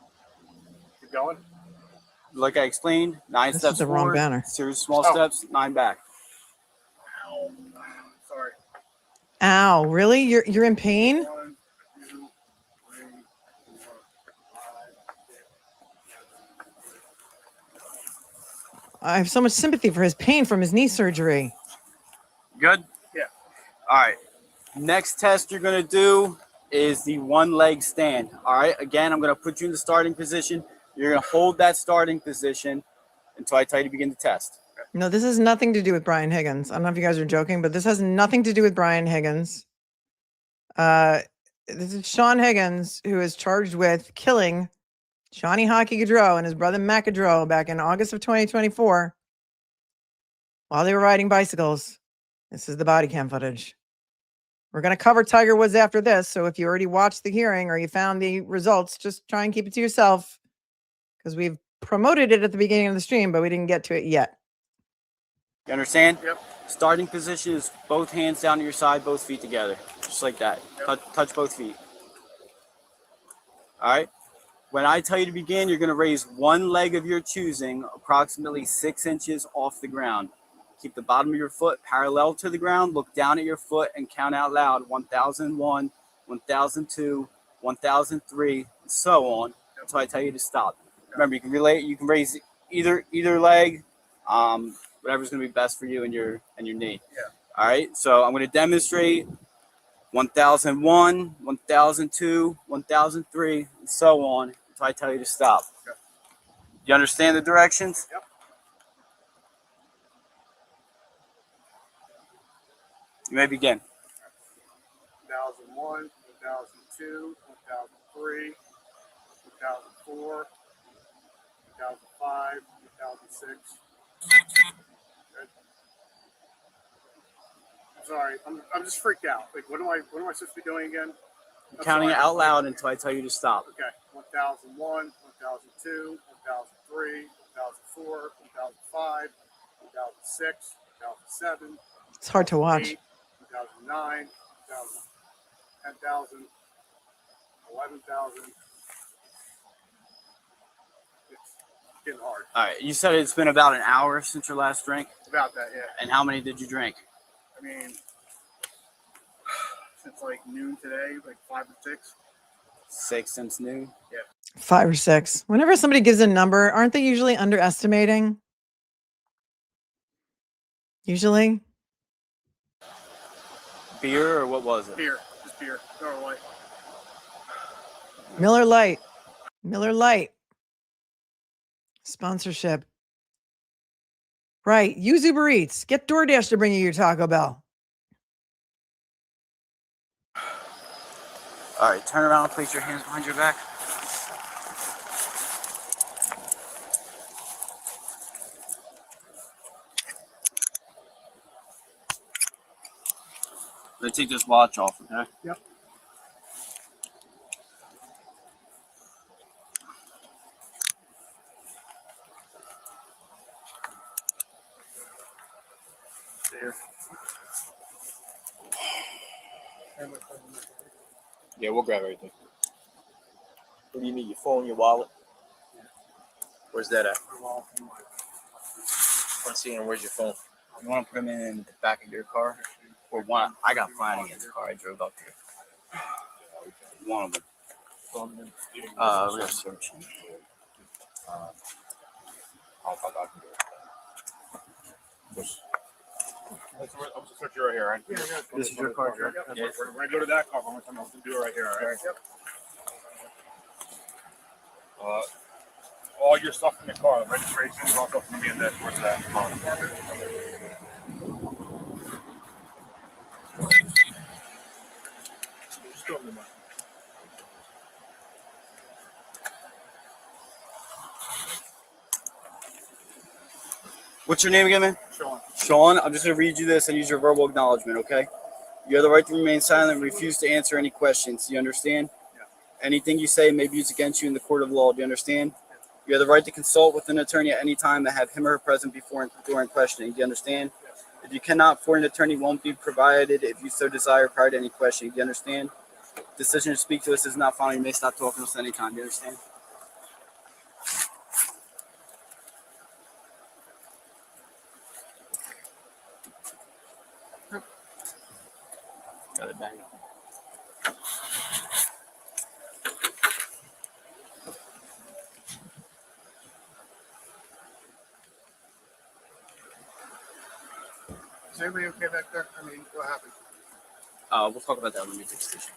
S10: Keep going.
S3: Like I explained, 9
S2: This
S3: steps
S2: is the wrong
S3: forward,
S2: banner.
S3: series of small steps, 9 back.
S10: Ow. Sorry.
S2: Ow, really? You're in pain?
S10: 1, 2, 3, 4, 5, 6.
S2: I have so much sympathy for his pain from his knee surgery.
S3: Good?
S10: Yeah.
S3: All right. Next test you're going to do is the one leg stand. All right. Again, I'm going to put you in the starting position. You're going to hold that starting position until I tell you to begin the test.
S2: No, this has nothing to do with Brian Higgins. I don't know if you guys are joking, but this has nothing to do with Brian Higgins. This is Sean Higgins, who is charged with killing Johnny Hockey Gaudreau and his brother Matt Gaudreau back in August of 2024 while they were riding bicycles. This is the body cam footage. We're going to cover Tiger Woods after this, so if you already watched the hearing or you found the results, just try and keep it to yourself because we've promoted it at the beginning of the stream, but we didn't get to it yet.
S3: You understand?
S10: Yep.
S3: Starting position is both hands down to your side, both feet together. Just like that.
S10: Yep.
S3: Touch both feet. All right. When I tell you to begin, you're going to raise one leg of your choosing approximately 6 inches off the ground. Keep the bottom of your foot parallel to the ground. Look down at your foot and count out loud 1001, 1002, 1003, and so on until I tell you to stop. Remember, you can raise either leg, whatever's going to be best for you and your knee.
S10: Yeah.
S3: All right. So I'm going to demonstrate 1001, 1002, 1003, and so on until I tell you to stop.
S10: Okay.
S3: You understand the directions?
S10: Yep.
S3: You may begin.
S10: 1001, 1002, 1003, 1004, 2005, 2006. Good. Sorry, I'm just freaked out. Like, what am I supposed to be doing again?
S3: I'm counting it out loud until I tell you to stop.
S10: Okay. 1001, 1002, 1003, 2004, 2005, 2006, 2007.
S2: It's hard to watch.
S10: 2009, 10,000, 11,000. It's getting hard.
S3: All right. You said it's been about an hour since your last drink.
S10: About that, yeah.
S3: And how many did you drink?
S10: I mean, since like noon today, like 5 or 6.
S3: 6 since noon.
S10: Yeah.
S2: 5 or 6. Whenever somebody gives a number, aren't they usually underestimating? Usually.
S3: Beer or what was it?
S10: Beer. Just beer. No light.
S2: Miller Lite. Miller Lite. Sponsorship. Right. Use Uber Eats. Get DoorDash to bring you your Taco Bell.
S3: All right. Turn around and place your hands behind your back. I'm going to take this watch off, okay?
S10: Yep. There.
S8: Yeah, we'll grab everything. What do you need? Your phone, your wallet? Where's that at? I'm seeing where's your phone?
S3: You want to put them in the back of your car? Or one? I got financing the car. I drove up here. One of them. We're going to search.
S8: I'm just search you right here, right?
S3: This is your car, right?
S8: Yes. We're going to go to that car. I'm going to do it right here, all right? Yep. All your stuff in the car, the registration is also going to be in there towards that car.
S3: What's your name again, man?
S10: Sean.
S3: Sean, I'm just going to read you this and use your verbal acknowledgement, okay? You have the right to remain silent and refuse to answer any questions. Do you understand?
S10: Yeah.
S3: Anything you say may be used against you in the court of law. Do you understand? You have the right to consult with an attorney at any time and have him or her present before and during questioning. Do you understand?
S10: Yes.
S3: If you cannot afford an attorney, won't be provided if you so desire prior to any questioning. Do you understand? Decision to speak to us is not final. You may stop talking to us anytime. Do you understand? Got it back.
S10: Is everybody okay back there? I mean, what happened?
S3: We'll talk about that when we take the station.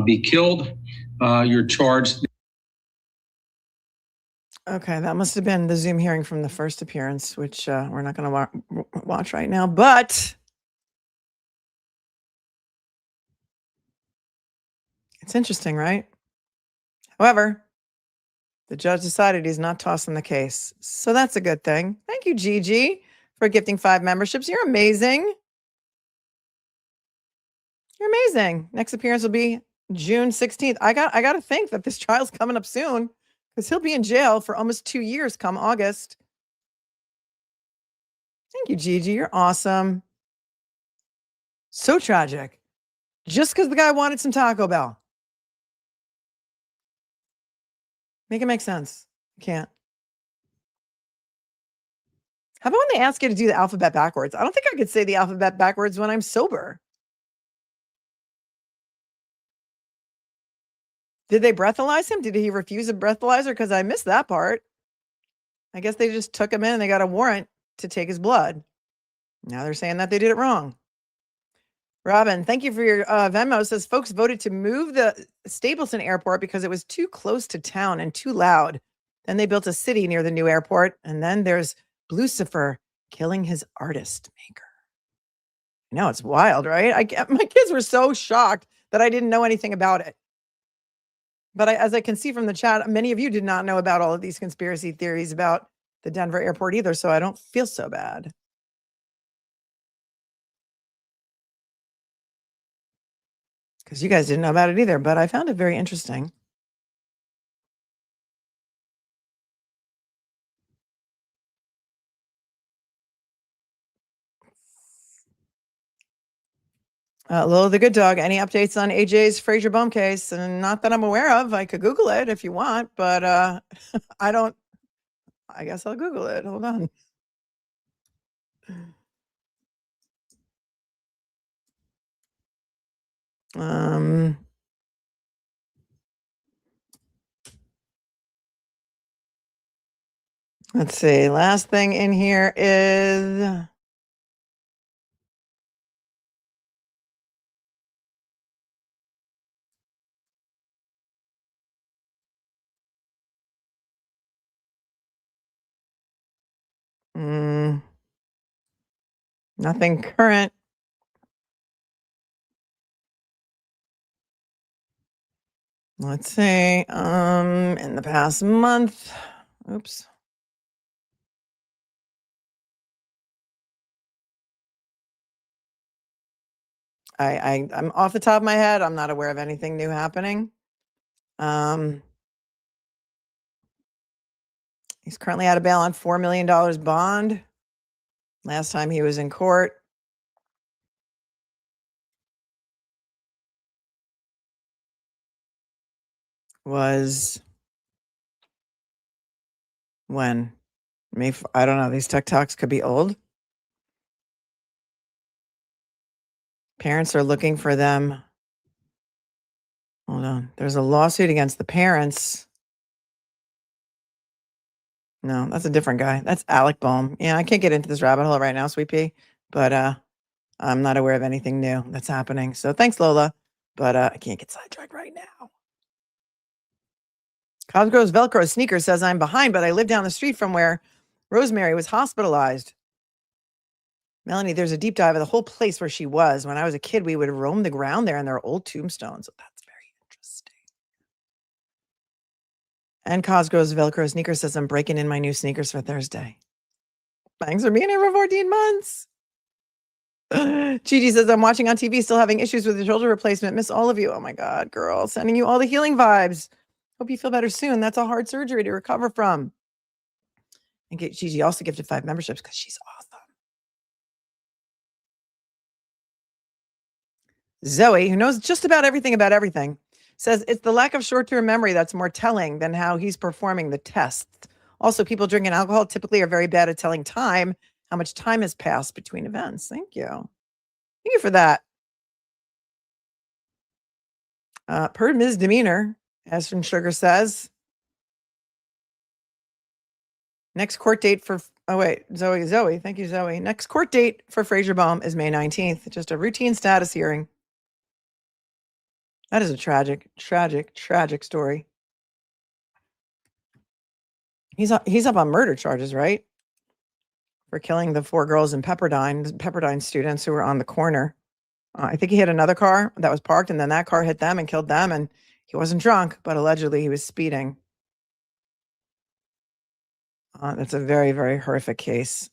S9: Be killed. You're charged.
S2: Okay, that must have been the Zoom hearing from the first appearance, which we're not going to watch right now. But it's interesting, right? However, the judge decided he's not tossing the case. So that's a good thing. Thank you, Gigi, for gifting 5 memberships. You're amazing. You're amazing. Next appearance will be June 16th. I got to think that this trial's coming up soon because he'll be in jail for almost 2 years come August. Thank you, Gigi. You're awesome. So tragic. Just because the guy wanted some Taco Bell. Make it make sense. You can't. How about when they ask you to do the alphabet backwards? I don't think I could say the alphabet backwards when I'm sober. Did they breathalyze him? Did he refuse a breathalyzer? Because I missed that part. I guess they just took him in and they got a warrant to take his blood. Now they're saying that they did it wrong. Robin, thank you for your Venmo. Says folks voted to move the Stapleton Airport because it was too close to town and too loud. Then they built a city near the new airport. And then there's Lucifer killing his artist maker. No, it's wild, right? My kids were so shocked that I didn't know anything about it. But as I can see from the chat, many of you did not know about all of these conspiracy theories about the Denver airport either, so I don't feel so bad. Because you guys didn't know about it either, but I found it very interesting. Lolo the Good Dog, any updates on AJ's Frazier Bum case? And not that I'm aware of. I could Google it if you want, but I don't. I guess I'll Google it. Hold on. Let's see. Last thing in here is nothing current. Let's see. In the past month. Oops. I'm off the top of my head. I'm not aware of anything new happening. He's currently out of bail on $4 million bond. Last time he was in court was when? I don't know. These TikToks could be old. Parents are looking for them. Hold on. There's a lawsuit against the parents. No, that's a different guy. That's Alec Bohm. Yeah, I can't get into this rabbit hole right now, Sweet Pea, but I'm not aware of anything new that's happening. So thanks, Lola, but I can't get sidetracked right now. Cosgrove's Velcro sneaker says I'm behind, but I live down the street from where Rosemary was hospitalized. Melanie, there's a deep dive of the whole place where she was. When I was a kid, we would roam the ground there, and there are old tombstones. That's very interesting. And Cosgrove's Velcro sneaker says, I'm breaking in my new sneakers for Thursday. Thanks for being here for 14 months. Gigi says, I'm watching on TV, still having issues with the shoulder replacement. Miss all of you. Oh my God, girl. Sending you all the healing vibes. Hope you feel better soon. That's a hard surgery to recover from. And Gigi also gifted 5 memberships because she's awesome. Zoe, who knows just about everything, says it's the lack of short-term memory that's more telling than how he's performing the test. Also, people drinking alcohol typically are very bad at telling time, how much time has passed between events. Thank you. Thank you for that. Per misdemeanor, as from Sugar says. Next court date for, Zoe. Thank you, Zoe. Next court date for Fraser Baum is May 19th. Just a routine status hearing. That is a tragic story. He's up on murder charges, right? For killing the 4 girls in Pepperdine students who were on the corner. I think he hit another car that was parked, and then that car hit them and killed them. And he wasn't drunk, but allegedly he was speeding. That's a very, very horrific case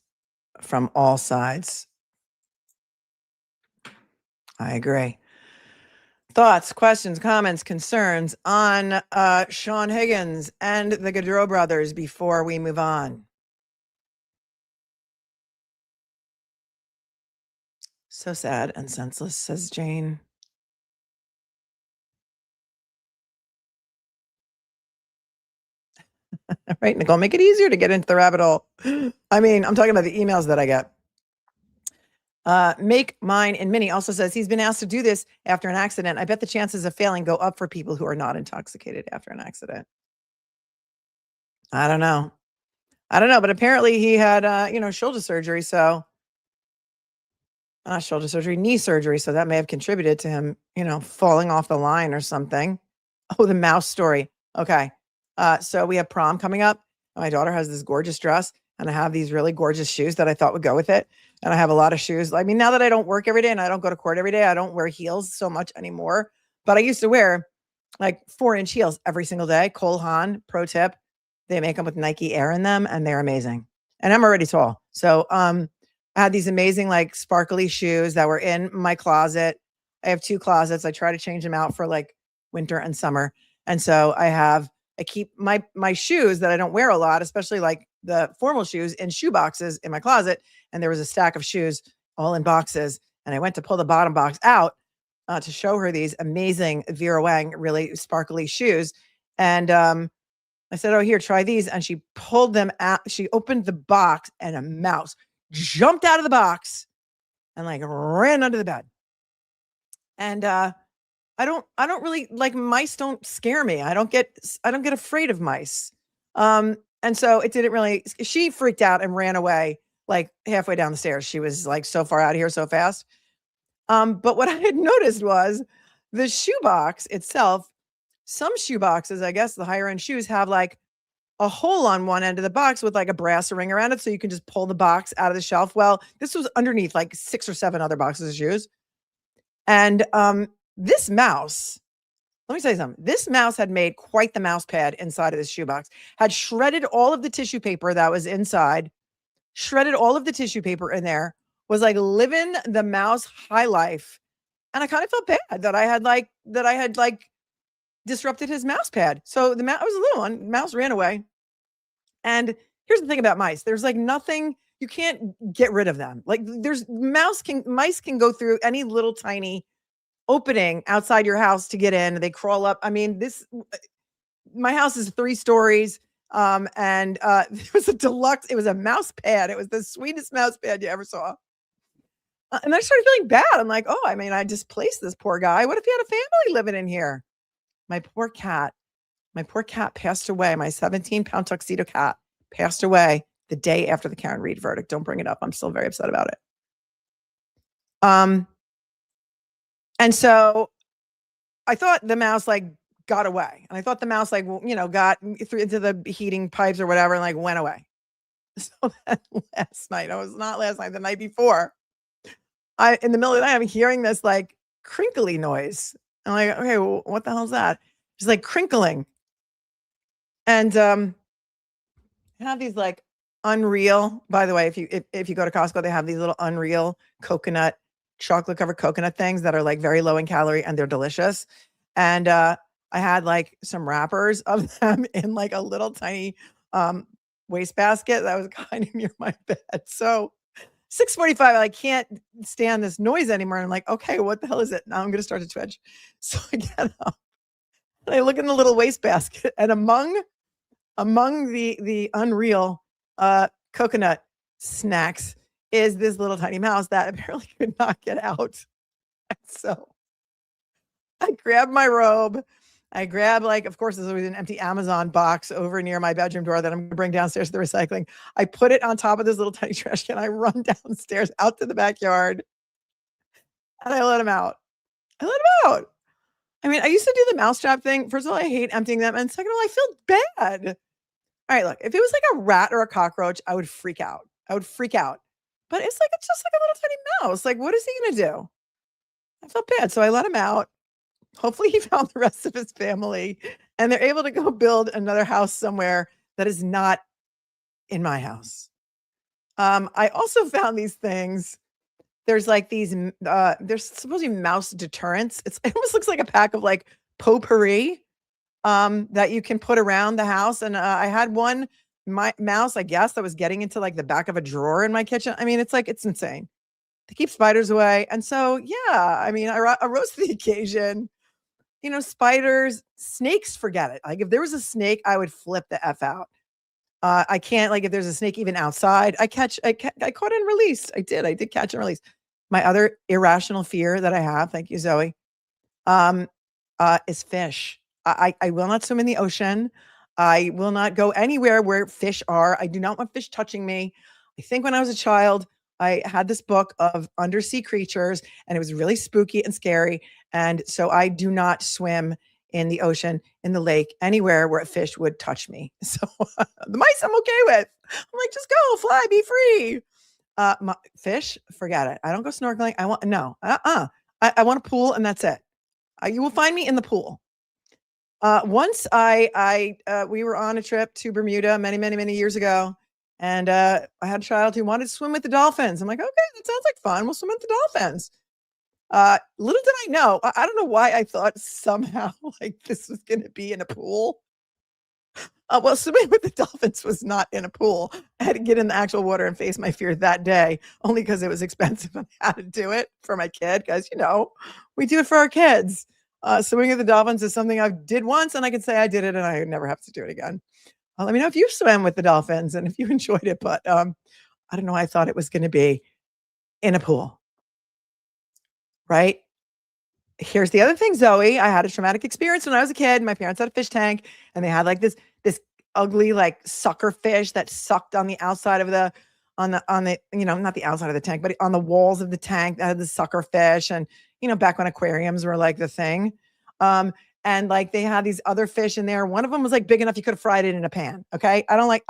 S2: from all sides. I agree. Thoughts, questions, comments, concerns on Sean Higgins and the Gaudreau brothers before we move on? So sad and senseless, says Jane. Right, Nicole, make it easier to get into the rabbit hole. I mean, I'm talking about the emails that I get. Make Mine and Minnie also says he's been asked to do this after an accident. I bet the chances of failing go up for people who are not intoxicated after an accident. I don't know, but apparently he had, shoulder surgery. So not shoulder surgery, knee surgery. So that may have contributed to him, falling off the line or something. Oh, the mouse story. Okay. So we have prom coming up. My daughter has this gorgeous dress, and I have these really gorgeous shoes that I thought would go with it. And I have a lot of shoes. I mean, now that I don't work every day and I don't go to court every day, I don't wear heels so much anymore. But I used to wear like 4-inch heels every single day. Cole Haan, pro tip. They make them with Nike Air in them, and they're amazing. And I'm already tall. So I had these amazing like sparkly shoes that were in my closet. I have 2 closets. I try to change them out for like winter and summer. And so I keep my shoes that I don't wear a lot, especially like the formal shoes, in shoe boxes in my closet. And there was a stack of shoes all in boxes. And I went to pull the bottom box out to show her these amazing Vera Wang, really sparkly shoes. And I said, oh, here, try these. And she pulled them out. She opened the box, and a mouse jumped out of the box and like ran under the bed. And I don't really like mice. Don't scare me. I don't get afraid of mice. And so it didn't really, she freaked out and ran away like halfway down the stairs. She was like so far out of here so fast. But what I had noticed was the shoebox itself, some shoe boxes, I guess the higher end shoes have like a hole on one end of the box with like a brass ring around it. So you can just pull the box out of the shelf. Well, this was underneath like 6 or 7 other boxes of shoes. And this mouse, let me tell you something. This mouse had made quite the mouse pad inside of this shoebox, had shredded all of the tissue paper that was inside, shredded all of the tissue paper in there, was like living the mouse high life. And I kind of felt bad that I had disrupted his mouse pad. So the mouse was a little one, mouse ran away. And here's the thing about mice. There's like nothing, you can't get rid of them. Like mice can go through any little tiny opening outside your house to get in. They crawl up. I mean, my house is 3 stories. And it was it was a mouse pad. It was the sweetest mouse pad you ever saw. And I started feeling bad. I'm like, oh, I mean, I displaced this poor guy. What if he had a family living in here? My poor cat passed away. My 17-pound tuxedo cat passed away the day after the Karen Reed verdict. Don't bring it up. I'm still very upset about it. And so I thought the mouse like got away. And I thought the mouse like, got through into the heating pipes or whatever and like went away. So then last night, the night before, in the middle of the night, I'm hearing this like crinkly noise. I'm like, okay, well, what the hell is that? It's like crinkling. And I have these like Unreal, by the way, if you go to Costco, they have these little Unreal coconut, chocolate covered coconut things that are like very low in calorie and they're delicious. And I had like some wrappers of them in like a little tiny wastebasket that was kind of near my bed. So 6:45, I can't stand this noise anymore. I'm like, okay, what the hell is it? Now I'm going to start to twitch. So I get up and I look in the little wastebasket, and among the Unreal coconut snacks is this little tiny mouse that apparently could not get out. And so I grab my robe. I grab, like, of course, there's always an empty Amazon box over near my bedroom door that I'm going to bring downstairs to the recycling. I put it on top of this little tiny trash can. I run downstairs out to the backyard and I let him out. I mean, I used to do the mousetrap thing. First of all, I hate emptying them. And second of all, I feel bad. All right, look, if it was like a rat or a cockroach, I would freak out. But it's just like a little tiny mouse. Like, what is he going to do? I felt bad. So I let him out. Hopefully he found the rest of his family and they're able to go build another house somewhere that is not in my house. I also found these things. There's like these, there's supposed to be mouse deterrents. It almost looks like a pack of like potpourri that you can put around the house. And I had one mouse, I guess, that was getting into like the back of a drawer in my kitchen. I mean, it's insane. To keep spiders away. And so, yeah, I mean, I rose to the occasion. You know, spiders, snakes, forget it. Like if there was a snake, I would flip the F out. I can't, like if there's a snake even outside, I caught and released. I did catch and release. My other irrational fear that I have, thank you, Zoe, is fish. I will not swim in the ocean. I will not go anywhere where fish are. I do not want fish touching me. I think when I was a child, I had this book of undersea creatures and it was really spooky and scary. And so I do not swim in the ocean, in the lake, anywhere where a fish would touch me. So the mice I'm okay with. I'm like, just go, fly, be free. Fish, forget it. I don't go snorkeling. I want a pool and that's it. You will find me in the pool. Once we were on a trip to Bermuda many years ago. And I had a child who wanted to swim with the dolphins. I'm like, okay, that sounds like fun. We'll swim with the dolphins. Little did I know, I don't know why I thought somehow like this was going to be in a pool. Well, swimming with the dolphins was not in a pool. I had to get in the actual water and face my fear that day, only because it was expensive and I had to do it for my kid. Because, you know, we do it for our kids. Swimming with the dolphins is something I did once and I can say I did it and I never have to do it again. Let me know if you swam with the dolphins and if you enjoyed it, but I don't know. I thought it was going to be in a pool, right? Here's the other thing, Zoe. I had a traumatic experience when I was a kid. My parents had a fish tank and they had like this ugly like sucker fish that sucked on the outside of on the, you know, not the outside of the tank, but on the walls of the tank that had the sucker fish. And, you know, back when aquariums were like the thing. And like they had these other fish in there. One of them was like big enough you could have fried it in a pan. Okay. I don't like.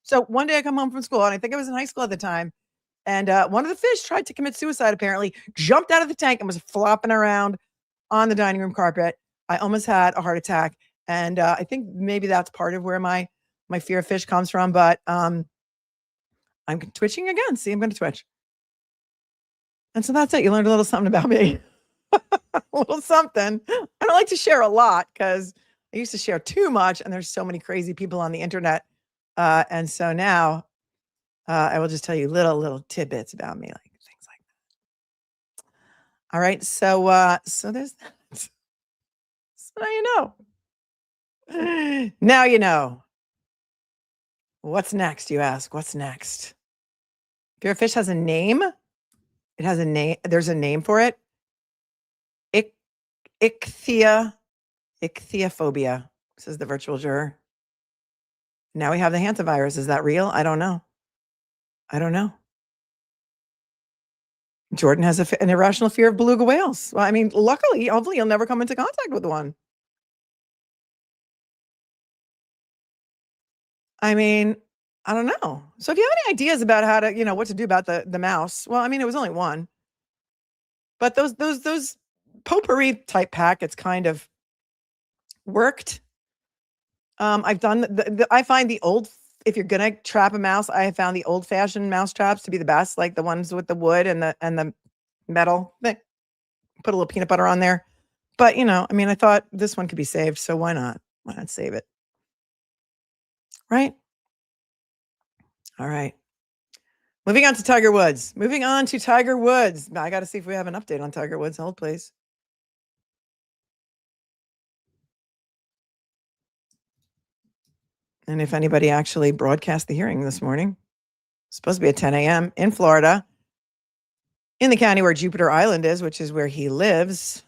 S2: So one day I come home from school and I think I was in high school at the time. And one of the fish tried to commit suicide, apparently, jumped out of the tank and was flopping around on the dining room carpet. I almost had a heart attack. And I think maybe that's part of where my fear of fish comes from. But I'm twitching again. See, I'm going to twitch. And so that's it. You learned a little something about me. A little something. I don't like to share a lot because I used to share too much and there's so many crazy people on the internet. And so now I will just tell you little tidbits about me, like things like that. All right. So there's that. So now you know. Now you know. What's next, you ask? What's next? If your fish has a name, it has a name. There's a name for it. Ichthyophobia, says the virtual juror. Now we have the hantavirus. Is that real? I don't know. Jordan has an irrational fear of beluga whales. Well, I mean, luckily, hopefully you'll never come into contact with one. I mean, I don't know. So if you have any ideas about how to, you know, what to do about the mouse, well, I mean, it was only one. But those potpourri type packets kind of worked. I've done I find the old, if you're gonna trap a mouse, I have found the old fashioned mouse traps to be the best, like the ones with the wood and the metal. Put a little peanut butter on there. But I mean, I thought this one could be saved, so why not? Why not save it? Right? All right. Moving on to Tiger Woods. I got to see if we have an update on Tiger Woods. Hold, please. And if anybody actually broadcast the hearing this morning, it's supposed to be at 10 a.m. in Florida, in the county where Jupiter Island is, which is where he lives.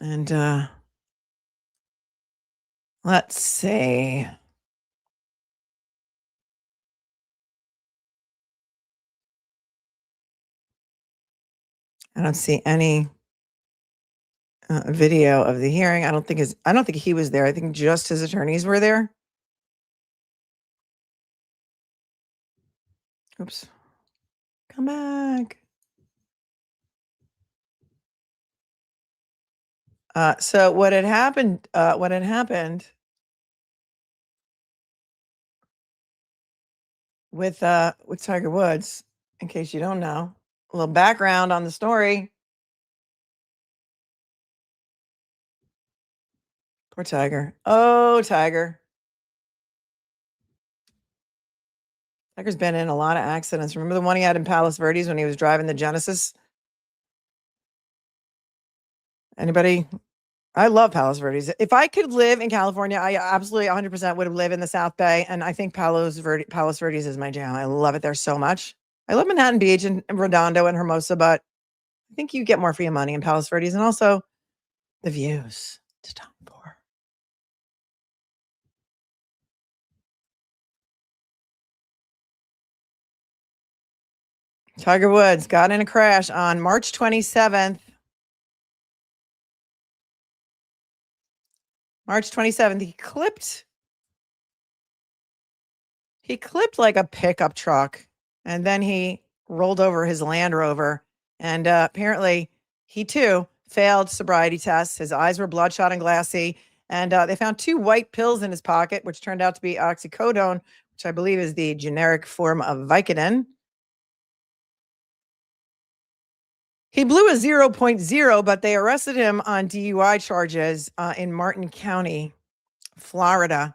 S2: And let's see. I don't see any video of the hearing. I don't think he was there. I think just his attorneys were there. Oops. Come back. So what had happened with Tiger Woods, in case you don't know, a little background on the story. Poor Tiger. Oh, Tiger. Tiger's been in a lot of accidents. Remember the one he had in Palos Verdes when he was driving the Genesis? Anybody? I love Palos Verdes. If I could live in California, I absolutely 100% would have lived in the South Bay. And I think Palos Verdes is my jam. I love it there so much. I love Manhattan Beach and Redondo and Hermosa, but I think you get more for your money in Palos Verdes, and also the views to top for. Tiger Woods got in a crash on March 27th. March 27th, he clipped like a pickup truck, and then he rolled over his Land Rover. And apparently he too failed sobriety tests. His eyes were bloodshot and glassy. And they found 2 white pills in his pocket, which turned out to be oxycodone, which I believe is the generic form of Vicodin. He blew a 0.0, but they arrested him on DUI charges in Martin County, Florida.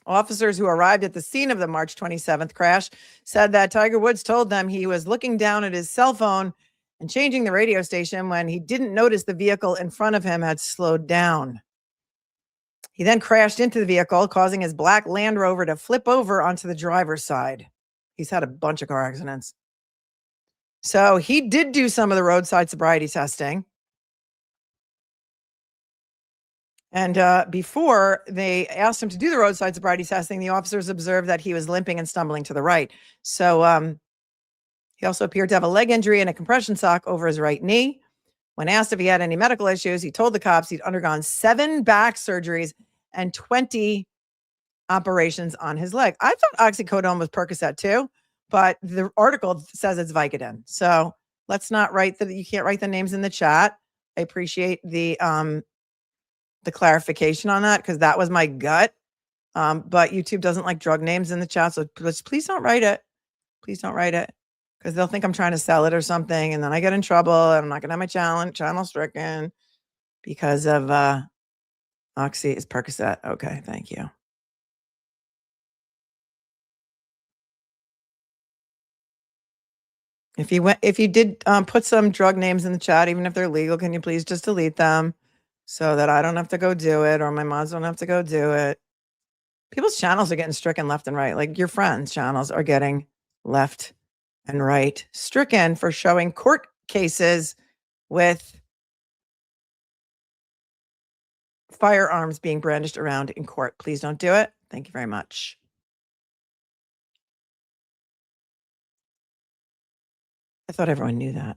S2: Officers who arrived at the scene of the March 27th crash said that Tiger Woods told them he was looking down at his cell phone and changing the radio station when he didn't notice the vehicle in front of him had slowed down. He then crashed into the vehicle, causing his black Land Rover to flip over onto the driver's side. He's had a bunch of car accidents. So he did do some of the roadside sobriety testing. And before they asked him to do the roadside sobriety testing, the officers observed that he was limping and stumbling to the right. So he also appeared to have a leg injury and a compression sock over his right knee. When asked if he had any medical issues, he told the cops he'd undergone 7 back surgeries and 20 operations on his leg. I thought oxycodone was Percocet too, but the article says it's Vicodin. So let's not you can't write the names in the chat. I appreciate the clarification on that, because that was my gut. But YouTube doesn't like drug names in the chat, so please don't write it. Please don't write it, because they'll think I'm trying to sell it or something, and then I get in trouble, and I'm not gonna have my channel stricken because of Oxy is Percocet. Okay, thank you. If you did put some drug names in the chat, even if they're legal, can you please just delete them so that I don't have to go do it, or my mods don't have to go do it? People's channels are getting stricken left and right. Like your friends' channels are getting left and right stricken for showing court cases with firearms being brandished around in court. Please don't do it. Thank you very much. I thought everyone knew that.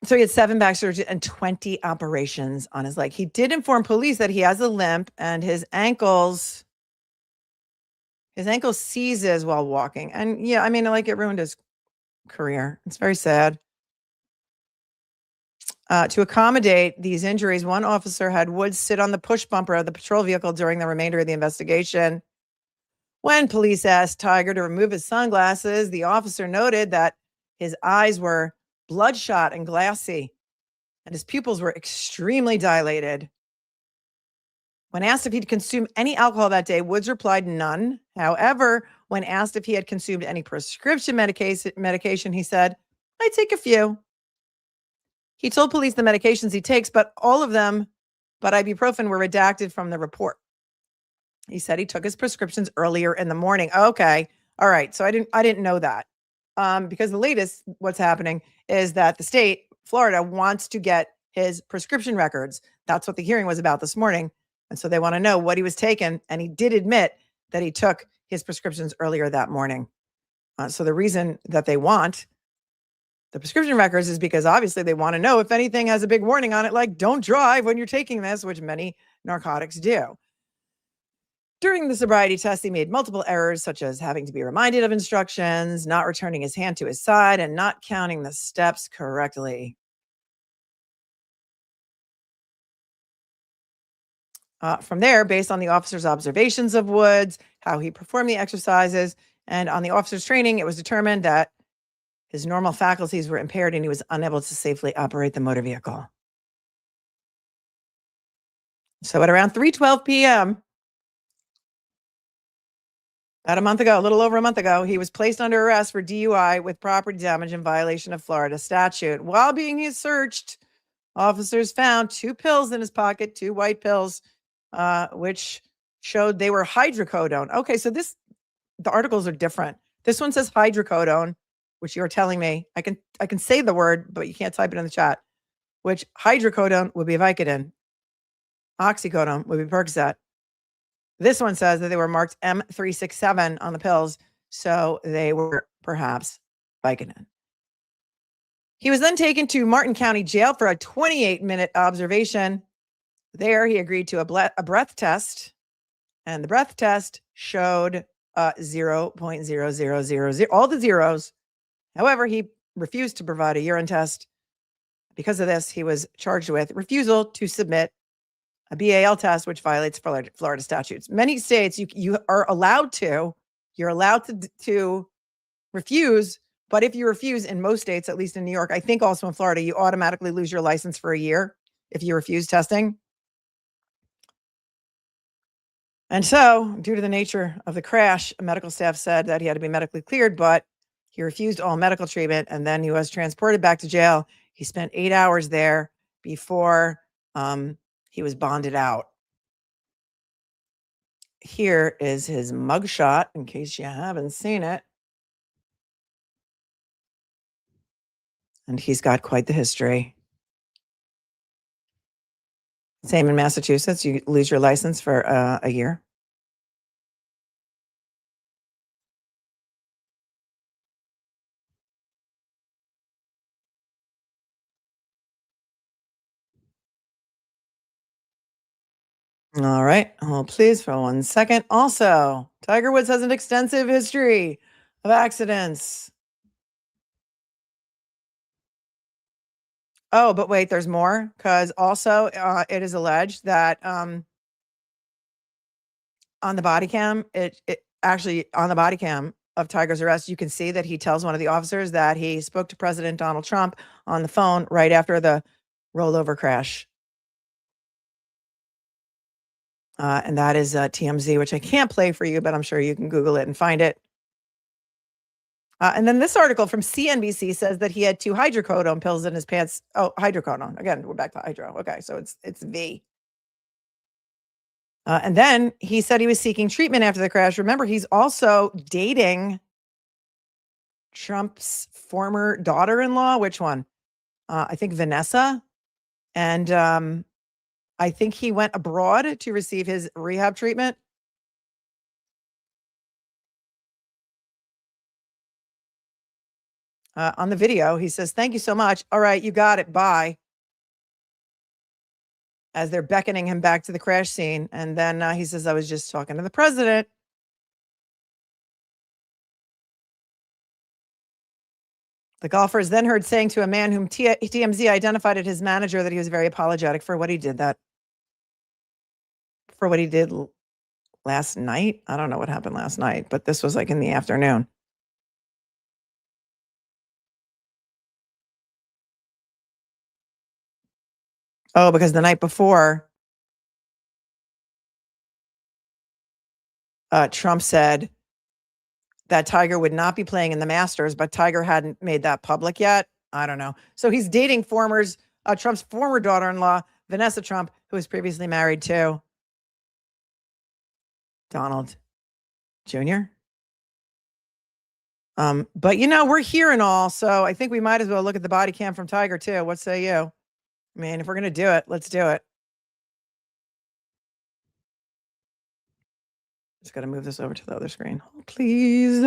S2: So he had 7 back surgeries and 20 operations on his leg. He did inform police that he has a limp and his ankle seizes while walking. And yeah, I mean, like, it ruined his career. It's very sad. To accommodate these injuries, one officer had Woods sit on the push bumper of the patrol vehicle during the remainder of the investigation. When police asked Tiger to remove his sunglasses, the officer noted that his eyes were bloodshot and glassy, and his pupils were extremely dilated. When asked if he'd consumed any alcohol that day, Woods replied none. However, when asked if he had consumed any prescription medication, he said, "I take a few." He told police the medications he takes, but all of them, but ibuprofen, were redacted from the report. He said he took his prescriptions earlier in the morning. Okay. All right. So I didn't know that. Because the latest, what's happening is that the state, Florida, wants to get his prescription records. That's what the hearing was about this morning. And so they want to know what he was taking. And he did admit that he took his prescriptions earlier that morning. So the reason that they want the prescription records is because obviously they want to know if anything has a big warning on it, like don't drive when you're taking this, which many narcotics do. During the sobriety test, he made multiple errors, such as having to be reminded of instructions, not returning his hand to his side, and not counting the steps correctly. From there, based on the officer's observations of Woods, how he performed the exercises, and on the officer's training, it was determined that his normal faculties were impaired and he was unable to safely operate the motor vehicle. So at around 3:12 p.m., about a month ago, a little over a month ago, he was placed under arrest for DUI with property damage in violation of Florida statute. While being searched, officers found 2 pills in his pocket, 2 white pills, which showed they were hydrocodone. Okay, so the articles are different. This one says hydrocodone, which you're telling me. I can say the word, but you can't type it in the chat. Which hydrocodone would be Vicodin. Oxycodone would be Percocet. This one says that they were marked M367 on the pills, so they were perhaps Vicodin. He was then taken to Martin County Jail for a 28-minute observation. There, he agreed to a breath test, and the breath test showed 0.0000, all the zeros. However, he refused to provide a urine test. Because of this, he was charged with refusal to submit a BAL test, which violates Florida statutes. Many states, you are allowed to, to refuse, but if you refuse in most states, at least in New York, I think also in Florida, you automatically lose your license for a year if you refuse testing. And so, due to the nature of the crash, medical staff said that he had to be medically cleared, but he refused all medical treatment, and then he was transported back to jail. He spent 8 hours there before he was bonded out. Here is his mugshot, in case you haven't seen it. And he's got quite the history. Same in Massachusetts. You lose your license for a year. All right. Hold please for 1 second. Also, Tiger Woods has an extensive history of accidents. Oh, but wait, there's more, because also it is alleged that on the body cam, it actually on the body cam of Tiger's arrest, you can see that he tells one of the officers that he spoke to President Donald Trump on the phone right after the rollover crash. And that is TMZ, which I can't play for you, but I'm sure you can Google it and find it. And then this article from CNBC says that he had 2 hydrocodone pills in his pants. Oh, hydrocodone. Again, we're back to hydro. Okay, so it's V. And then he said he was seeking treatment after the crash. Remember, he's also dating Trump's former daughter-in-law. Which one? I think Vanessa. And I think he went abroad to receive his rehab treatment. On the video, he says, "Thank you so much. All right, you got it. Bye." As they're beckoning him back to the crash scene. And then he says, "I was just talking to the president." The golfer is then heard saying to a man whom TMZ identified as his manager that he was very apologetic for what he did last night. I don't know what happened last night, but this was like in the afternoon. Oh, because the night before, Trump said that Tiger would not be playing in the Masters, but Tiger hadn't made that public yet. I don't know. So he's dating Trump's former daughter-in-law, Vanessa Trump, who was previously married to Donald Jr. But we're here and all, so I think we might as well look at the body cam from Tiger too. What say you? I mean, if we're going to do it, let's do it. Just got to move this over to the other screen. Oh, please.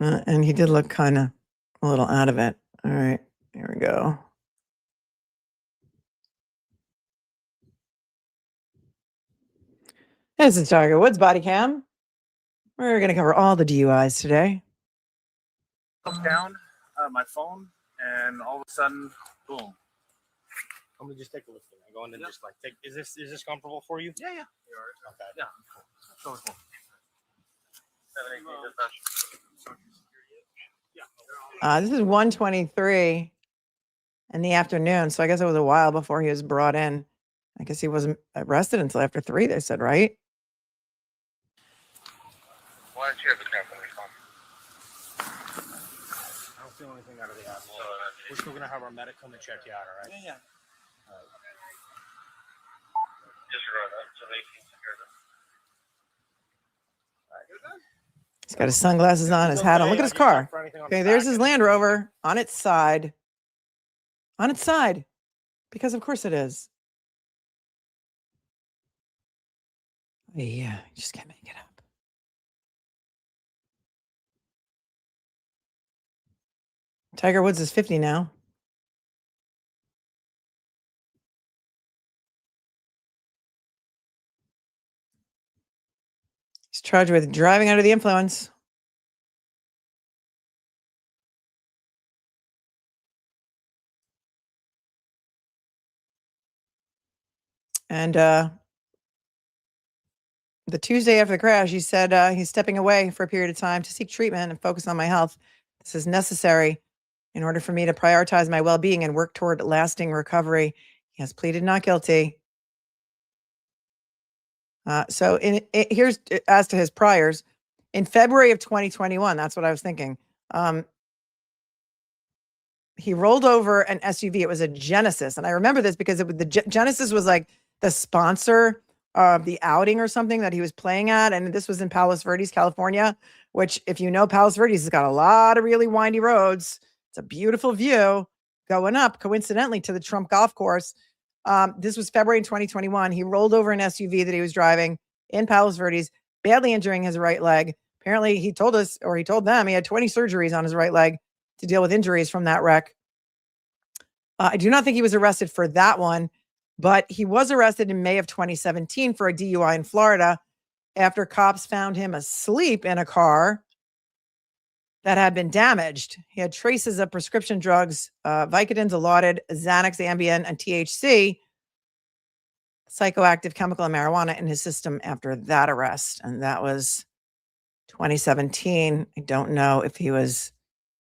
S2: And he did look kind of a little out of it. All right, here we go. This is Tiger Woods body cam. We're going to cover all the DUIs today.
S10: Down my phone, and all of a sudden, boom. I'm gonna just take a look at it. Go in and just like take. Is this comfortable for you? Yeah. Okay. Yeah. Cool. So cool.
S2: This is 1:23 in the afternoon, so I guess it was a while before he was brought in. I guess he wasn't arrested until after 3, they said, right?
S13: Why don't you have the captain respond?
S10: I don't feel anything out of the asshole. We're still gonna have our medic come and check you out, all right? Yeah.
S13: Disregard that. So they can secure that.
S2: He's got his sunglasses on, his hat on. Look at his car. Okay, there's his Land Rover on its side. On its side. Because of course it is. Yeah, you just can't make it up. Tiger Woods is 50 now. He's charged with driving under the influence. And the Tuesday after the crash, he said he's stepping away for a period of time to seek treatment and focus on my health. This is necessary in order for me to prioritize my well-being and work toward lasting recovery. He has pleaded not guilty. So here's as to his priors. In February of 2021, that's what I was thinking. He rolled over an SUV. It was a Genesis. And I remember this because the Genesis was like the sponsor of the outing or something that he was playing at. And this was in Palos Verdes, California, which if you know, Palos Verdes has got a lot of really windy roads. It's a beautiful view going up, coincidentally, to the Trump golf course. This was February 2021. He rolled over an SUV that he was driving in Palos Verdes, badly injuring his right leg. Apparently, he told us, or he told them, he had 20 surgeries on his right leg to deal with injuries from that wreck. I do not think he was arrested for that one, but he was arrested in May of 2017 for a DUI in Florida after cops found him asleep in a car that had been damaged. He had traces of prescription drugs, Vicodin, Dilaudid, Xanax, Ambien, and THC, psychoactive chemical and marijuana in his system after that arrest. And that was 2017. I don't know if he was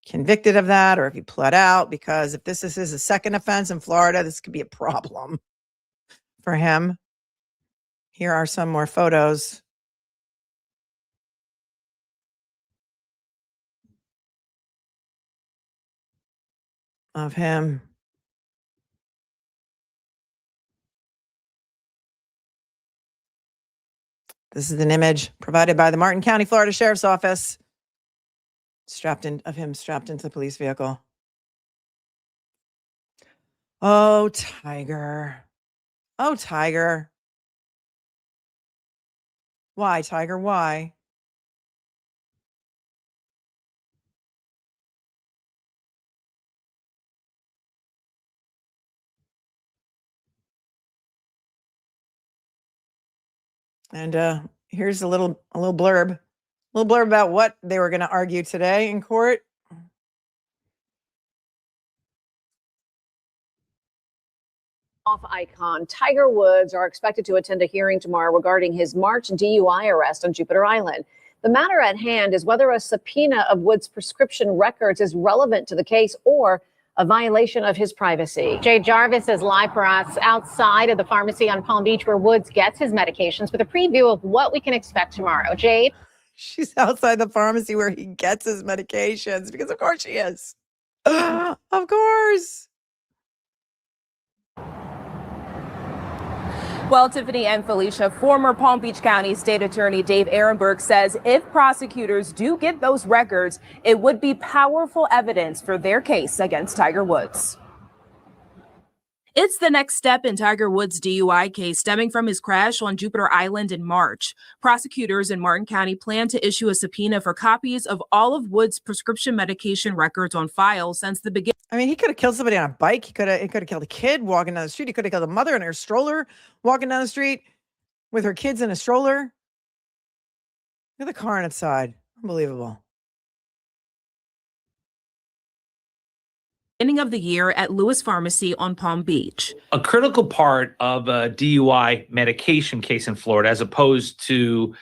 S2: convicted of that or if he pled out, because if this is his second offense in Florida, this could be a problem for him. Here are some more photos. Of him. This is an image provided by the Martin County, Florida Sheriff's Office. Strapped into the police vehicle. Oh, Tiger. Oh, Tiger. Why, Tiger? Why? And here's a little blurb about what they were going to argue today in court.
S12: Icon Tiger Woods are expected to attend a hearing tomorrow regarding his March DUI arrest on Jupiter Island. The matter at hand is whether a subpoena of Woods' prescription records is relevant to the case or a violation of his privacy.
S14: Jade Jarvis is live for us outside of the pharmacy on Palm Beach where Woods gets his medications with a preview of what we can expect tomorrow. Jade?
S2: She's outside the pharmacy where he gets his medications because of course she is. Of course.
S15: Well, Tiffany and Felicia, former Palm Beach County State Attorney Dave Ehrenberg says if prosecutors do get those records, it would be powerful evidence for their case against Tiger Woods. It's the next step in Tiger Woods' DUI case stemming from his crash on Jupiter Island in March. Prosecutors in Martin County plan to issue a subpoena for copies of all of Woods' prescription medication records on file since the beginning.
S2: I mean, he could have killed somebody on a bike. He could have killed a kid walking down the street. He could have killed a mother in her stroller walking down the street with her kids in a stroller. Look at the car on its side. Unbelievable.
S15: Beginning of the year at Lewis Pharmacy on Palm Beach.
S24: A critical part of a DUI medication case in Florida, as opposed to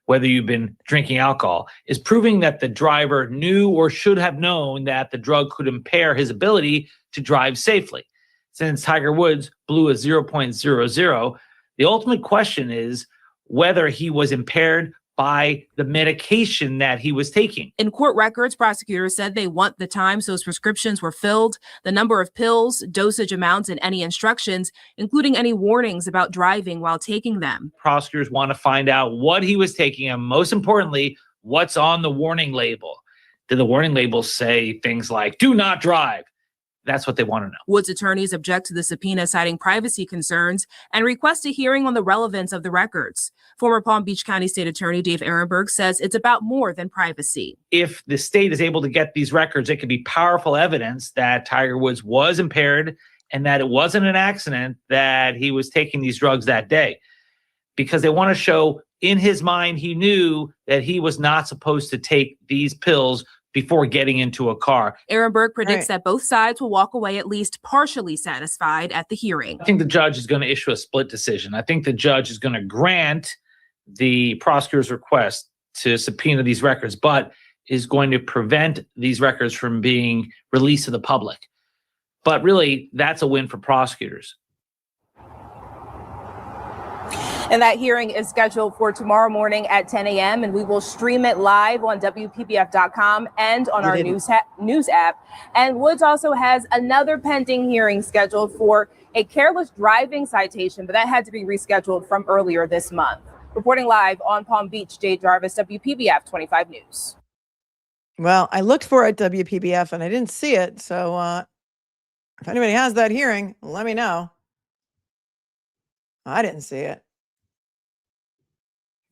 S24: whether you've been drinking alcohol, is proving that the driver knew or should have known that the drug could impair his ability to drive safely. Since Tiger Woods blew a 0.00, the ultimate question is whether he was impaired by the medication that he was taking.
S15: In court records, prosecutors said they want the times those prescriptions were filled, the number of pills, dosage amounts, and any instructions, including any warnings about driving while taking them.
S24: Prosecutors want to find out what he was taking and, most importantly, what's on the warning label. Did the warning label say things like, do not drive? That's what they want to know.
S15: Woods' attorneys object to the subpoena, citing privacy concerns, and request a hearing on the relevance of the records. Former Palm Beach County State Attorney Dave Ehrenberg says it's about more than privacy.
S24: If the state is able to get these records, it could be powerful evidence that Tiger Woods was impaired and that it wasn't an accident that he was taking these drugs that day. Because they want to show in his mind he knew that he was not supposed to take these pills before getting into a car.
S15: Ehrenberg predicts that both sides will walk away at least partially satisfied at the hearing.
S24: I think the judge is going to issue a split decision. I think the judge is going to grant the prosecutor's request to subpoena these records, but is going to prevent these records from being released to the public. But really, that's a win for prosecutors.
S15: And that hearing is scheduled for tomorrow morning at 10 a.m. and we will stream it live on WPBF.com and on our news app. And Woods also has another pending hearing scheduled for a careless driving citation, but that had to be rescheduled from earlier this month. Reporting live on Palm Beach, Jade Jarvis, WPBF 25 News.
S2: Well, I looked for it at WPBF and I didn't see it. So if anybody has that hearing, let me know. I didn't see it.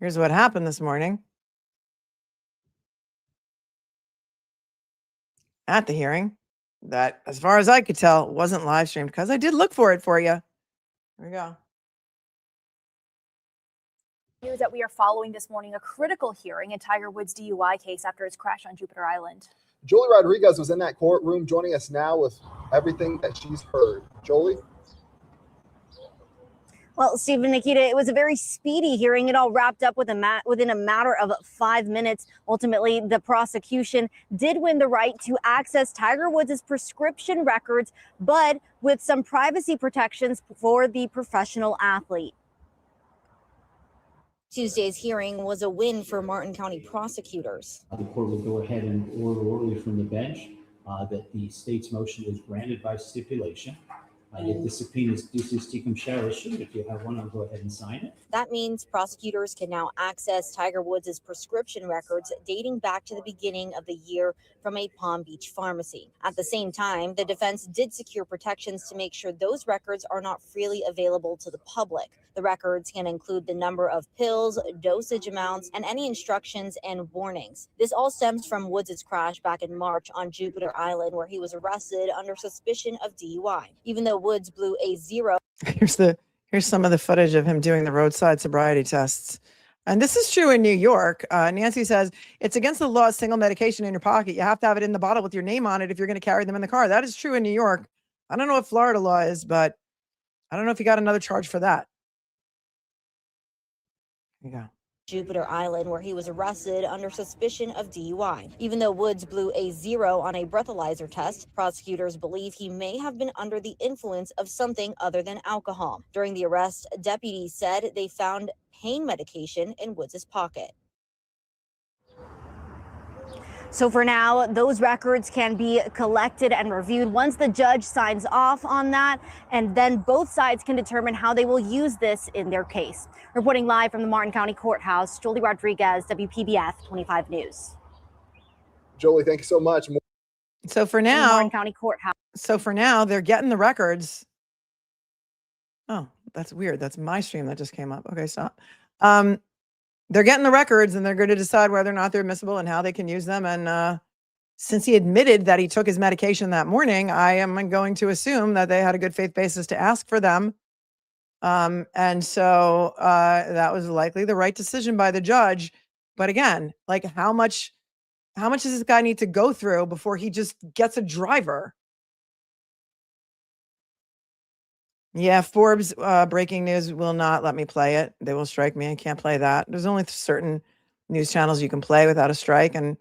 S2: Here's what happened this morning at the hearing that, as far as I could tell, wasn't live streamed because I did look for it for you. Here we go.
S25: News that we are following this morning, a critical hearing in Tiger Woods' DUI case after his crash on Jupiter Island.
S26: Jolie Rodriguez was in that courtroom joining us now with everything that she's heard. Jolie?
S27: Well, Steve and Nikita, it was a very speedy hearing. It all wrapped up within a matter of 5 minutes. Ultimately, the prosecution did win the right to access Tiger Woods' prescription records, but with some privacy protections for the professional athlete. Tuesday's hearing was a win for Martin County prosecutors.
S28: The court will go ahead and order orderly from the bench that the state's motion is granted by stipulation. If the subpoena is ducis tecum share issued, if you have one, I'll go ahead and sign it.
S27: That means prosecutors can now access Tiger Woods' prescription records dating back to the beginning of the year from a Palm Beach pharmacy. At the same time, the defense did secure protections to make sure those records are not freely available to the public. The records can include the number of pills, dosage amounts, and any instructions and warnings. This all stems from Woods' crash back in March on Jupiter Island, where he was arrested under suspicion of DUI. Even though Woods blew a zero.
S2: Here's the Here's some of the footage of him doing the roadside sobriety tests. And this is true in New York. Nancy says, it's against the law, single medication in your pocket. You have to have it in the bottle with your name on it if you're going to carry them in the car. That is true in New York. I don't know what Florida law is, but I don't know if you got another charge for that. Here you go.
S27: Jupiter Island, where he was arrested under suspicion of DUI. Even though Woods blew a 0 on a breathalyzer test, prosecutors believe he may have been under the influence of something other than alcohol. During the arrest, deputies said they found pain medication in Woods' pocket.
S25: So for now, those records can be collected and reviewed once the judge signs off on that, and then both sides can determine how they will use this in their case. Reporting live from the Martin County Courthouse, Jolie Rodriguez, WPBF 25 News.
S26: Jolie, thank you so much.
S2: So for now,
S25: Martin County Courthouse.
S2: So for now, they're getting the records. Oh, that's weird. That's my stream that just came up. Okay, stop. They're getting the records and they're going to decide whether or not they're admissible and how they can use them. And since he admitted that he took his medication that morning, I am going to assume that they had a good faith basis to ask for them. And so that was likely the right decision by the judge. But again, like how much does this guy need to go through before he just gets a driver? Yeah, Forbes breaking news will not let me play it. They will strike me. I can't play that. There's only certain news channels you can play without a strike. And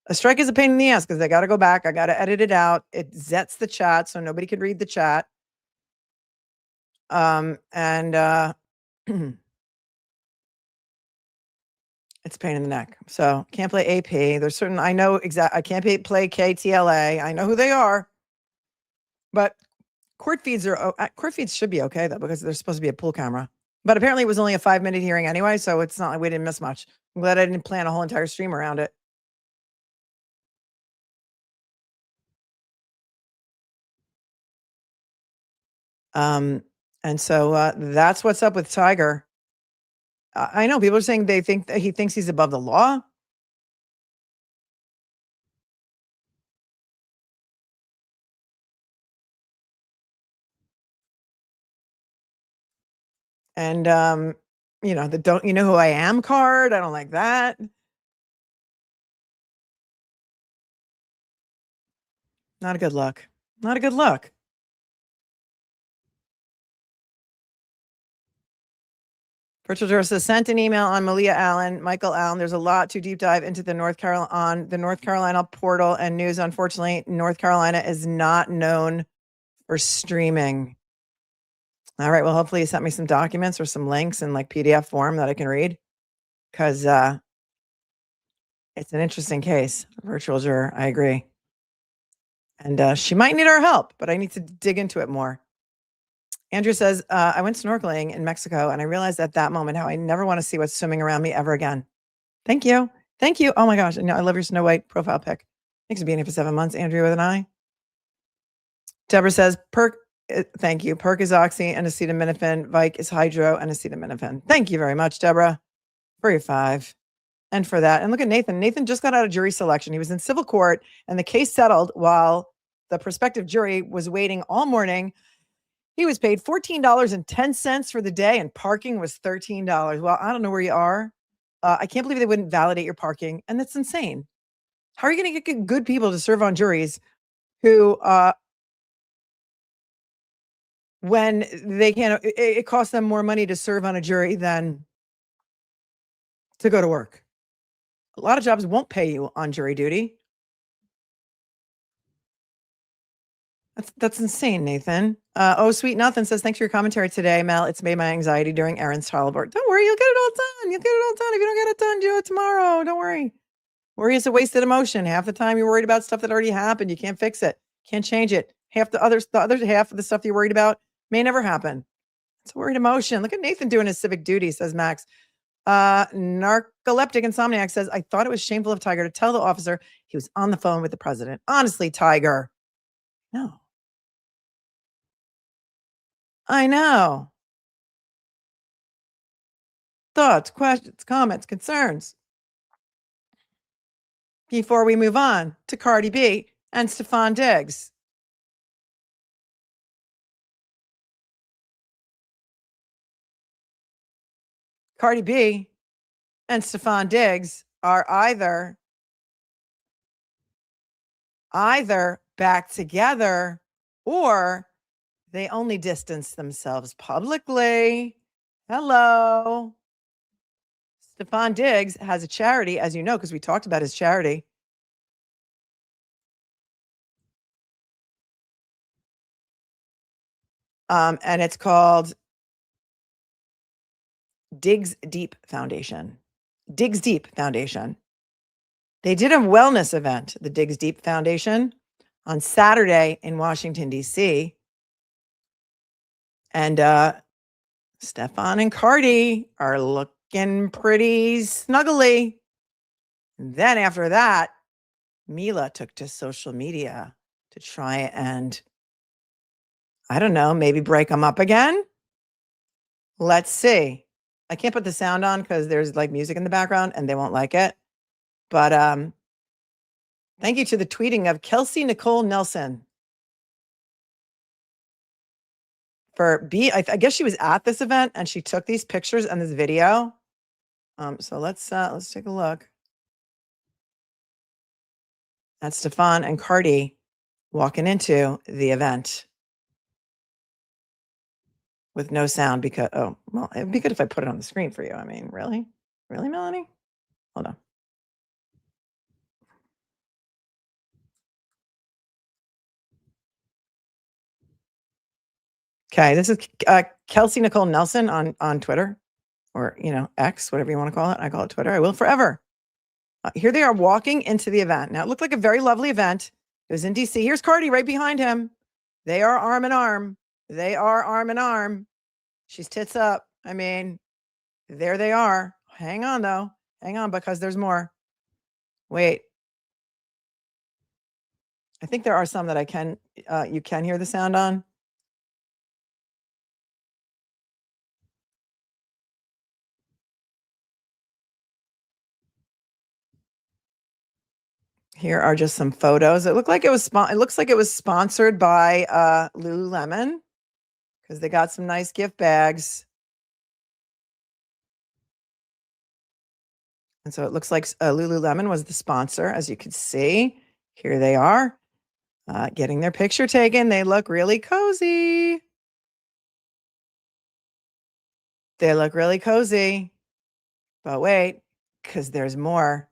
S2: a strike is a pain in the ass because I got to go back. I got to edit it out. It zets the chat so nobody can read the chat. It's a pain in the neck. So can't play AP. There's certain, I know I can't play KTLA. I know who they are. But court feeds should be okay though, because there's supposed to be a pool camera. But apparently it was only a 5-minute hearing anyway, so it's not like we didn't miss much. I'm glad I didn't plan a whole entire stream around it. And so that's what's up with Tiger. I know people are saying they think that he thinks he's above the law. And you know, the don't you know who I am card. I don't like that. Not a good look. Not a good look. Virtual Juror says, sent an email on Michael Allen. There's a lot to deep dive into the North Carolina portal and news. Unfortunately, North Carolina is not known for streaming. All right. Well, hopefully you sent me some documents or some links in like PDF form that I can read, because it's an interesting case. Virtual Juror. I agree. And she might need our help, but I need to dig into it more. Andrew says, I went snorkeling in Mexico and I realized at that moment how I never want to see what's swimming around me ever again. Thank you. Thank you. Oh my gosh. I love your Snow White profile pic. Thanks for being here for 7 months, Andrew with an I. Deborah says, thank you. Perk is oxy and acetaminophen. Vike is hydro and acetaminophen. Thank you very much, Deborah, for your 5. And for that. And look at Nathan. Nathan just got out of jury selection. He was in civil court and the case settled while the prospective jury was waiting all morning. He was paid $14.10 for the day and parking was $13. Well, I don't know where you are. I can't believe they wouldn't validate your parking. And that's insane. How are you going to get good people to serve on juries who, when they can't, it costs them more money to serve on a jury than to go to work. A lot of jobs won't pay you on jury duty. That's insane, Nathan. Oh, Sweet Nothing says, thanks for your commentary today, Mel. It's made my anxiety during Aaron's childbirth. Don't worry, you'll get it all done. You'll get it all done. If you don't get it done, do it tomorrow. Don't worry. Worry is a wasted emotion. Half the time you're worried about stuff that already happened. You can't fix it. Can't change it. The other half of the stuff you're worried about may never happen. It's a worried emotion. Look at Nathan doing his civic duty, says Max. Narcoleptic Insomniac says, I thought it was shameful of Tiger to tell the officer he was on the phone with the president. Honestly, Tiger. No. I know. Thoughts, questions, comments, concerns. Before we move on to Cardi B and Stefon Diggs. Cardi B and Stefon Diggs are either back together or they only distance themselves publicly. Hello. Stefon Diggs has a charity, as you know, because we talked about his charity. And it's called Digs Deep Foundation. Digs Deep Foundation. They did a wellness event, the Digs Deep Foundation, on Saturday in Washington, D.C. And Stefon and Cardi are looking pretty snuggly. And then after that, Mila took to social media to try and, I don't know, maybe break them up again. Let's see. I can't put the sound on because there's like music in the background and they won't like it. But thank you to the tweeting of Kelsey Nicole Nelson for I guess she was at this event and she took these pictures and this video. So let's take a look. That's Stefon and Cardi walking into the event with no sound because, oh, well, it'd be good if I put it on the screen for you. I mean, really? Really, Melanie? Hold on. Okay, this is Kelsey Nicole Nelson on Twitter, or, you know, X, whatever you want to call it. I call it Twitter. I will forever. Here they are walking into the event. Now, it looked like a very lovely event. It was in D.C. Here's Cardi right behind him. They are arm in arm. They are arm in arm. She's tits up. I mean, there they are. Hang on, though. Hang on, because there's more. Wait. I think there are some that you can hear the sound on. Here are just some photos. It looks like it was sponsored by Lululemon because they got some nice gift bags. And so it looks like Lululemon was the sponsor, as you can see. Here they are getting their picture taken. They look really cozy. They look really cozy. But wait, because there's more.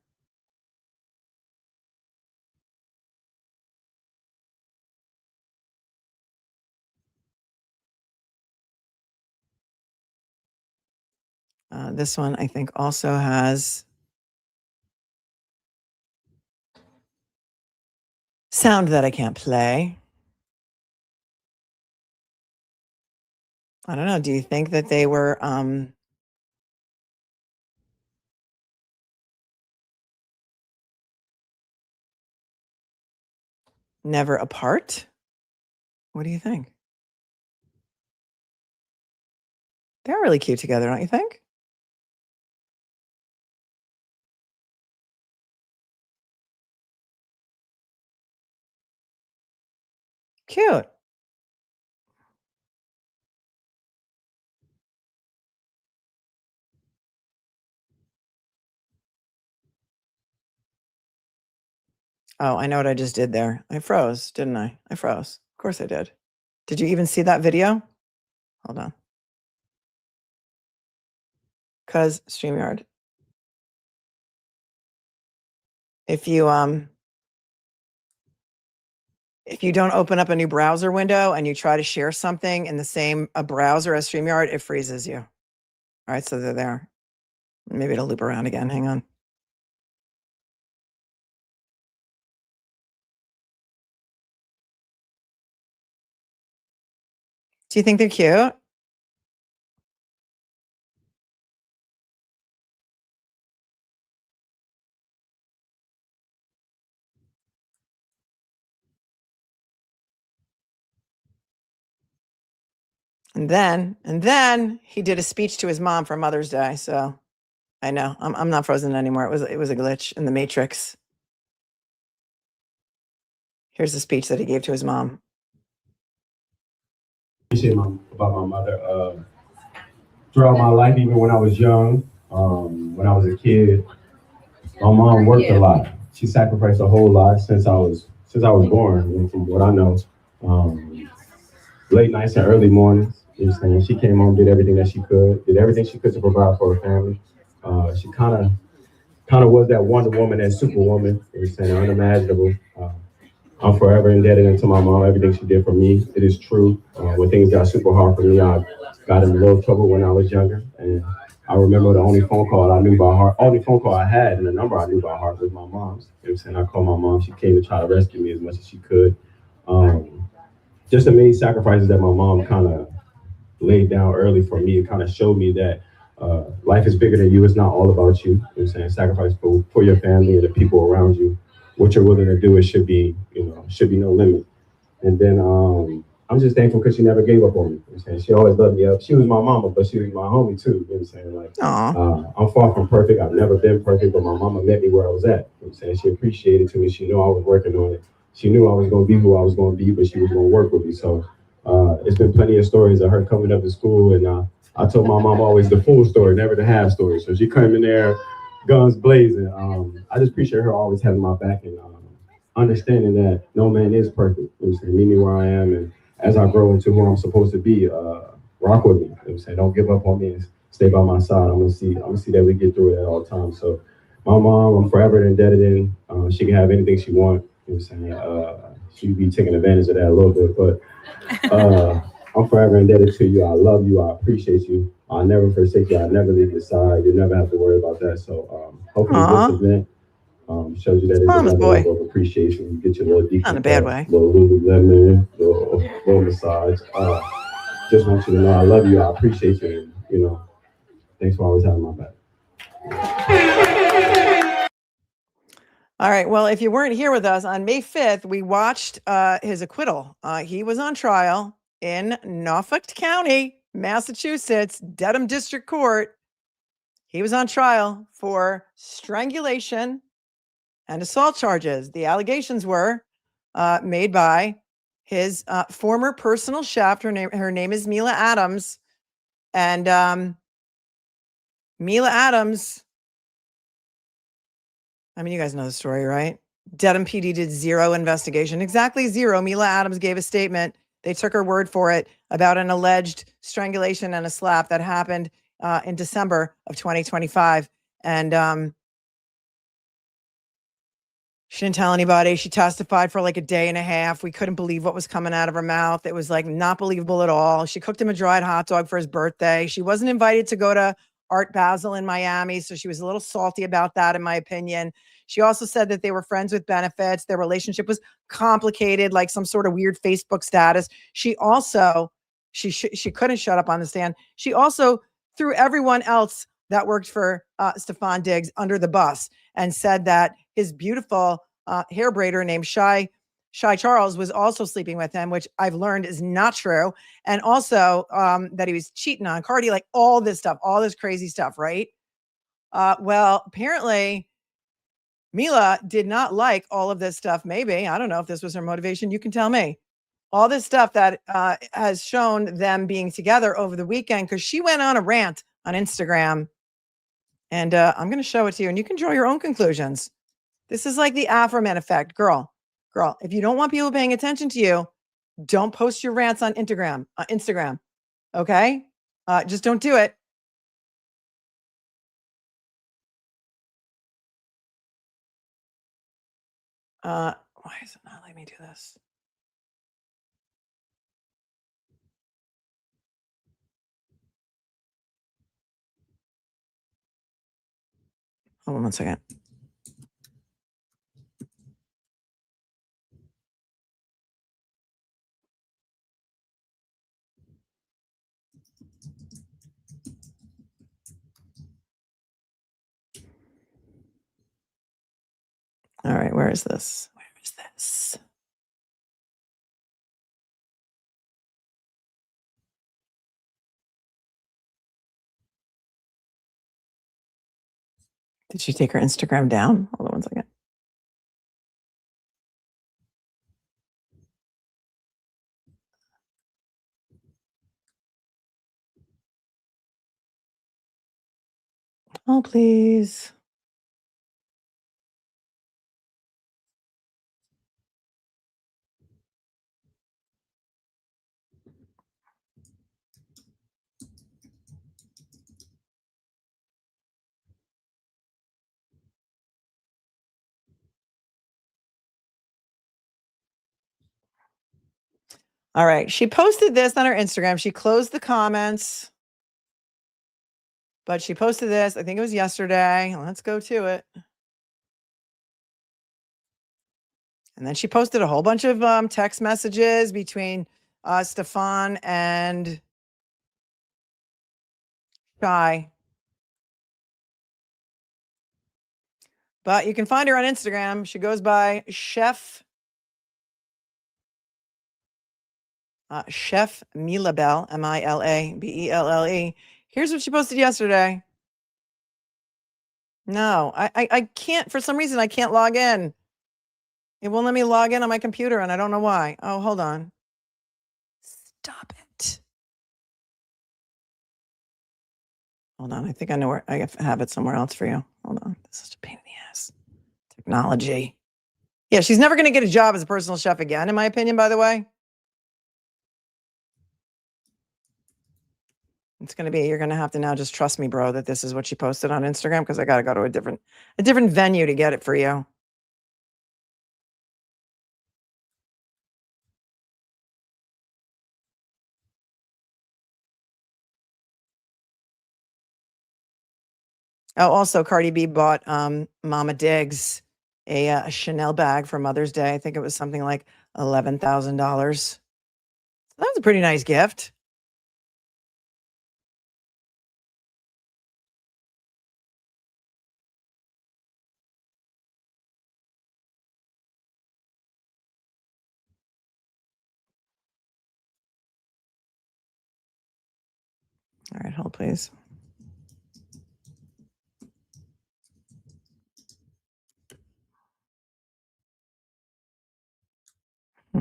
S2: This one, I think, also has sound that I can't play. I don't know. Do you think that they were never apart? What do you think? They're really cute together, don't you think? Cute. Oh, I know what I just did there. I froze, didn't I? I froze. Of course I did. Did you even see that video? Hold on. Because StreamYard. If you don't open up a new browser window and you try to share something in the same browser as StreamYard, it freezes you. All right, so they're there. Maybe it'll loop around again. Hang on. Do you think they're cute? And then he did a speech to his mom for Mother's Day. So I know I'm not frozen anymore. It was a glitch in the Matrix. Here's the speech that he gave to his mom.
S1: You say about my mother. throughout my life, even when I was young, when I was a kid. My mom worked a lot. She sacrificed a whole lot since I was born, and from what I know. Late nights and early mornings. You know what I'm saying? She came home, did everything that she could, to provide for her family. She kind of was that Wonder Woman, that Superwoman. You know what I'm saying? Unimaginable. I'm forever indebted to my mom, everything she did for me. It is true. When things got super hard for me, I got in a little trouble when I was younger. And I remember the only phone call I knew by heart, only phone call I had and the number I knew by heart was my mom's. You know what I'm saying? I called my mom. She came to try to rescue me as much as she could. Just the many sacrifices that my mom kind of laid down early for me. It kind of showed me that life is bigger than you. It's not all about you. You know what I'm saying? Sacrifice for your family and the people around you. What you're willing to do, it should be no limit. And then I'm just thankful because she never gave up on me. You know what I'm saying? She always loved me up. She was my mama, but she was my homie too. You know what I'm saying? Like, I'm far from perfect. I've never been perfect, but my mama met me where I was at. You know what I'm saying? She appreciated to me. She knew I was working on it. She knew I was going to be who I was going to be, but she was going to work with me. So it's been plenty of stories of her coming up to school, and I told my mom always the full story, never the half story. So she came in there, guns blazing. I just appreciate her always having my back and understanding that no man is perfect. You know what I'm saying? Meet me where I am, and as I grow into who I'm supposed to be, rock with me. You know what I'm saying? Don't give up on me and stay by my side. I'm gonna see that we get through it at all times. So my mom, I'm forever indebted in. She can have anything she wants. You know what I'm saying? She'd be taking advantage of that a little bit, but I'm forever indebted to you. I love you. I appreciate you. I'll never forsake you. I'll never leave your side. You'll never have to worry about that. So hopefully this event shows you that it's another level of appreciation. You get your little deep,
S2: Not in a bad way.
S1: little Lululemon, little massage. Just want you to know I love you. I appreciate you. And, thanks for always having my back.
S2: All right. Well, if you weren't here with us on May 5th, we watched his acquittal. He was on trial in Norfolk County, Massachusetts, Dedham District Court. He was on trial for strangulation and assault charges. The allegations were made by his former personal chef. Her name is Mila Adams. And Mila Adams, I mean, you guys know the story, right? Dedham PD did zero investigation, exactly zero. Mila Adams gave a statement. They took her word for it about an alleged strangulation and a slap that happened in December of 2025. And she didn't tell anybody. She testified for like a day and a half. We couldn't believe what was coming out of her mouth. It was like not believable at all. She cooked him a dried hot dog for his birthday. She wasn't invited to go to Art Basel in Miami, so she was a little salty about that, in my opinion. She also said that they were friends with benefits. Their relationship was complicated, like some sort of weird Facebook status. She also, she couldn't shut up on the stand. She also threw everyone else that worked for Stefon Diggs under the bus and said that his beautiful hair braider named Shy Charles was also sleeping with him, which I've learned is not true. And also that he was cheating on Cardi, like all this stuff, all this crazy stuff, right? Well, apparently Mila did not like all of this stuff. Maybe, I don't know if this was her motivation. You can tell me. All this stuff that has shown them being together over the weekend, because she went on a rant on Instagram. And I'm going to show it to you, and you can draw your own conclusions. This is like the Afroman effect. Girl, if you don't want people paying attention to you, don't post your rants on Instagram. Okay? Just don't do it. Why is it not letting me do this? Hold on 1 second. All right, where is this? Where is this? Did she take her Instagram down? Hold on 1 second. Oh, please. All right. She posted this on her Instagram. She closed the comments, but she posted this. I think it was yesterday. Let's go to it. And then she posted a whole bunch of text messages between Stefon and Shy. But you can find her on Instagram. She goes by Chef Milabelle, Milabelle. Here's what she posted yesterday. No, I can't, for some reason, I can't log in. It won't let me log in on my computer, and I don't know why. Oh, hold on. Stop it. Hold on. I think I know where I have it somewhere else for you. Hold on. This is such a pain in the ass. Technology. Yeah, she's never going to get a job as a personal chef again, in my opinion, by the way. It's going to be, you're going to have to now just trust me, bro, that this is what she posted on Instagram, because I got to go to a different venue to get it for you. Oh, also Cardi B bought Mama Diggs a Chanel bag for Mother's Day. I think it was something like $11,000. That was a pretty nice gift. All right, hold please. You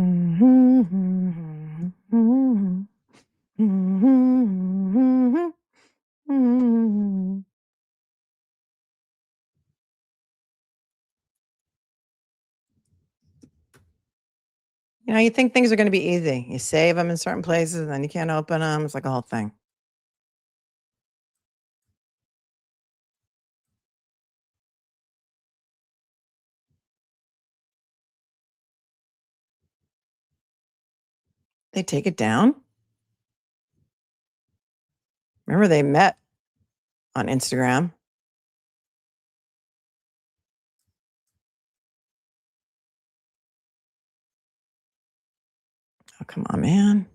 S2: know, you think things are going to be easy. You save them in certain places, and then you can't open them. It's like a whole thing. They take it down? Remember, they met on Instagram. Oh, come on, man.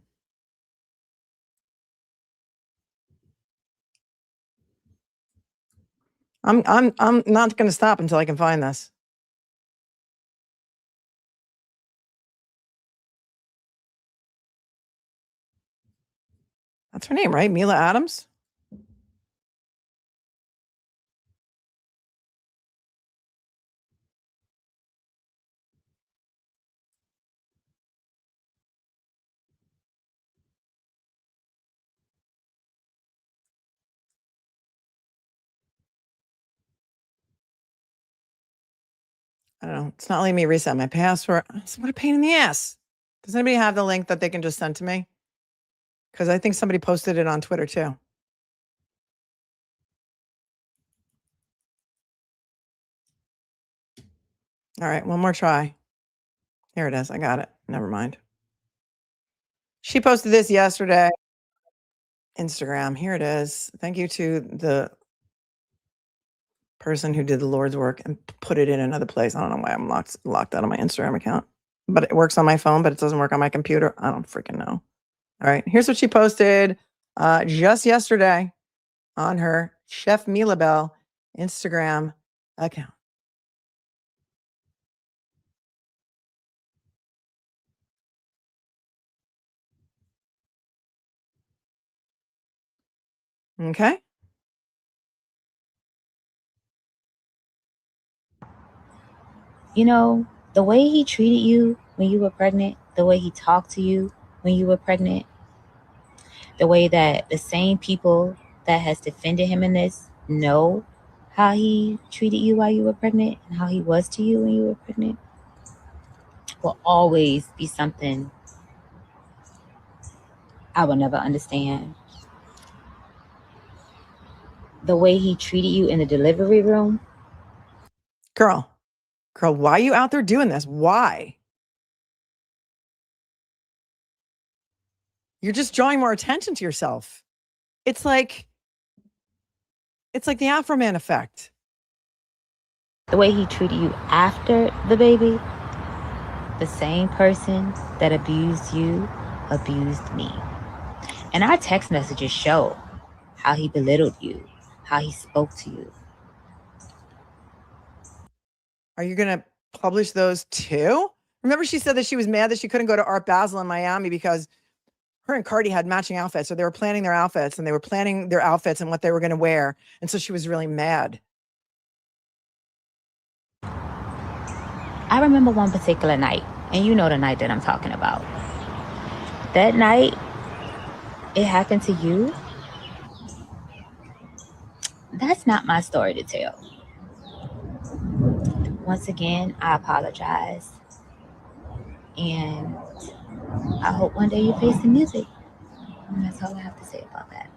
S2: I'm not going to stop until I can find this. That's her name, right? Mila Adams? I don't know. It's not letting me reset my password. What a pain in the ass. Does anybody have the link that they can just send to me? Because I think somebody posted it on Twitter too. All right, one more try. Here it is. I got it. Never mind. She posted this yesterday. Instagram. Here it is. Thank you to the person who did the Lord's work and put it in another place. I don't know why I'm locked out of my Instagram account, but it works on my phone, but it doesn't work on my computer. I don't freaking know. All right, here's what she posted just yesterday on her Chef Milabelle Instagram account. Okay.
S27: You know, the way he treated you when you were pregnant, the way he talked to you when you were pregnant, the way that the same people that has defended him in this know how he treated you while you were pregnant and how he was to you when you were pregnant will always be something I will never understand. The way he treated you in the delivery room.
S2: Girl, why are you out there doing this? Why? You're just drawing more attention to yourself. It's like the Afro Man effect.
S27: The way he treated you after the baby, the same person that abused you abused me. And our text messages show how he belittled you, how he spoke to you.
S2: Are you going to publish those too? Remember, she said that she was mad that she couldn't go to Art Basel in Miami because her and Cardi had matching outfits. So they were planning their outfits and what they were going to wear. And so she was really mad.
S27: I remember one particular night, and you know the night that I'm talking about. That night, it happened to you. That's not my story to tell. Once again, I apologize. And I hope one day you face the music. And that's all I have to say about that.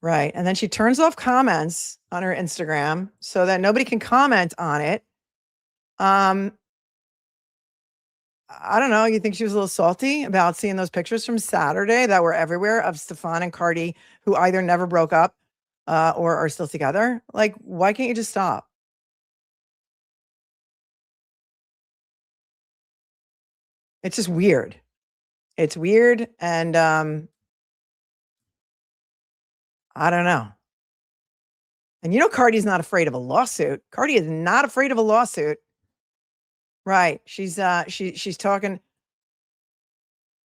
S2: Right. And then she turns off comments on her Instagram so that nobody can comment on it. I don't know. You think she was a little salty about seeing those pictures from Saturday that were everywhere of Stefon and Cardi, who either never broke up or are still together? Like, why can't you just stop? It's just weird. It's weird. And I don't know. And you know, Cardi's not afraid of a lawsuit. Cardi is not afraid of a lawsuit. Right. She's talking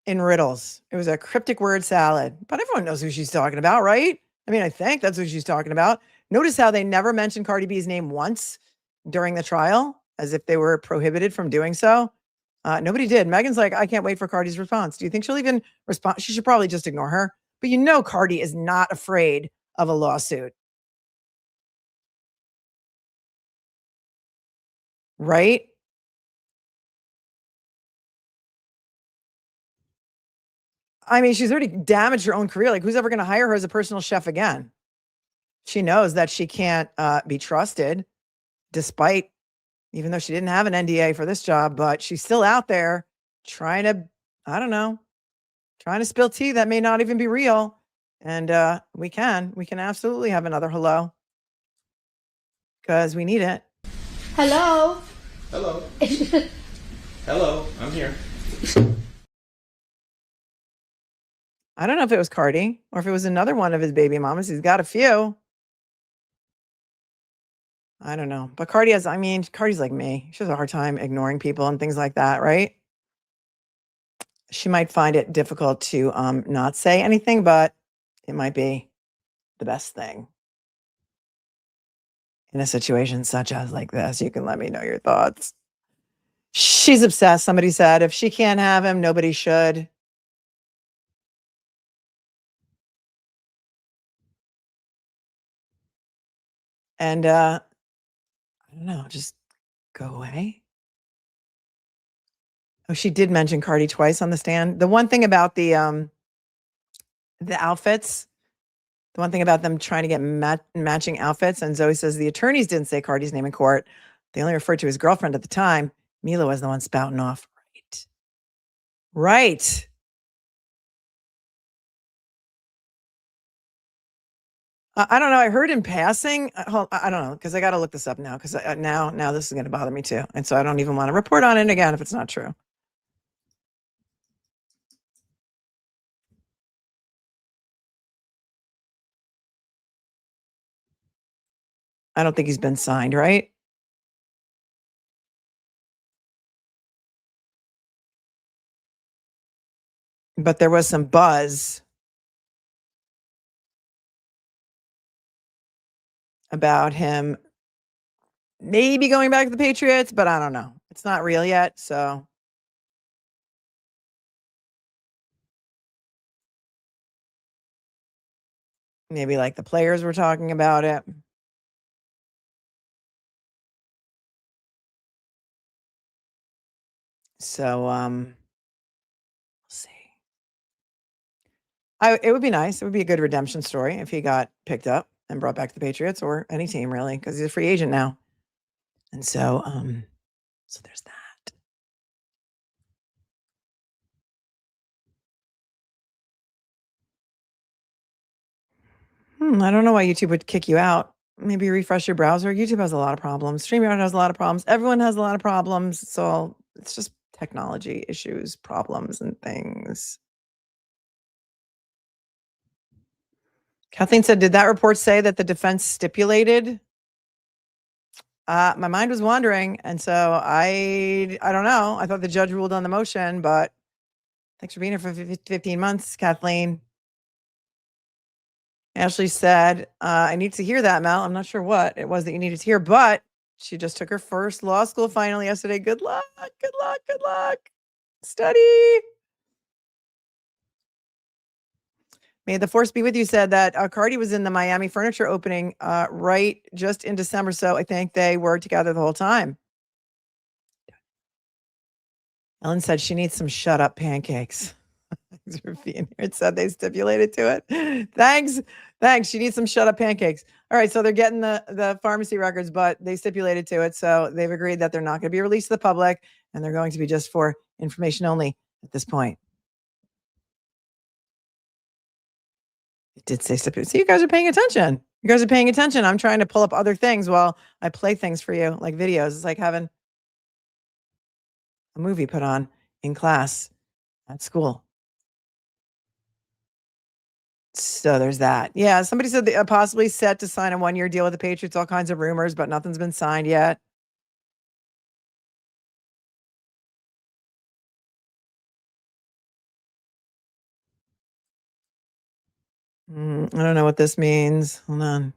S2: in riddles. It was a cryptic word salad, but everyone knows who she's talking about, right? I mean, I think that's who she's talking about. Notice how they never mentioned Cardi B's name once during the trial, as if they were prohibited from doing so. Nobody did. Megan's like, I can't wait for Cardi's response. Do you think she'll even respond? She should probably just ignore her. But you know, Cardi is not afraid of a lawsuit. Right? I mean, she's already damaged her own career. Like, who's ever going to hire her as a personal chef again? She knows that she can't be trusted, despite, even though she didn't have an NDA for this job, but she's still out there trying to, I don't know, trying to spill tea that may not even be real. And we can absolutely have another hello because we need it.
S11: Hello.
S16: Hello. Hello, I'm here.
S2: I don't know if it was Cardi or if it was another one of his baby mamas. He's got a few. I don't know. But Cardi's like me. She has a hard time ignoring people and things like that, right? She might find it difficult to not say anything, but it might be the best thing. In a situation such as like this, you can let me know your thoughts. She's obsessed. Somebody said, if she can't have him, nobody should. And I don't know, just go away. Oh, she did mention Cardi twice on the stand. The one thing about the outfits, the one thing about them trying to get matching outfits, and Zoe says the attorneys didn't say Cardi's name in court. They only referred to his girlfriend at the time. Mila was the one spouting off. Right. I don't know. I heard in passing. I don't know, because I got to look this up now, because now this is going to bother me too. And so I don't even want to report on it again if it's not true. I don't think he's been signed, right? But there was some buzz about him maybe going back to the Patriots, but I don't know. It's not real yet, so. Maybe like the players were talking about it. So we'll see. It would be nice. It would be a good redemption story if he got picked up and brought back to the Patriots or any team really, because he's a free agent now. And so so there's that. I don't know why YouTube would kick you out. Maybe refresh your browser. YouTube has a lot of problems. StreamYard has a lot of problems. Everyone has a lot of problems. So it's just technology issues, problems, and things. Kathleen said, did that report say that the defense stipulated? My mind was wandering. And so I don't know. I thought the judge ruled on the motion, but thanks for being here for 15 months, Kathleen. Ashley said, I need to hear that, Mel. I'm not sure what it was that you needed to hear, but she just took her first law school final yesterday. Good luck, good luck, good luck. Study. May the force be with you said that Cardi was in the Miami furniture opening right just in December. So I think they were together the whole time. Ellen said she needs some shut up pancakes. Thanks for being here. It said they stipulated to it. Thanks. She needs some shut up pancakes. All right. So they're getting the pharmacy records, but they stipulated to it. So they've agreed that they're not going to be released to the public and they're going to be just for information only at this point. It did say stipulated. See, you guys are paying attention. I'm trying to pull up other things while I play things for you, like videos. It's like having a movie put on in class at school. So there's that. Yeah, somebody said they possibly set to sign a 1-year deal with the Patriots. All kinds of rumors, but nothing's been signed yet. I don't know what this means. Hold on.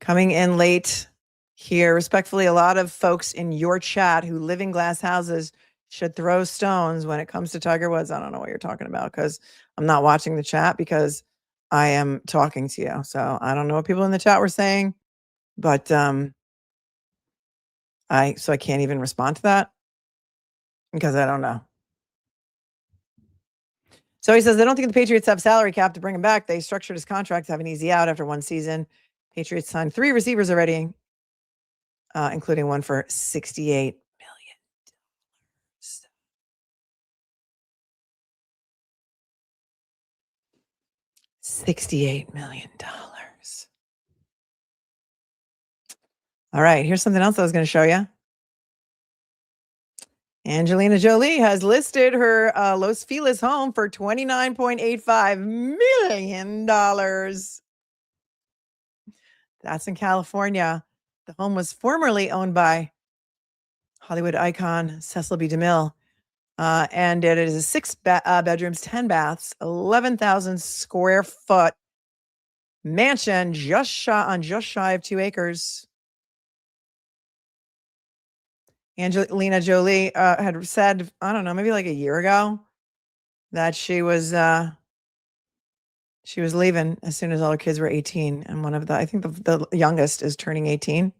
S2: Coming in late here. Respectfully, a lot of folks in your chat who live in glass houses should throw stones when it comes to Tiger Woods. I don't know what you're talking about because I'm not watching the chat because I am talking to you. So I don't know what people in the chat were saying, but I can't even respond to that because I don't know. So he says, I don't think the Patriots have salary cap to bring him back. They structured his contract to have an easy out after one season. Patriots signed 3 receivers already, including one for $68 million. $68 million. All right, here's something else I was going to show you. Angelina Jolie has listed her Los Feliz home for $29.85 million. That's in California. The home was formerly owned by Hollywood icon Cecil B. DeMille. And it is 6 bedrooms, 10 baths, 11,000 square foot mansion just shy of 2 acres. Angelina Jolie had said, I don't know, maybe like a year ago, that she was leaving as soon as all her kids were 18, and I think the youngest is turning 18.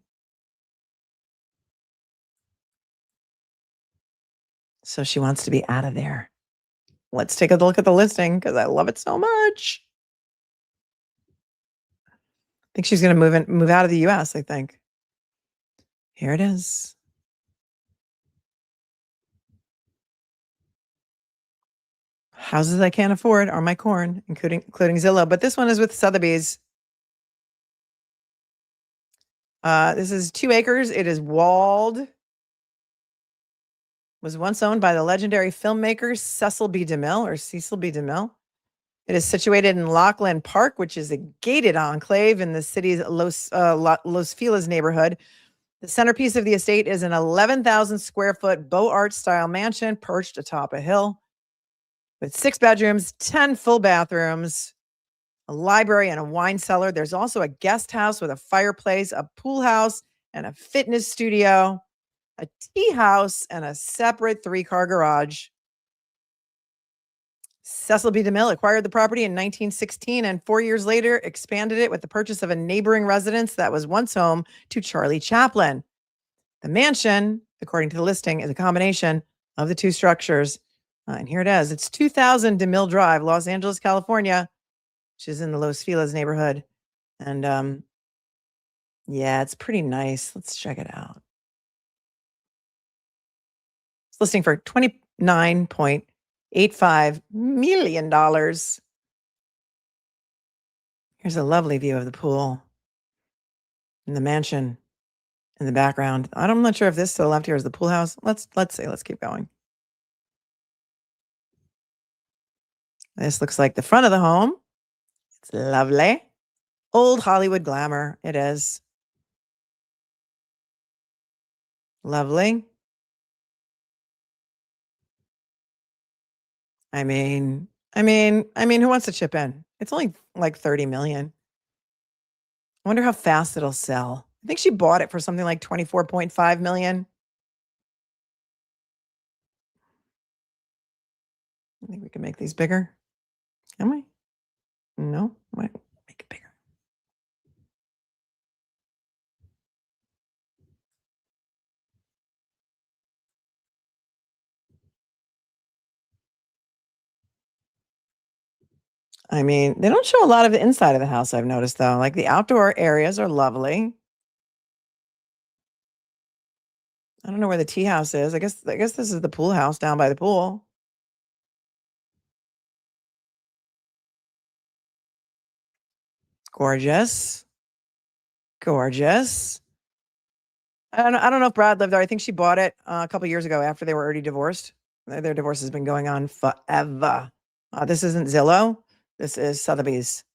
S2: So she wants to be out of there. Let's take a look at the listing because I love it so much. I think she's going to move out of the U.S., I think. Here it is. Houses I can't afford are my corn, including Zillow. But this one is with Sotheby's. This is 2 acres. It is walled. Was once owned by the legendary filmmaker Cecil B. DeMille. It is situated in Lockland Park, which is a gated enclave in the city's Los Feliz neighborhood. The centerpiece of the estate is an 11,000 square foot Beaux Arts style mansion perched atop a hill with 6 bedrooms, 10 full bathrooms, a library, and a wine cellar. There's also a guest house with a fireplace, a pool house, and a fitness studio, a tea house, and a separate 3-car garage. Cecil B. DeMille acquired the property in 1916 and 4 years later expanded it with the purchase of a neighboring residence that was once home to Charlie Chaplin. The mansion, according to the listing, is a combination of the two structures. And here it is. It's 2000 DeMille Drive, Los Angeles, California, which is in the Los Feliz neighborhood. And yeah, it's pretty nice. Let's check it out. It's listing for $29.85 million. Here's a lovely view of the pool and the mansion in the background. I'm not sure if this to the left here is the pool house. Let's see. Let's keep going. This looks like the front of the home. It's lovely. Old Hollywood glamour. It is. Lovely. I mean, who wants to chip in? It's only like 30 million. I wonder how fast it'll sell. I think she bought it for something like 24.5 million. I think we can make these bigger. Can we? No, might make it bigger. I mean, they don't show a lot of the inside of the house, I've noticed, though. Like the outdoor areas are lovely. I don't know where the tea house is. I guess this is the pool house down by the pool. Gorgeous. Gorgeous. I don't know if Brad lived there. I think she bought it a couple years ago after they were already divorced. Their divorce has been going on forever. This isn't Zillow. This is Sotheby's.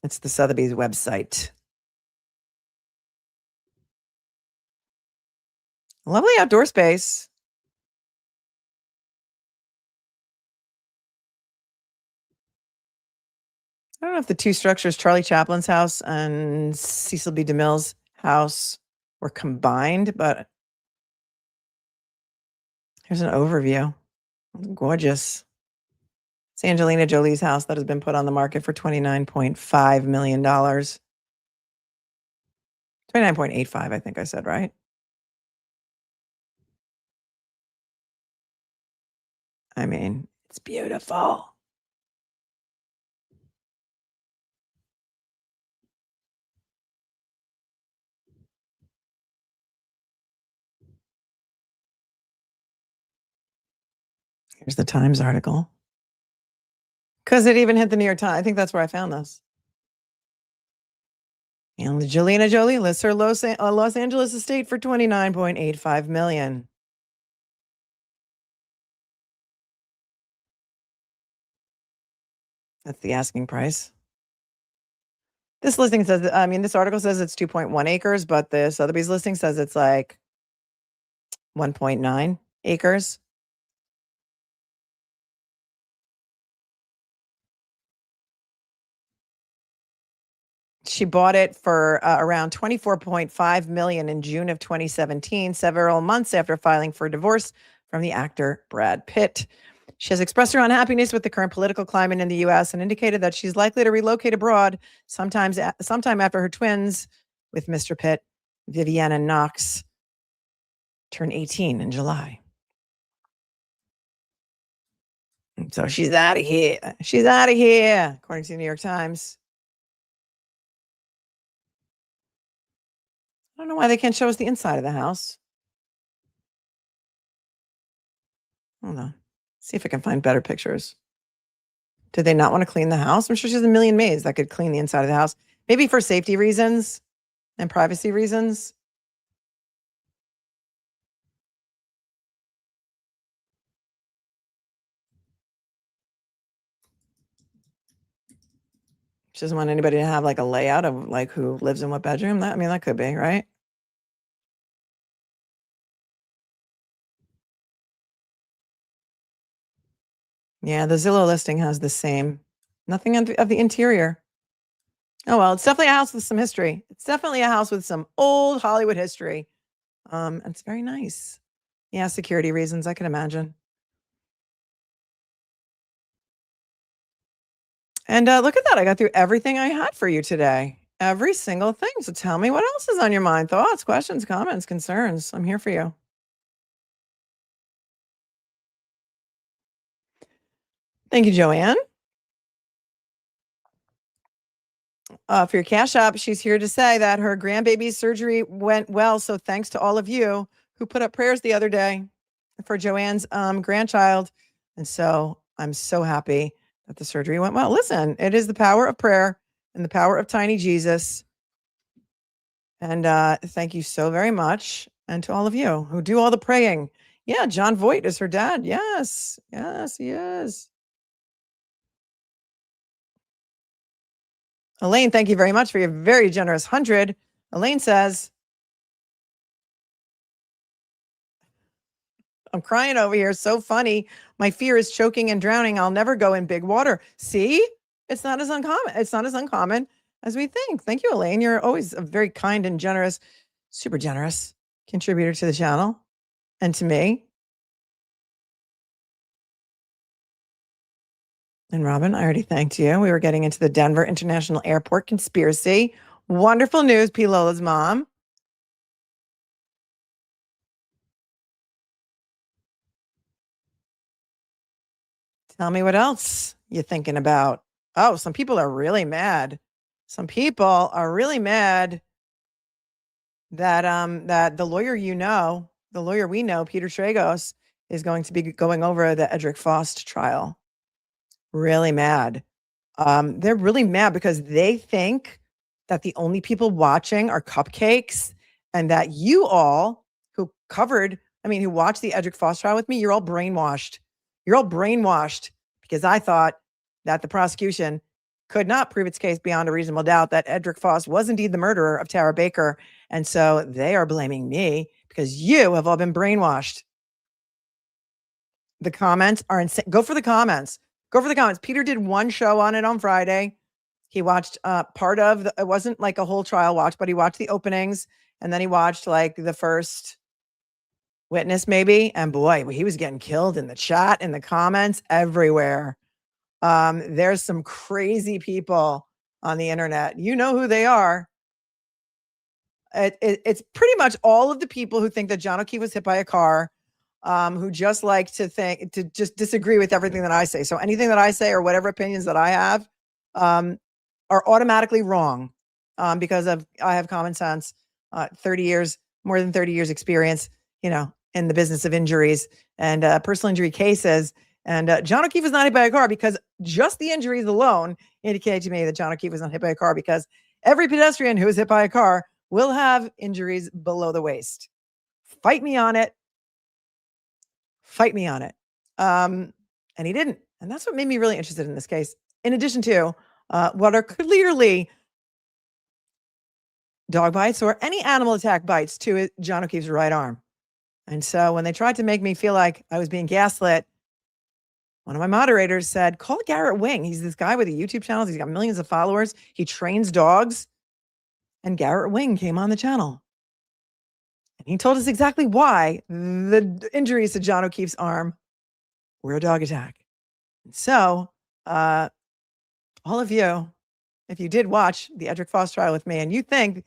S2: It's the Sotheby's website. Lovely outdoor space. I don't know if the two structures, Charlie Chaplin's house and Cecil B. DeMille's house, were combined, but here's an overview. Gorgeous. It's Angelina Jolie's house that has been put on the market for $29.5 million. 29.85, I think I said, right? I mean, it's beautiful. Here's the Times article. Because it even hit the New York Times. I think that's where I found this. And Angelina Jolie lists her Los Angeles estate for $29.85 million. That's the asking price. This listing says, this article says it's 2.1 acres, but the Sotheby's listing says it's like 1.9 acres. She bought it for around $24.5 million in June of 2017, several months after filing for divorce from the actor Brad Pitt. She has expressed her unhappiness with the current political climate in the U.S. and indicated that she's likely to relocate abroad sometime after her twins with Mr. Pitt, Viviana Knox, turn 18 in July. So she's out of here. She's out of here, according to the New York Times. I don't know why they can't show us the inside of the house. Hold on. See if I can find better pictures. Did they not want to clean the house? I'm sure she has a million maids that could clean the inside of the house. Maybe for safety reasons and privacy reasons. She doesn't want anybody to have like a layout of like who lives in what bedroom. That could be, right? Yeah, the Zillow listing has the same. Nothing of the interior. Oh, well, it's definitely a house with some history. It's definitely a house with some old Hollywood history. It's very nice. Yeah, security reasons, I can imagine. And look at that. I got through everything I had for you today. Every single thing. So tell me what else is on your mind. Thoughts, questions, comments, concerns. I'm here for you. Thank you, Joanne. For your cash app, she's here to say that her grandbaby's surgery went well. So thanks to all of you who put up prayers the other day for Joanne's grandchild. And so I'm so happy that the surgery went well. Listen, it is the power of prayer and the power of tiny Jesus. And thank you so very much. And to all of you who do all the praying. Yeah, John Voight is her dad. Yes. Yes, he is. Elaine, thank you very much for your very generous 100. Elaine says, I'm crying over here. So funny. My fear is choking and drowning. I'll never go in big water. See, it's not as uncommon. It's not as uncommon as we think. Thank you, Elaine. You're always a very kind and generous, super generous contributor to the channel and to me. And Robin, I already thanked you. We were getting into the Denver International Airport conspiracy. Wonderful news, P. Lola's mom. Tell me what else you're thinking about. Oh, some people are really mad. Some people are really mad that that the lawyer the lawyer we know, Peter Tragos, is going to be going over the Edrick Faust trial. Really mad. They're really mad because they think that the only people watching are cupcakes and that you all who watched the Edrick Faust trial with me, you're all brainwashed. You're all brainwashed because I thought that the prosecution could not prove its case beyond a reasonable doubt that Edrick Faust was indeed the murderer of Tara Baker. And so they are blaming me because you have all been brainwashed. The comments are insane. Go for the comments. Go for the comments. Peter did one show on it on Friday. He watched part of it wasn't like a whole trial watch, but he watched the openings and then he watched like the first witness maybe. And boy, he was getting killed in the chat, in the comments, everywhere. There's some crazy people on the internet. You know who they are. It's pretty much all of the people who think that John O'Keefe was hit by a car, who just like to just disagree with everything that I say. So anything that I say or whatever opinions that I have are automatically wrong because I have common sense, 30 years, more than 30 years experience, in the business of injuries and personal injury cases. And John O'Keefe was not hit by a car because just the injuries alone indicated to me that John O'Keefe was not hit by a car because every pedestrian who is hit by a car will have injuries below the waist. Fight me on it. Fight me on it. And he didn't. And that's what made me really interested in this case. In addition to what are clearly dog bites or any animal attack bites to John O'Keefe's right arm. And so when they tried to make me feel like I was being gaslit, one of my moderators said, call Garrett Wing. He's this guy with a YouTube channel. He's got millions of followers. He trains dogs. And Garrett Wing came on the channel. And he told us exactly why the injuries to John O'Keefe's arm were a dog attack. And so all of you, if you did watch the Edrick Faust trial with me and you think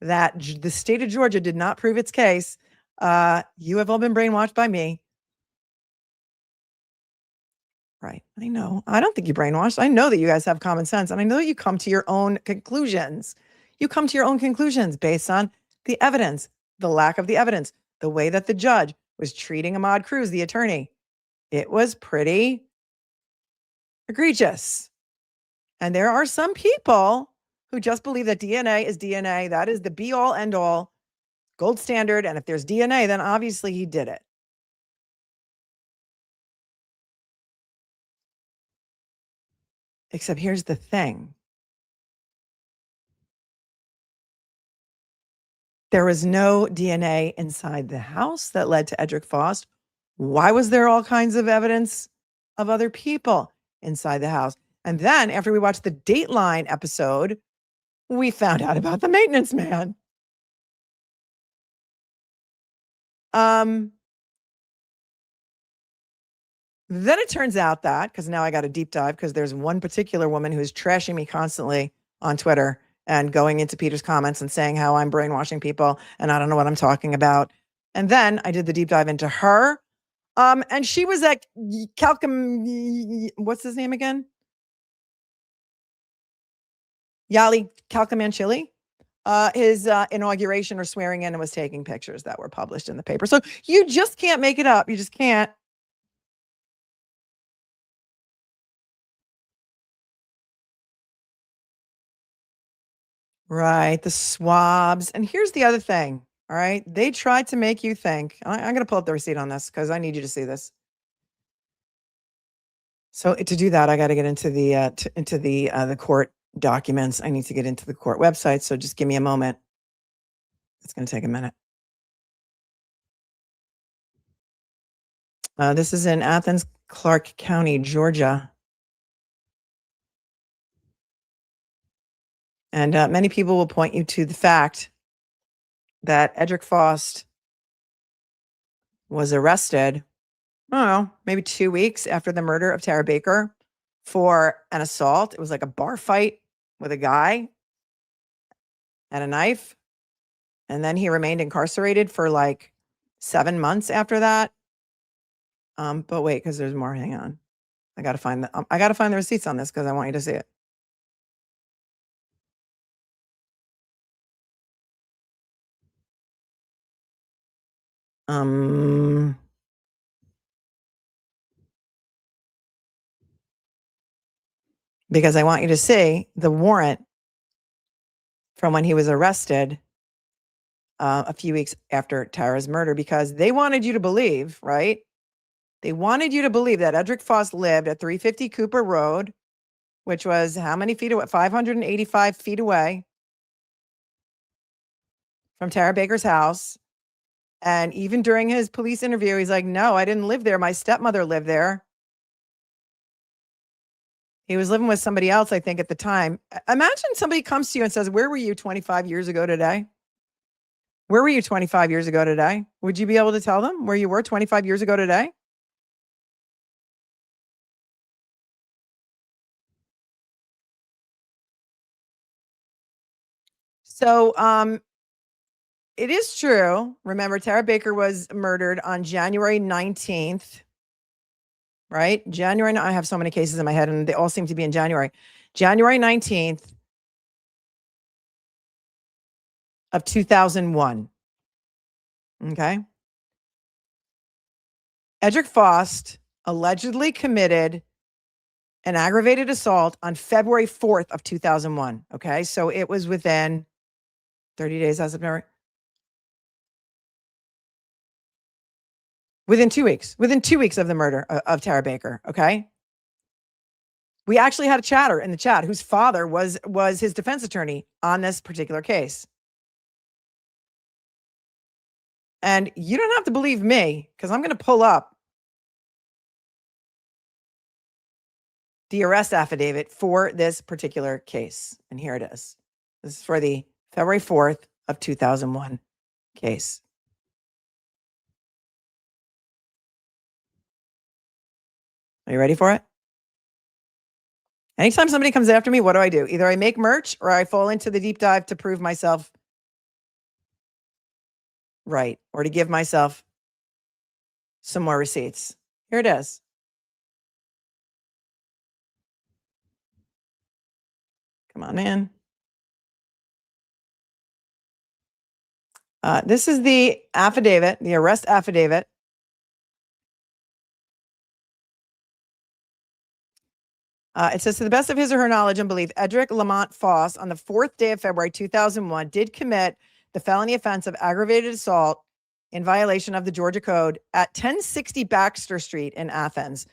S2: that the state of Georgia did not prove its case, you have all been brainwashed by me. Right. I know. I don't think you brainwashed. I know that you guys have common sense. And I know you come to your own conclusions. You come to your own conclusions based on the evidence, the lack of the evidence, the way that the judge was treating Ahmad Cruz, the attorney. It was pretty egregious. And there are some people who just believe that DNA is DNA. That is the be all end all gold standard. And if there's DNA, then obviously he did it. Except here's the thing. There was no DNA inside the house that led to Edrick Faust. Why was there all kinds of evidence of other people inside the house? And then after we watched the Dateline episode, we found out about the maintenance man. Then it turns out that, because now I got a deep dive, because there's one particular woman who's trashing me constantly on Twitter and going into Peter's comments and saying how I'm brainwashing people and I don't know what I'm talking about. And then I did the deep dive into her. And she was at what's his name again? Yali Calcamanchili. His inauguration or swearing in and was taking pictures that were published in the paper. So you just can't make it up. You just can't. Right. The swabs. And here's the other thing. All right. They tried to make you think. I'm going to pull up the receipt on this because I need you to see this. So to do that, I got to get into the court documents. I need to get into the court website. So just give me a moment. It's going to take a minute. This is in Athens, Clark County, Georgia. And many people will point you to the fact that Edrick Faust was arrested, I don't know, maybe 2 weeks after the murder of Tara Baker for an assault. It was like a bar fight with a guy and a knife. And then he remained incarcerated for like 7 months after that. But wait, because there's more. Hang on. I got to find the receipts on this because I want you to see it. Because I want you to see the warrant from when he was arrested a few weeks after Tara's murder, because they wanted you to believe, right? They wanted you to believe that Edrick Faust lived at 350 Cooper Road, which was how many feet away? 585 feet away from Tara Baker's house. And even during his police interview, he's like, no, I didn't live there. My stepmother lived there. He was living with somebody else, I think, at the time. Imagine somebody comes to you and says, where were you 25 years ago today? Where were you 25 years ago today? Would you be able to tell them where you were 25 years ago today? So it is true. Remember, Tara Baker was murdered on January 19th. Right? January, I have so many cases in my head and they all seem to be in January. January 19th of 2001. Okay. Edrick Faust allegedly committed an aggravated assault on February 4th of 2001. Okay. So it was within 30 days as of September. Within 2 weeks of the murder of Tara Baker, okay? We actually had a chatter in the chat whose father was his defense attorney on this particular case. And you don't have to believe me, because I'm going to pull up the arrest affidavit for this particular case. And here it is. This is for the February 4th of 2001 case. Are you ready for it? Anytime somebody comes after me, what do? Either I make merch or I fall into the deep dive to prove myself right, or to give myself some more receipts. Here it is. Come on, man. This is the affidavit, the arrest affidavit. It says, to the best of his or her knowledge and belief, Edrick Lamont Faust, on the 4th day of February 2001, did commit the felony offense of aggravated assault in violation of the Georgia Code at 1060 Baxter Street in Athens.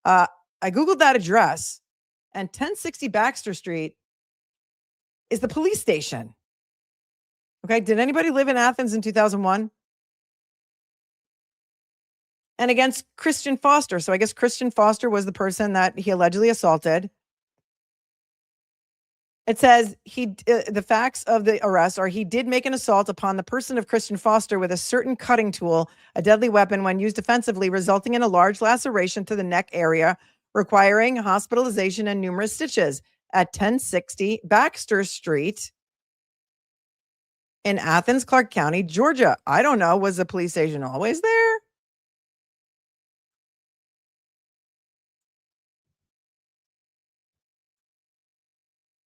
S2: I Googled that address, and 1060 Baxter Street is the police station. Okay, did anybody live in Athens in 2001? And against Christian Foster. So I guess Christian Foster was the person that he allegedly assaulted. It says the facts of the arrest are he did make an assault upon the person of Christian Foster with a certain cutting tool, a deadly weapon when used offensively, resulting in a large laceration to the neck area, requiring hospitalization and numerous stitches at 1060 Baxter Street in Athens, Clark County, Georgia. I don't know. Was the police station always there?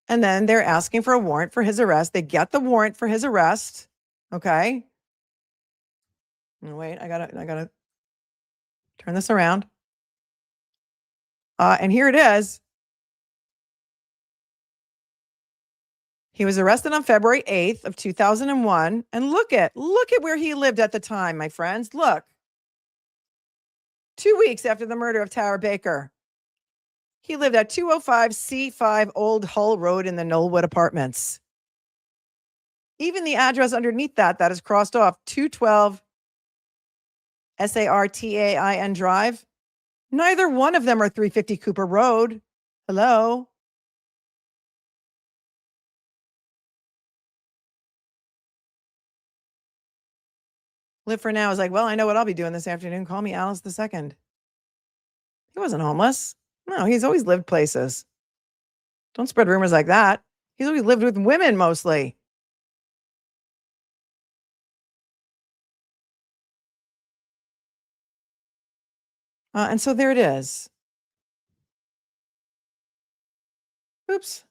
S2: And then they're asking for a warrant for his arrest. They get the warrant for his arrest. Okay. Wait, I gotta turn this around. And here it is. He was arrested on February 8th of 2001. And look at where he lived at the time, my friends. Look. 2 weeks after the murder of Tara Baker. He lived at 205 C5 Old Hull Road in the Knollwood Apartments. Even the address underneath that is crossed off, 212 Sartain Drive. Neither one of them are 350 Cooper Road. Hello? Live for Now is like, well, I know what I'll be doing this afternoon. Call me Alice II. He wasn't homeless. No, he's always lived places. Don't spread rumors like that. He's always lived with women mostly. And so there it is. Oops.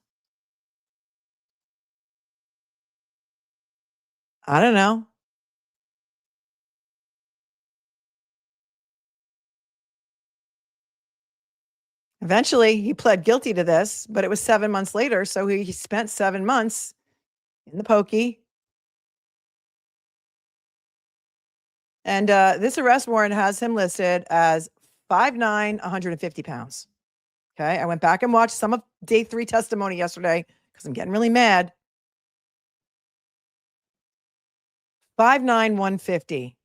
S2: I don't know. Eventually, he pled guilty to this, but it was 7 months later. So he spent 7 months in the pokey. And this arrest warrant has him listed as 5'9", 150 pounds. Okay, I went back and watched some of day 3 testimony yesterday because I'm getting really mad. 5'9", 150.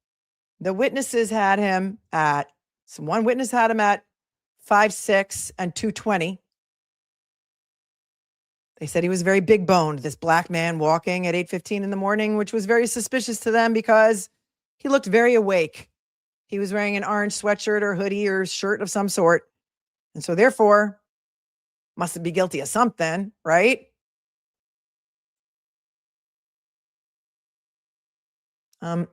S2: The witnesses had him at, so one witness had him at 5'6" and 220. They said he was very big boned, this black man walking at 8:15 in the morning, which was very suspicious to them because he looked very awake. He was wearing an orange sweatshirt or hoodie or shirt of some sort. And so therefore, must be guilty of something, right? So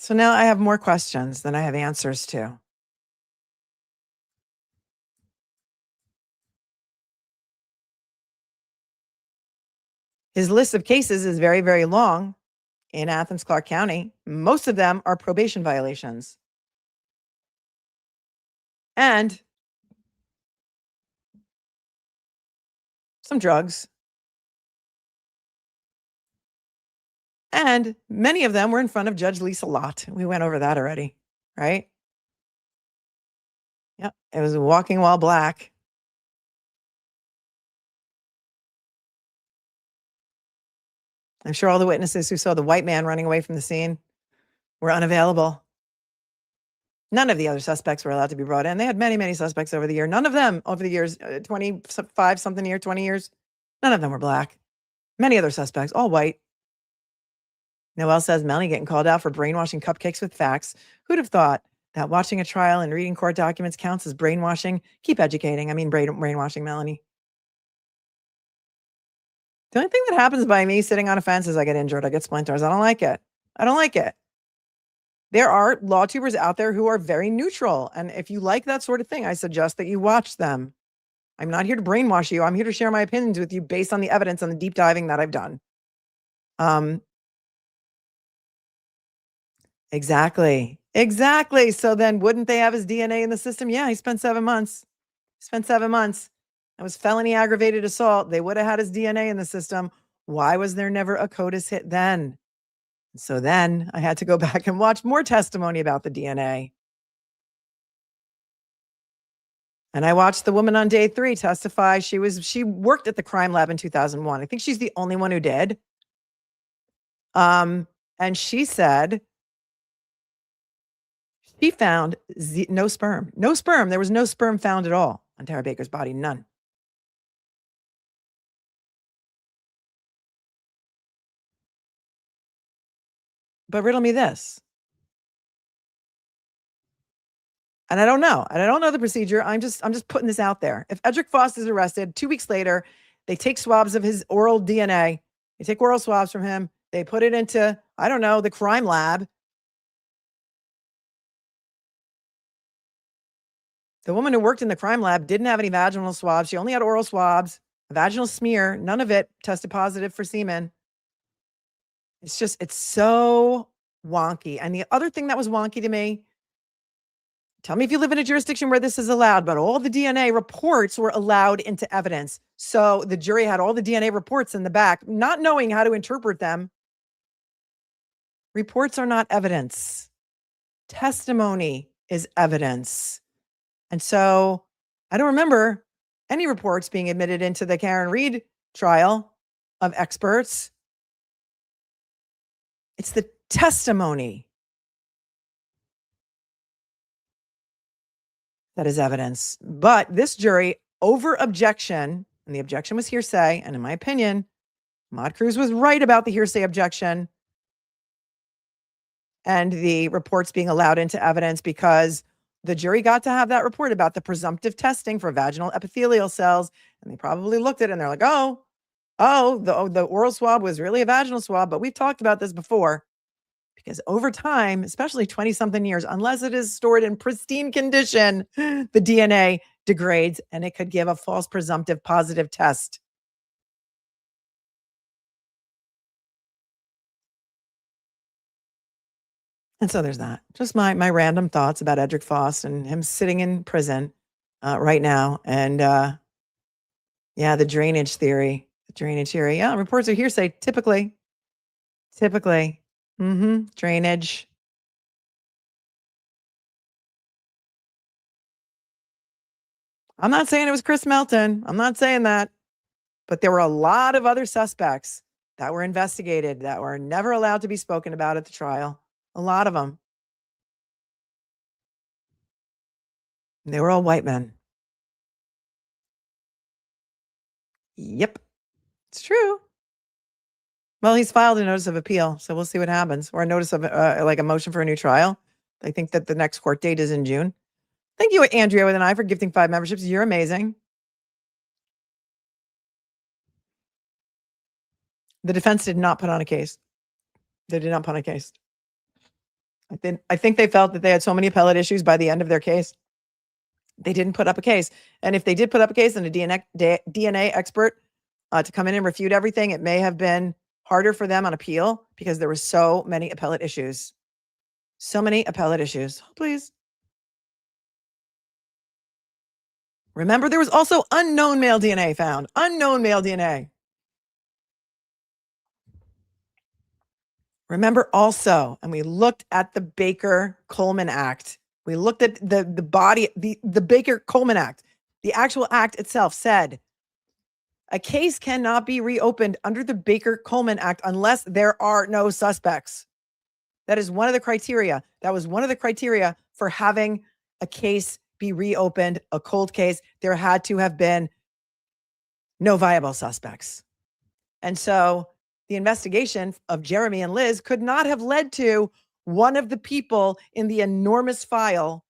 S2: now I have more questions than I have answers to. His list of cases is very, very long in Athens, Clark County. Most of them are probation violations. And some drugs. And many of them were in front of Judge Lisa Lott. We went over that already, right? Yep, it was walking while black. I'm sure all the witnesses who saw the white man running away from the scene were unavailable. None of the other suspects were allowed to be brought in. They had many, many suspects over the year. None of them over the years, 25 something year, 20 years. None of them were black. Many other suspects, all white. Noel says, Melanie getting called out for brainwashing cupcakes with facts. Who'd have thought that watching a trial and reading court documents counts as brainwashing? Keep educating. I mean, brainwashing, Melanie. The only thing that happens by me sitting on a fence is I get injured. I get splinters. I don't like it. I don't like it. There are law tubers out there who are very neutral. And if you like that sort of thing, I suggest that you watch them. I'm not here to brainwash you. I'm here to share my opinions with you based on the evidence and the deep diving that I've done. Exactly. So then wouldn't they have his DNA in the system? Yeah, he spent 7 months. That was felony aggravated assault. They would have had his DNA in the system. Why was there never a CODIS hit then? So then I had to go back and watch more testimony about the DNA. And I watched the woman on day 3 testify. She worked at the crime lab in 2001. I think she's the only one who did. And she said she found no sperm. No sperm. There was no sperm found at all on Tara Baker's body. None. But riddle me this. And I don't know. And I don't know the procedure. I'm just putting this out there. If Edrick Faust is arrested, 2 weeks later, they take swabs of his oral DNA They take oral swabs from him. They put it into, I don't know, the crime lab. The woman who worked in the crime lab didn't have any vaginal swabs. She only had oral swabs, a vaginal smear. None of it tested positive for semen. It's so wonky. And the other thing that was wonky to me, tell me if you live in a jurisdiction where this is allowed, but all the DNA reports were allowed into evidence. So the jury had all the DNA reports in the back, not knowing how to interpret them. Reports are not evidence. Testimony is evidence. And so I don't remember any reports being admitted into the Karen Reed trial of experts. It's the testimony that is evidence. But this jury, over objection, and the objection was hearsay, and in my opinion, Maude Cruz was right about the hearsay objection and the reports being allowed into evidence, because the jury got to have that report about the presumptive testing for vaginal epithelial cells, and they probably looked at it and they're like, the oral swab was really a vaginal swab. But we've talked about this before, because over time, especially 20-something years, unless it is stored in pristine condition, the DNA degrades and it could give a false presumptive positive test. And so there's that. Just my random thoughts about Edrick Faust and him sitting in prison right now. And the drainage theory. Yeah, reports are hearsay, typically. Drainage. I'm not saying it was Chris Melton. I'm not saying that. But there were a lot of other suspects that were investigated that were never allowed to be spoken about at the trial. A lot of them. And they were all white men. Yep. It's true. Well, he's filed a notice of appeal, so we'll see what happens. Or a notice of like a motion for a new trial. I think that the next court date is in June. Thank you, Andrea with an I, for gifting 5 memberships. You're amazing. The defense did not put on a case. They did not put on a case. I think they felt that they had so many appellate issues by the end of their case. They didn't put up a case. And if they did put up a case and a DNA expert to come in and refute everything, it may have been harder for them on appeal because there were so many appellate issues. So many appellate issues. Please. Remember, there was also unknown male DNA found. Unknown male DNA. Remember also, and we looked at the Baker-Coleman Act. We looked at the Baker-Coleman Act. The actual act itself said a case cannot be reopened under the Baker-Coleman Act unless there are no suspects. That is one of the criteria. That was one of the criteria for having a case be reopened, a cold case. There had to have been no viable suspects. And so the investigation of Jeremy and Liz could not have led to one of the people in the enormous file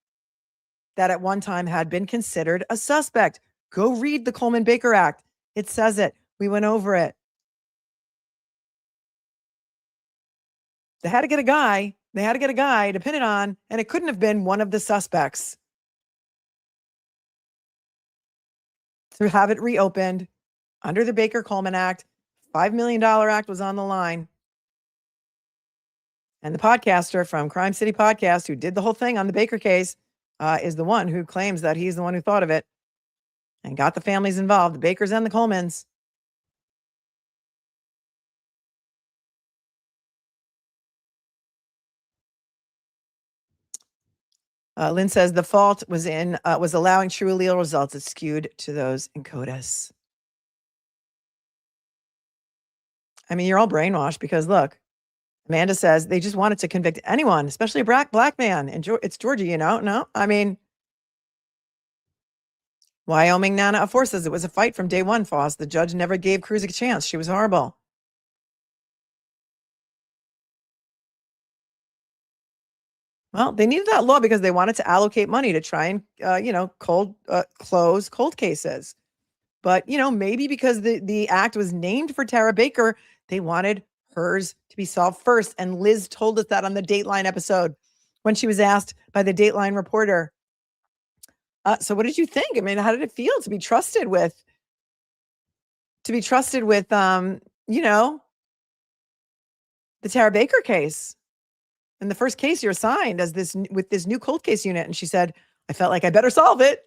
S2: that at one time had been considered a suspect. Go read the Coleman-Baker Act. It says it. We went over it. They had to get a guy. They had to get a guy to pin it on, and it couldn't have been one of the suspects. To have it reopened under the Baker-Coleman Act. $5 million act was on the line. And the podcaster from Crime City Podcast, who did the whole thing on the Baker case, is the one who claims that he's the one who thought of it and got the families involved, the Bakers and the Colemans. Lynn says the fault was allowing true allele results. It skewed to those in CODIS. I mean, you're all brainwashed because look, Amanda says they just wanted to convict anyone, especially a black man. And it's Georgia, you know? No, I mean, Wyoming Nana Afor says it was a fight from day one, Faust. The judge never gave Cruz a chance. She was horrible. Well, they needed that law because they wanted to allocate money to try and, close cold cases. But, maybe because the act was named for Tara Baker, They wanted hers to be solved first. And Liz told us that on the Dateline episode when she was asked by the Dateline reporter. So what did you think? I mean, how did it feel to be trusted with, you know, the Tara Baker case? In the first case, you're assigned as with this new cold case unit. And she said, I felt like I better solve it.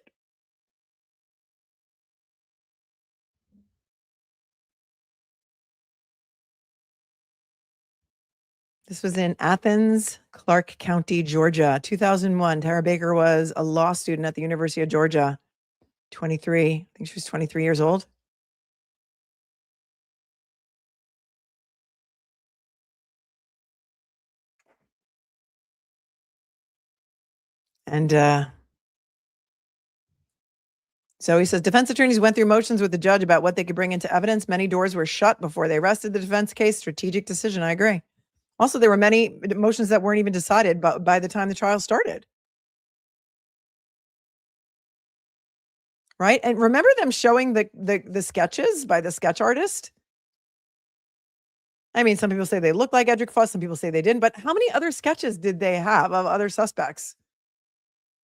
S2: This was in Athens, Clark County, Georgia, 2001. Tara Baker was a law student at the University of Georgia, 23. I think she was 23 years old. And so he says, defense attorneys went through motions with the judge about what they could bring into evidence. Many doors were shut before they arrested the defense case. Strategic decision. I agree. Also, there were many motions that weren't even decided by the time the trial started. Right? And remember them showing the sketches by the sketch artist? I mean, some people say they look like Edrick Faust, some people say they didn't, but how many other sketches did they have of other suspects?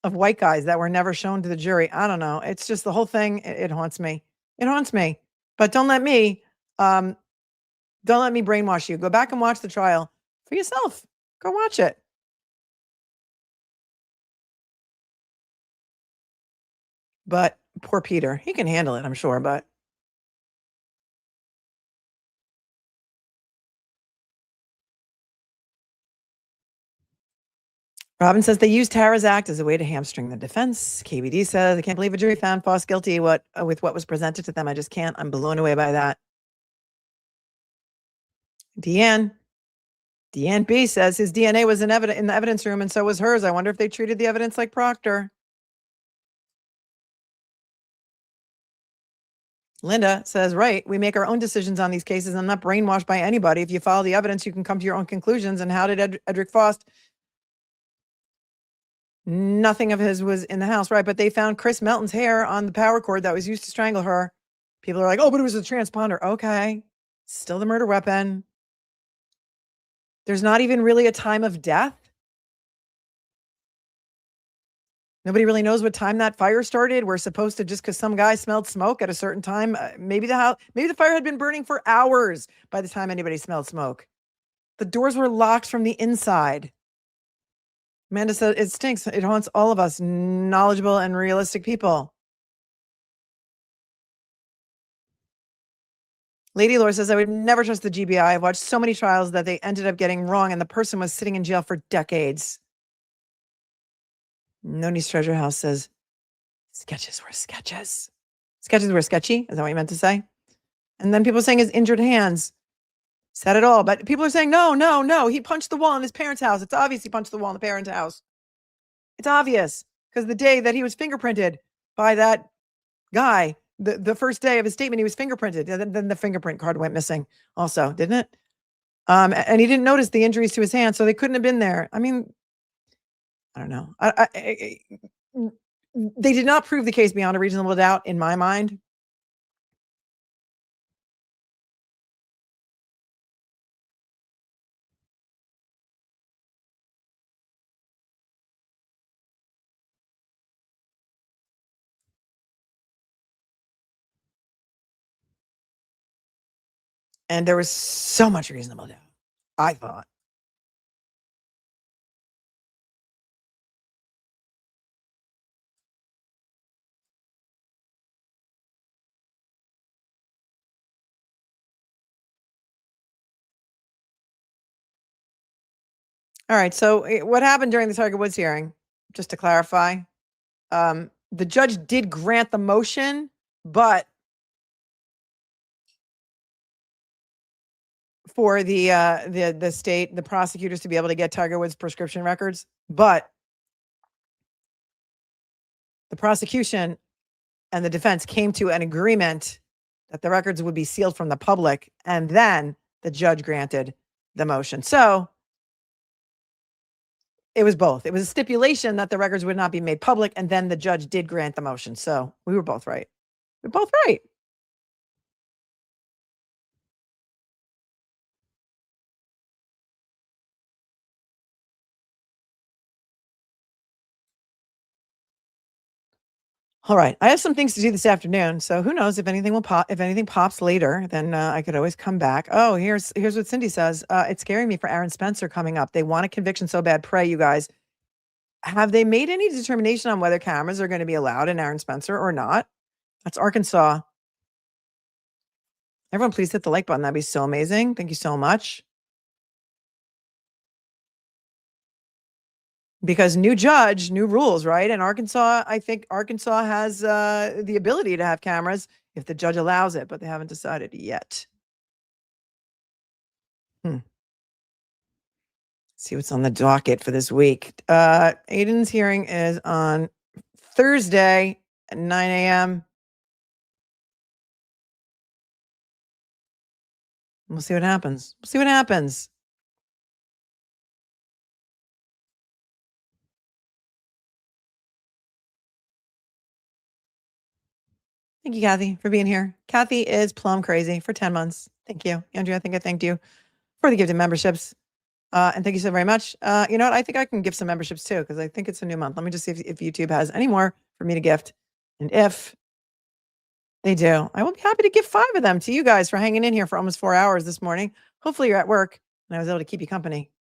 S2: Of white guys that were never shown to the jury? I don't know. It's just the whole thing. It haunts me. It haunts me. But don't let me brainwash you. Go back and watch the trial for yourself. Go watch it. But poor Peter, he can handle it, I'm sure, but Robin says they used Tara's act as a way to hamstring the defense. KBD says, I can't believe a jury found Faust guilty with what was presented to them. I just can't. I'm blown away by that. Deanne B says his DNA was in the evidence room and so was hers. I wonder if they treated the evidence like Proctor. Linda says, right, we make our own decisions on these cases. I'm not brainwashed by anybody. If you follow the evidence, you can come to your own conclusions. And how did Edrick Faust? Nothing of his was in the house, right? But they found Chris Melton's hair on the power cord that was used to strangle her. People are like, oh, but it was a transponder. Okay, still the murder weapon. There's not even really a time of death. Nobody really knows what time that fire started. We're supposed to, just because some guy smelled smoke at a certain time, maybe the fire had been burning for hours by the time anybody smelled smoke. The doors were locked from the inside. Amanda said, it stinks. It haunts all of us, knowledgeable and realistic people. Lady Laura says, I would never trust the GBI. I've watched so many trials that they ended up getting wrong and the person was sitting in jail for decades. Noni's Treasure House says, sketches were sketches. Sketches were sketchy. Is that what you meant to say? And then people are saying his injured hands said it all. But people are saying, no. He punched the wall in his parents' house. It's obvious he punched the wall in the parents' house. It's obvious because the day that he was fingerprinted by that guy, the first day of his statement, he was fingerprinted. And then the fingerprint card went missing also, didn't it? And he didn't notice the injuries to his hands, so they couldn't have been there. I mean, I don't know. They did not prove the case beyond a reasonable doubt in my mind. And there was so much reasonable doubt, I thought. All right. So what happened during the Tiger Woods hearing, just to clarify, the judge did grant the motion, but for the state, the prosecutors to be able to get Tiger Woods prescription records, but the prosecution and the defense came to an agreement that the records would be sealed from the public, and then the judge granted the motion. So it was both. It was a stipulation that the records would not be made public, and then the judge did grant the motion. So we were both right. We're both right. All right, I have some things to do this afternoon, so who knows if anything will pop. If anything pops later, then I could always come back. Oh, here's what Cindy says. It's scaring me for Aaron Spencer coming up. They want a conviction so bad. Pray, you guys. Have they made any determination on whether cameras are going to be allowed in Aaron Spencer or not? That's Arkansas. Everyone, please hit the like button. That'd be so amazing. Thank you so much. Because new judge, new rules, right? And Arkansas, I think Arkansas has the ability to have cameras if the judge allows it, but they haven't decided yet. See what's on the docket for this week. Aiden's hearing is on Thursday at 9 a.m. We'll see what happens. We'll see what happens. Thank you, Kathy, for being here. Kathy is plum crazy for 10 months. Thank you. Andrea, I think I thanked you for the gifted memberships. And thank you so very much. You know what? I think I can give some memberships too, because I think it's a new month. Let me just see if YouTube has any more for me to gift. And if they do, I will be happy to give 5 of them to you guys for hanging in here for almost 4 hours this morning. Hopefully you're at work and I was able to keep you company.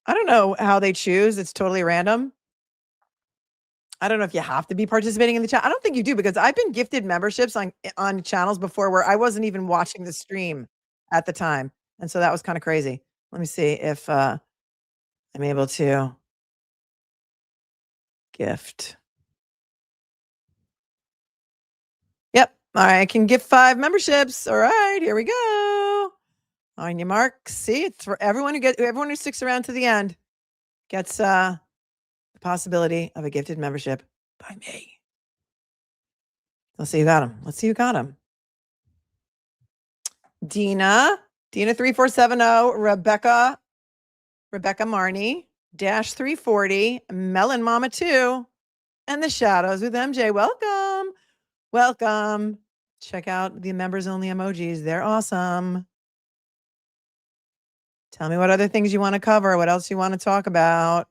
S2: I don't know how they choose. It's totally random. I don't know if you have to be participating in the chat. I don't think you do, because I've been gifted memberships on channels before where I wasn't even watching the stream at the time. And so that was kind of crazy. Let me see if I'm able to gift. Yep. All right. I can gift 5 memberships. All right. Here we go. On your mark. See, it's for everyone who sticks around to the end gets the possibility of a gifted membership by me. Let's see who got them. Let's see who got them. Dina 3470, Rebecca Marnie, Dash 340, Melon Mama 2, and the Shadows with MJ. Welcome. Welcome. Check out the members only emojis. They're awesome. Tell me what other things you want to cover, what else you want to talk about.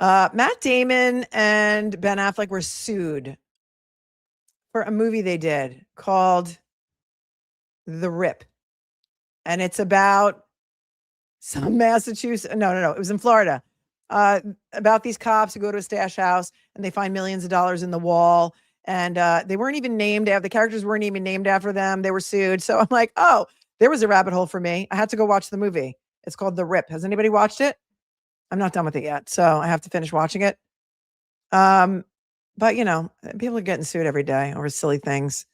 S2: Matt Damon and Ben Affleck were sued for a movie they did called The Rip. And it's about some Massachusetts. No. It was in Florida. About these cops who go to a stash house and they find millions of dollars in the wall. And they weren't even named after, the characters weren't even named after them. They were sued. So I'm like, oh, there was a rabbit hole for me. I had to go watch the movie. It's called The Rip. Has anybody watched it? I'm not done with it yet, so I have to finish watching it. But you know, people are getting sued every day over silly things.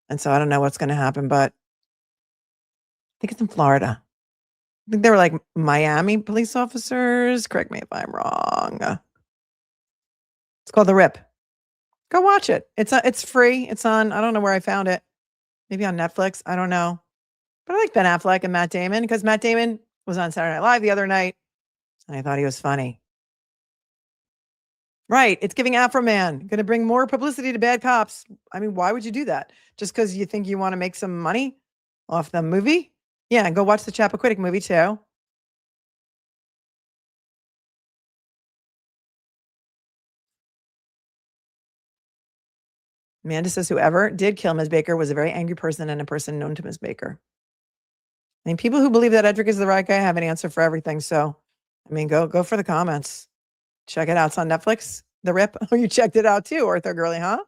S2: And so I don't know what's going to happen, but I think it's in Florida. I think they were like Miami police officers. Correct me if I'm wrong. It's called The Rip. Go watch it. It's free. It's on, I don't know where I found it. Maybe on Netflix. I don't know. But I like Ben Affleck and Matt Damon because Matt Damon was on Saturday Night Live the other night. And I thought he was funny. Right. It's giving Afro Man. Going to bring more publicity to bad cops. I mean, why would you do that? Just because you think you want to make some money off the movie? Yeah, and go watch the Chappaquiddick movie too. Amanda says whoever did kill Ms. Baker was a very angry person and a person known to Ms. Baker. I mean, people who believe that Edrick is the right guy have an answer for everything. So, I mean, go for the comments. Check it out. It's on Netflix. The Rip. Oh, you checked it out too, Ortho Girly, huh?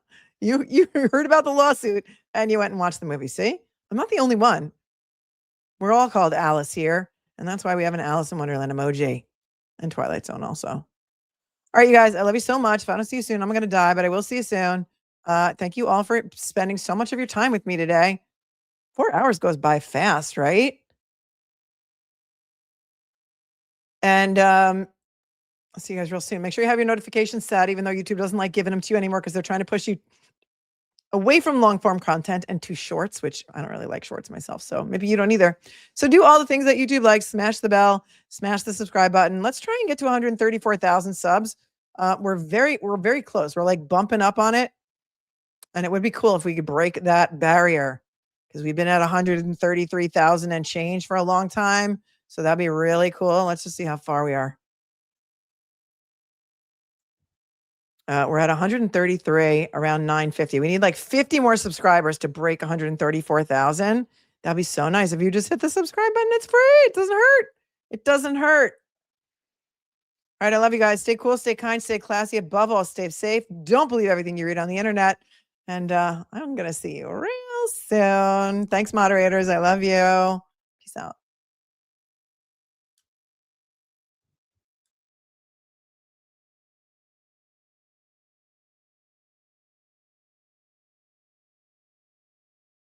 S2: You heard about the lawsuit and you went and watched the movie. See? I'm not the only one. We're all called Alice here. And that's why we have an Alice in Wonderland emoji and Twilight Zone also. All right, you guys. I love you so much. If I don't see you soon, I'm going to die, but I will see you soon. Thank you all for spending so much of your time with me today. 4 hours goes by fast, right? And I'll see you guys real soon. Make sure you have your notifications set, even though YouTube doesn't like giving them to you anymore because they're trying to push you away from long form content and to shorts, which I don't really like shorts myself. So maybe you don't either. So do all the things that YouTube likes. Smash the bell, smash the subscribe button. Let's try and get to 134,000 subs. We're very close. We're like bumping up on it. And it would be cool if we could break that barrier because we've been at 133,000 and change for a long time. So that'd be really cool. Let's just see how far we are. We're at 133, around 950. We need like 50 more subscribers to break 134,000. That'd be so nice. If you just hit the subscribe button, it's free. It doesn't hurt. It doesn't hurt. All right, I love you guys. Stay cool, stay kind, stay classy. Above all, stay safe. Don't believe everything you read on the internet. And I'm going to see you real soon. Thanks, moderators. I love you. Peace out.